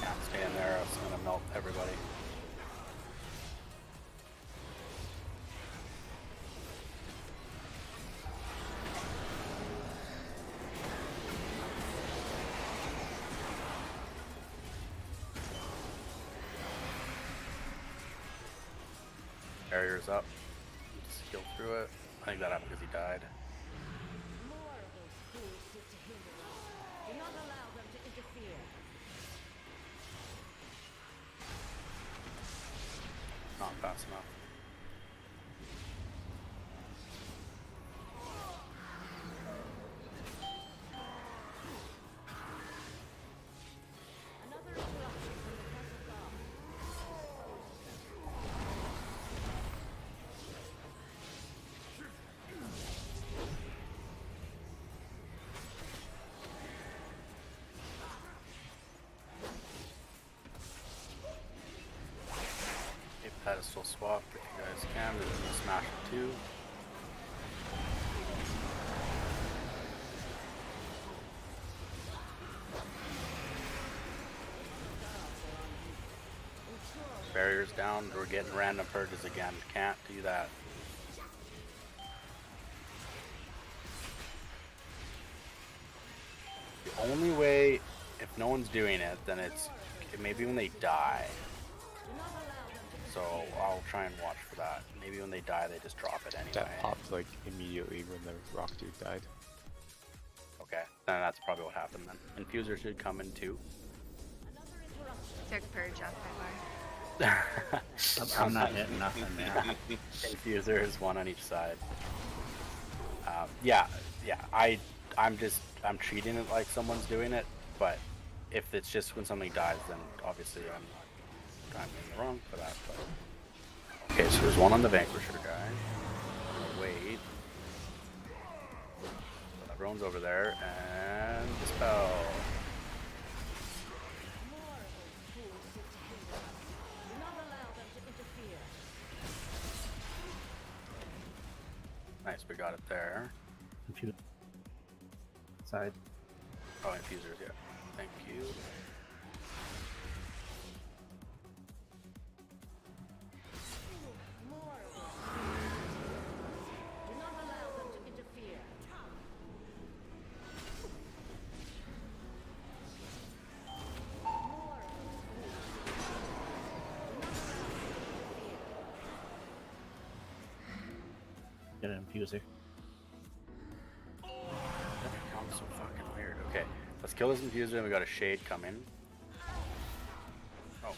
Can't stay in there, it's gonna melt everybody. Barrier's up. Just heal through it. I think that happened because he died. More of those fools sit to hinder us. Do not allow them to interfere. Not fast enough. Another interruption from the Castle Guard. A pedestal swap if you guys can. There's a smash of 2. Barriers down. We're getting random purges again. Can't do that. The only way, if no one's doing it, then it's maybe when they die. So I'll try and watch for that. Maybe when they die, they just drop it anyway. That popped like immediately when the rock dude died. Okay, then that's probably what happened then. Infuser should come in too. Took purge off my bar. I'm not hitting nothing there. Infuser is one on each side. Yeah. I'm treating it like someone's doing it, but if it's just when something dies, then obviously I'm in the wrong for that. But... Okay, so there's one on the Vanquisher guy. I'm gonna wait. So everyone's over there, and dispel. Nice, we got it there. infuse. Side. Oh, infusers, yeah. Thank you. Do not allow them to interfere. Get an infuser. That sounds so fucking weird. Okay, let's kill this infuser and we got a shade coming. Oh.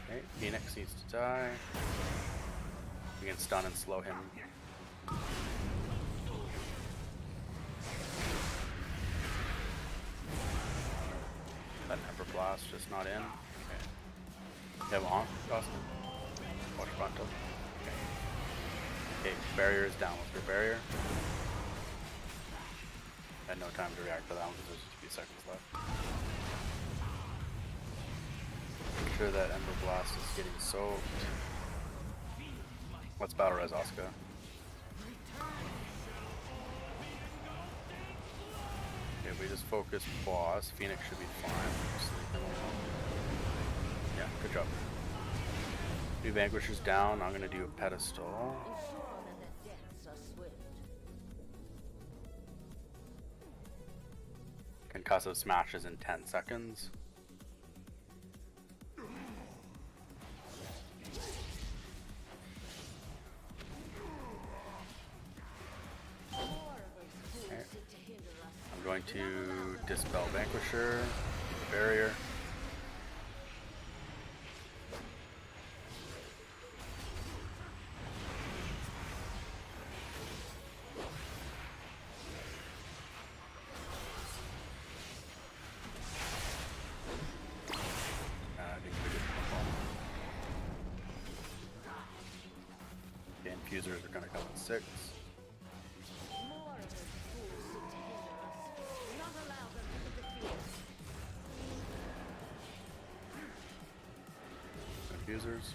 Okay, Phoenix needs to die. We can stun and slow him. That Ember Blast just not in. Okay. You have on, Austin? Watch frontal. Okay. Okay, barrier is down with your barrier. Had no time to react to that one because there's just a few seconds left. Make sure that Ember Blast is getting soaked. Let's battle res Asuka. If we just focus boss, Phoenix should be fine. Yeah, good job. New Vanquisher's down. I'm gonna do a pedestal. Ensure that their deaths are swift. Concussive smashes in 10 seconds. Okay. I'm going to dispel Vanquisher, barrier. Okay, infusers are going to come in 6. More of those fools seek to hinder us. Do not allow them to interfere. Infusers.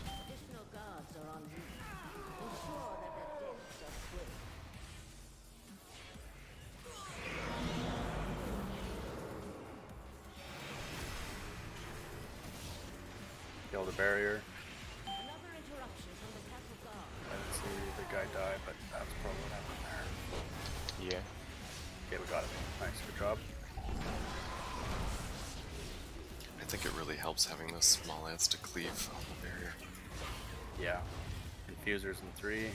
Additional guards are en route. Ensure that their deaths are swift. Kill the barrier. Another interruption from the castle guard. I didn't see the guy die, but that's probably what happened there. Yeah. Okay, we got it. Nice, good job. I think it really helps having those small ads to cleave on the barrier. Yeah. Infusers in 3.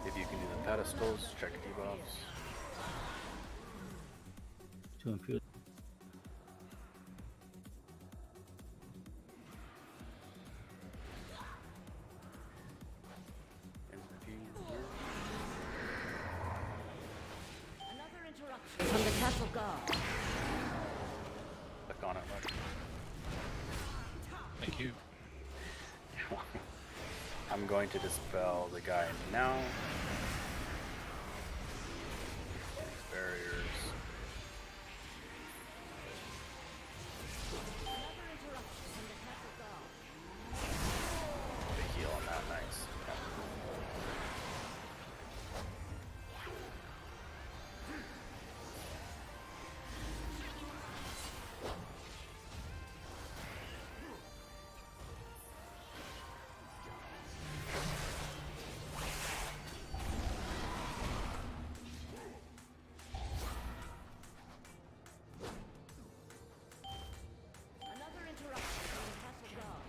If you can do the pedestals, check debuffs. 2 infuse. Another interruption from the castle guard. Click on it, look. Thank you. I'm going to dispel the guy now. These barriers. Another interruption from the castle guard. Big heal on that, nice. Yeah. Another interruption from the castle guard.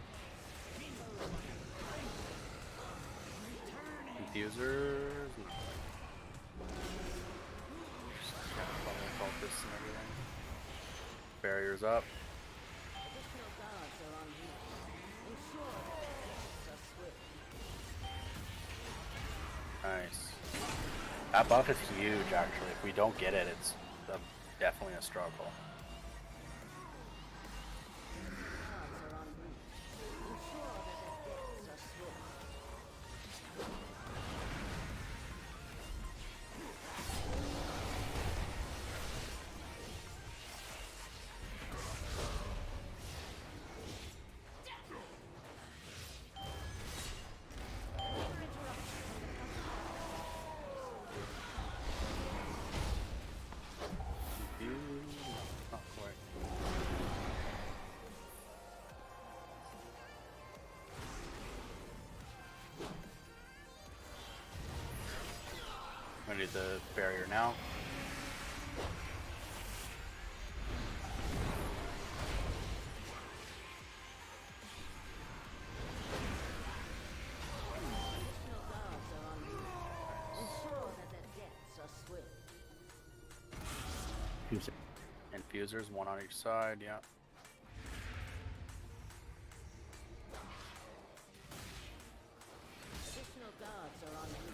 Infusers. Just gotta follow focus and everything. Barriers up. Additional guards are en route. Ensure that their deaths are swift. Nice. That buff is huge, actually. If we don't get it, it's definitely a struggle. gonna do the barrier now. Infusers, one on each side, yeah. Additional guards are on route.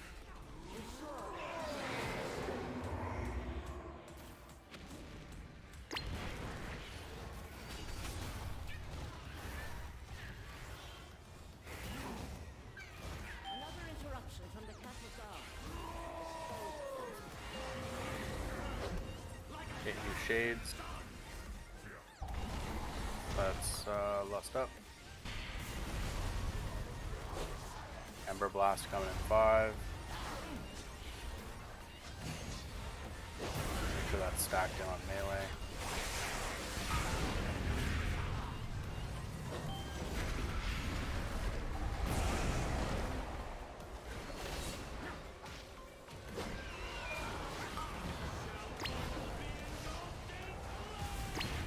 Another interruption from the castle guard. Get new shades. Let's lust up. Ember Blast coming in 5. Make sure that's stacked in on melee.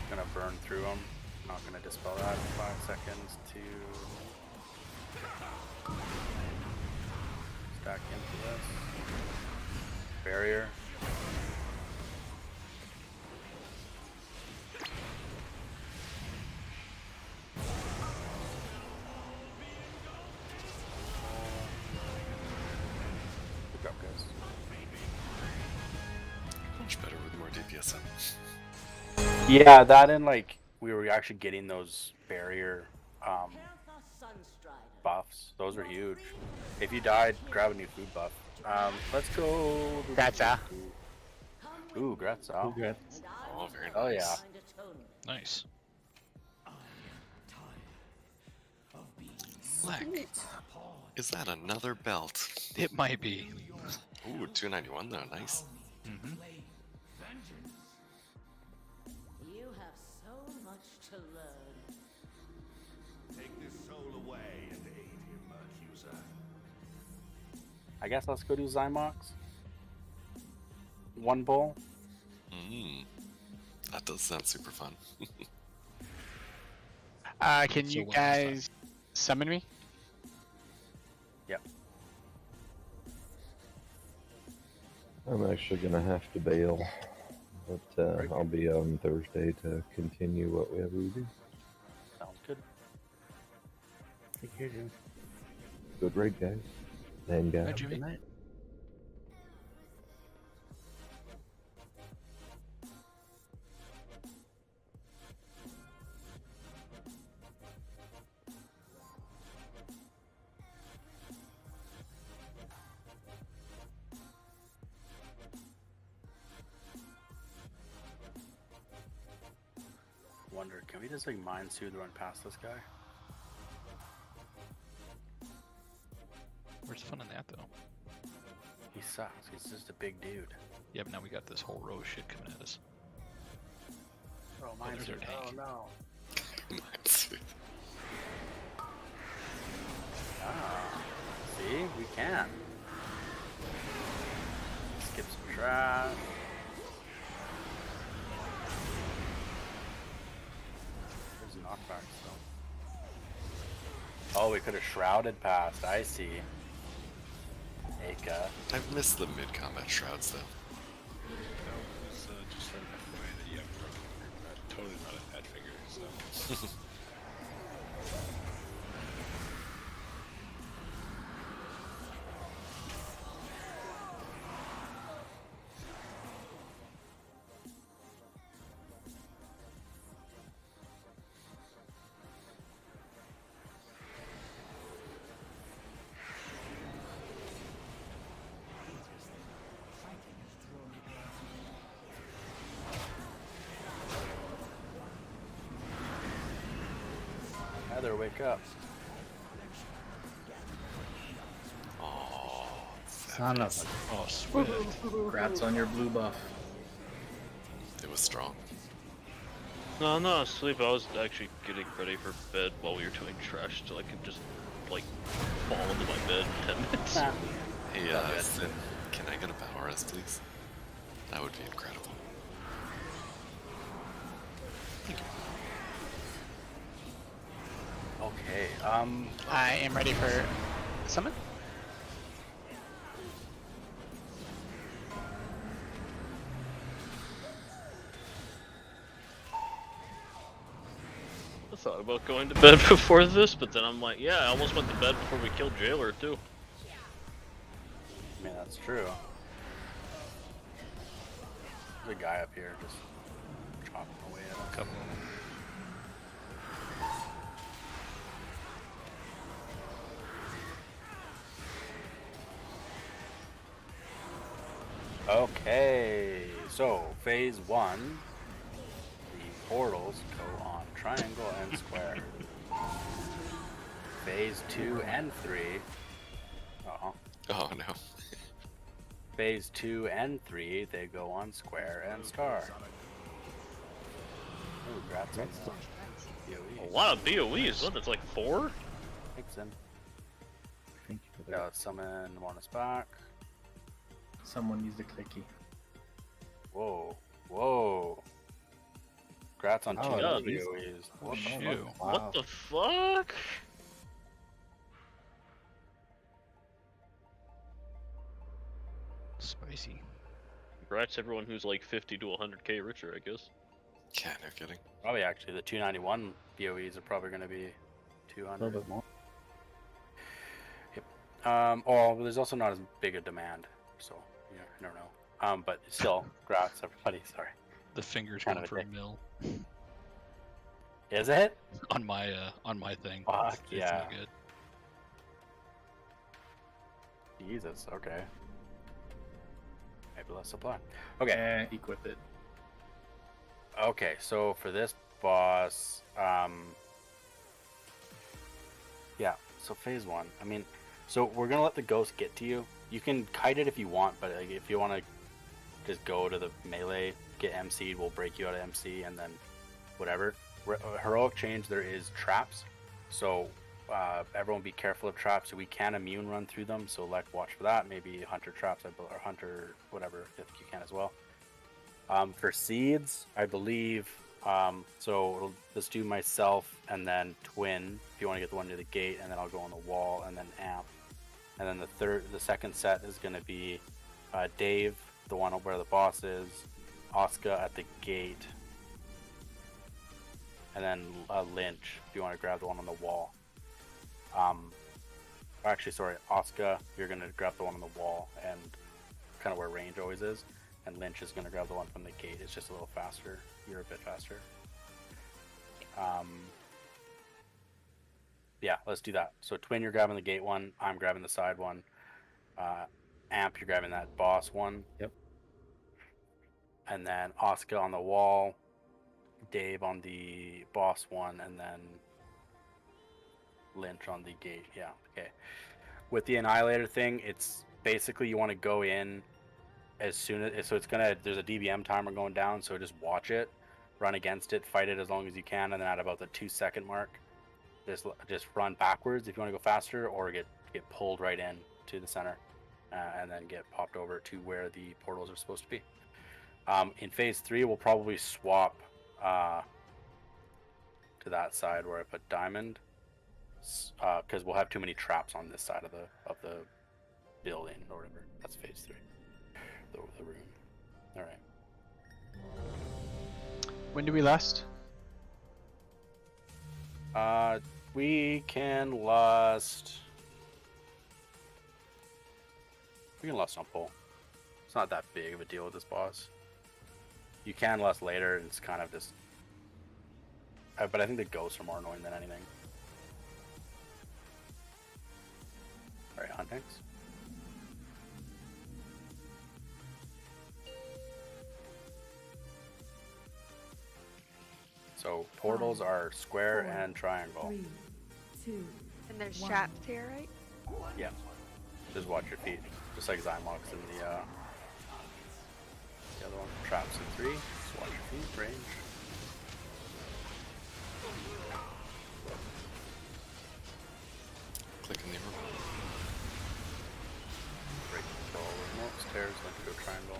Gonna burn through them. Not gonna dispel that in 5 seconds to stack into this. Barrier. Good job, guys. Much better with more DPS up. Yeah, that and like we were actually getting those barrier buffs. Those were huge. If you died, grab a new food buff. Let's go. Gratza. Ooh, Gratza. Oh, very nice. Oh yeah. Nice. Black. Is that another belt? It might be. Ooh, 291 though, nice. Mm-hmm. You have so much to learn. Take this soul away and aid him, accuser. I guess let's go do Zymox. One bowl. That does sound super fun. Can you guys summon me? Yep. I'm actually gonna have to bail, but I'll be on Thursday to continue what we have to do. Sounds good. Take care, Jim. Good raid, guys. And guys. Hi, Jimmy. Good night. Wonder, can we just like mind soothe run past this guy? Where's the fun in that, though? He sucks. He's just a big dude. Yeah, but now we got this whole row of shit coming at us. Oh, mind mind there's our soothe. Oh tank. no. Mind soothe. Ah, see, we can. Skip some trash. There's knockbacks though. Oh, we could have shrouded past. I see. Aka. I've missed the mid-combat shrouds though. It's just sort of the way that you have totally not a bad figure, so. Heather, wake up. Oh, Son of a... Oh, sweet. Congrats on your blue buff. it was strong. No, I'm not asleep. I was actually getting ready for bed while we were doing trash, so I could just, like, fall into my bed in 10 minutes. Hey, Sin, can I get a power res, please? That would be incredible. Thank you. Okay, I am ready for summon. I thought about going to bed before this, but then I'm like, yeah, I almost went to bed before we killed Jailer too. I mean, that's true. There's a guy up here just chopping away at a couple. Okay, so phase 1, the portals go on triangle and square. Phase 2 and 3. Uh-oh. Oh no. Phase 2 and 3, they go on square and star. Ooh, congrats on the BOE. A lot of BOEs. What? That's like 4? Nixon. Yeah, summon Mornis back. Someone used a clicky. Whoa. Whoa. Congrats on 2 God. BOEs. What the Shoot. fuck? What the fuck? Spicy. Congrats everyone who's like 50 to 100k richer, I guess. Yeah, no kidding. Probably actually the 291 BOEs are probably going to be 200. A little bit more. Yep. Oh, there's also not as big a demand, so yeah, I don't know. But still, congrats everybody. Sorry. The finger's Kind going of for a dick. mill. Is it? On my thing. Fuck It's yeah. not good. Jesus. Okay. Maybe less supply. Okay. Equip it. Okay, so for this boss, yeah, so phase 1, I mean, so we're gonna let the ghost get to you. You can kite it if you want, but like, if you want to just go to the melee, get MC'd, we'll break you out of MC, and then whatever. Heroic change, there is traps, so everyone be careful of traps. We can immune run through them, so like watch for that. Maybe Hunter traps, or Hunter whatever, if you can as well. For seeds, I believe, so let's do myself and then twin, if you want to get the one near the gate, and then I'll go on the wall, and then amp. And then the second set is going to be Dave, the one where the boss is, Oscar at the gate, and then Lynch, if you want to grab the one on the wall. Actually, sorry, Oscar, you're going to grab the one on the wall, and kind of where range always is. And Lynch is going to grab the one from the gate. It's just a little faster. You're a bit faster. Yeah, let's do that. So Twin, you're grabbing the gate one. I'm grabbing the side one. Amp, you're grabbing that boss one. Yep. And then Oscar on the wall. Dave on the boss one. And then Lynch on the gate. Yeah, okay. With the Annihilator thing, it's basically you want to go in as soon as, so it's gonna, there's a DBM timer going down, so just watch it, run against it, fight it as long as you can, and then at about the 2-second mark, just run backwards if you want to go faster, or get pulled right in to the center, and then get popped over to where the portals are supposed to be. In phase 3, we'll probably swap to that side where I put diamond, because we'll have too many traps on this side of the building or whatever. That's phase 3. The room. All right. When do we last? We can lust. We can lust on pull. It's not that big of a deal with this boss. You can lust later, and it's kind of just. But I think the ghosts are more annoying than anything. All right, hunt next. So portals are square and triangle. 3, 2, And there's 1. traps here, right? Yeah. Just watch your feet. Just like Zymox in the other one. Traps in 3. Just watch your feet. Range. Click in the room. Break control with most. tears, then go triangle.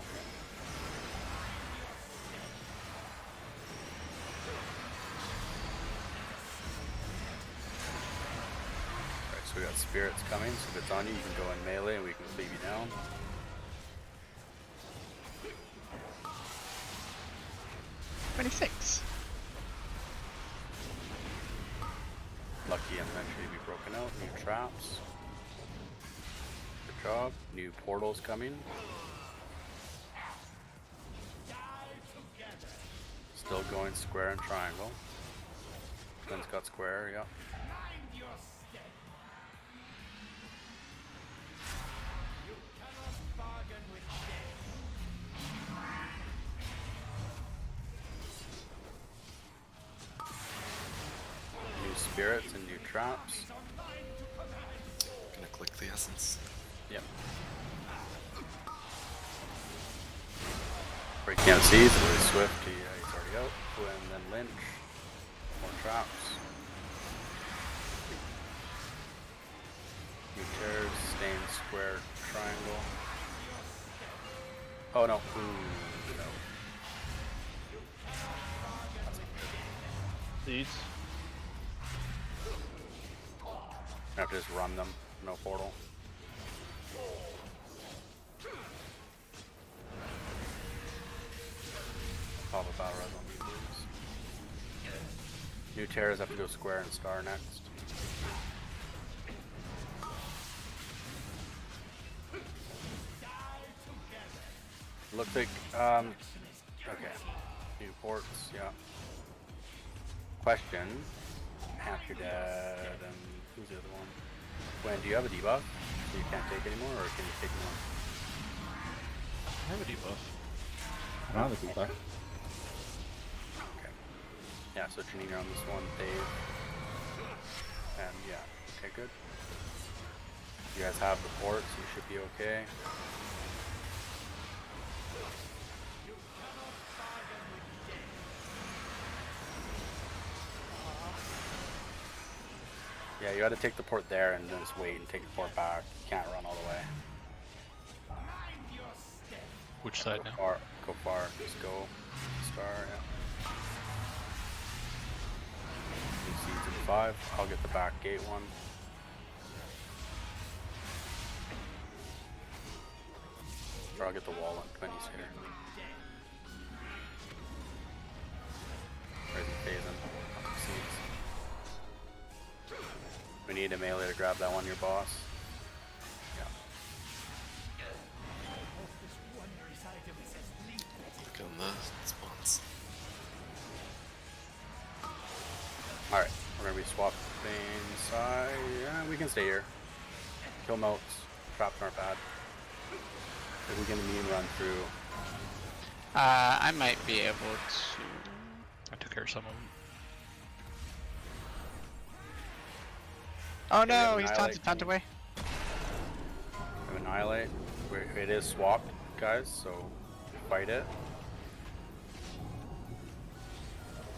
Alright, so we got spirits coming, so if it's on you, you can go in melee and we can cleave you down. Lucky and eventually be broken out. New traps. Good job. New portals coming. Still going square and triangle. Flynn's got square, yep. New spirits and new traps. Gonna click the essence. Yep. Breaking out seeds, really swift. He's already out. And then Lynch. More traps. New tears, stained square, triangle. Oh no. Ooh, no. Seeds. I have to just run them. No portal. Pop a battle res on me, please. New tears have to go square and star next. Looks like, okay. New ports, yeah. Question. Half your dad, and who's the other one? Gwen, do you have a debuff? So you can't take anymore, or can you take more? I have a debuff. I don't have a debuff. Okay. Yeah, so Janina on this one, Dave. And yeah, okay, good. You guys have the ports, you should be okay. Yeah, you gotta take the port there and then just wait and take the port back. You can't run all the way. Which side go now? Far, go far. Just go star, yeah. New seeds in 5. I'll get the back gate one. Or I'll get the wall when he's here. Where's he phasing? Seeds. We need a melee to grab that one, your boss. Yeah. Look on the spawns. Alright, we're gonna be swapping side. Yeah, we can stay here. Kill moats. Traps aren't bad. If we can immune run through. I might be able to. I took care of some of them. Oh no, he's taunted away. Have annihilate. It is swapped, guys, so fight it.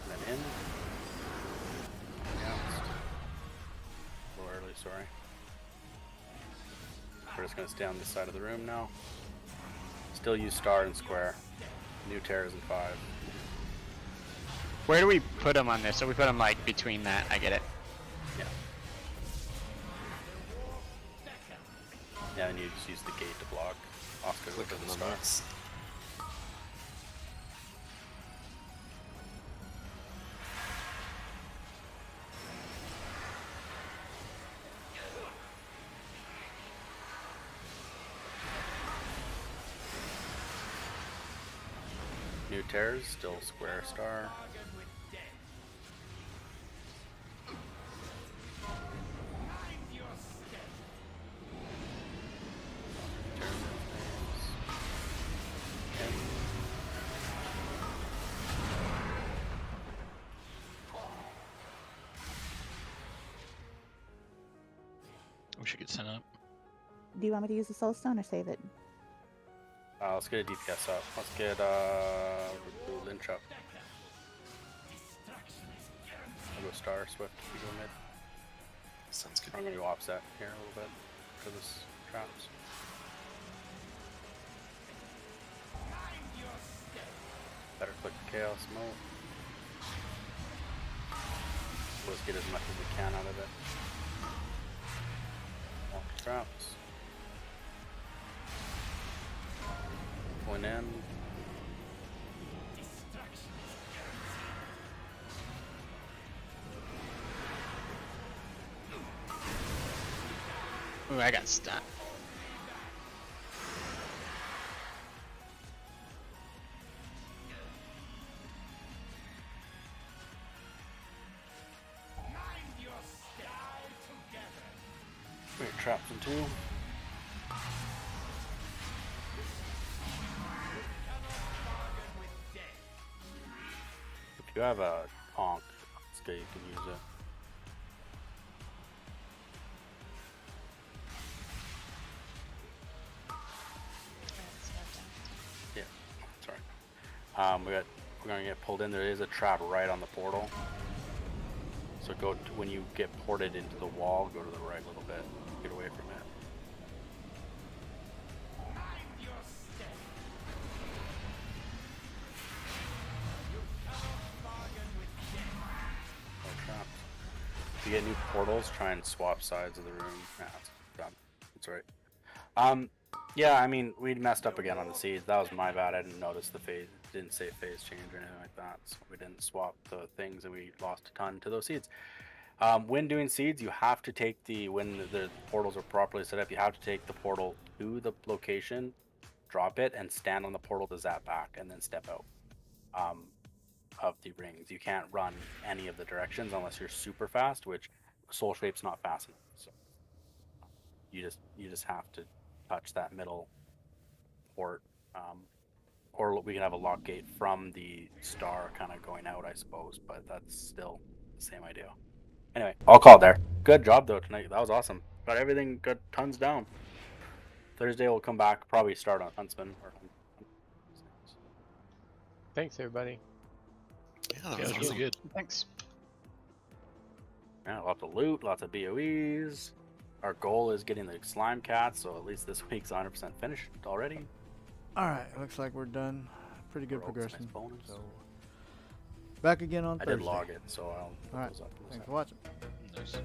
And then in. Yeah. A little early, sorry. We're just gonna stay on this side of the room now. Still use star and square. New tears in 5. Where do we put him on this? So we put him like between that. I get it. Yeah. Yeah, and you just use the gate to block. Oscar Click with on the the star. mouse. New tears, still square star. We should get sent up. Do you want me to use the soul stone or save it? Let's get a DPS up. Let's get Lynch up. I'll go star, swift, you go mid. Sounds good. I'm gonna go offset here a little bit for this traps. chaos mode. Let's get as much as we can out of it. More traps. Going in. Ooh, I got stuck. Wait, traps in two. If you have a conk, it's good, you can use it. Yeah, sorry. We're gonna get pulled in. There is a trap right on the portal. So when you get ported into the wall, go to the right a little bit. Get away from it. No traps. If you get new portals, try and swap sides of the room. Nah, it's done. That's right. Yeah, I mean, we messed up again on the seeds. That was my bad. I didn't notice the phase. Didn't say phase change or anything like that. So we didn't swap the things, and we lost a ton to those seeds. When doing seeds, you have to take when the portals are properly set up, you have to take the portal to the location, drop it, and stand on the portal to zap back, and then step out of the rings. You can't run any of the directions unless you're super fast, which Soul Shape's not fast enough. So you just have to touch that middle port, or we can have a lock gate from the star kind of going out, I suppose, but that's still the same idea. Anyway, I'll call it there. Good job though tonight. That was awesome. Got everything, got tons down. Thursday we'll come back, probably start on Huntsman. Thanks, everybody. Yeah, that was really awesome. good. Thanks. Yeah, lots of loot, lots of BOEs. Our goal is getting the slime cats, so at least this week's 100% finished already. Alright, looks like we're done. Pretty good progression. Nice bonus. So, back again on I Thursday. did log it, so I'll put Alright, those up in a thanks second. for watching. Nice.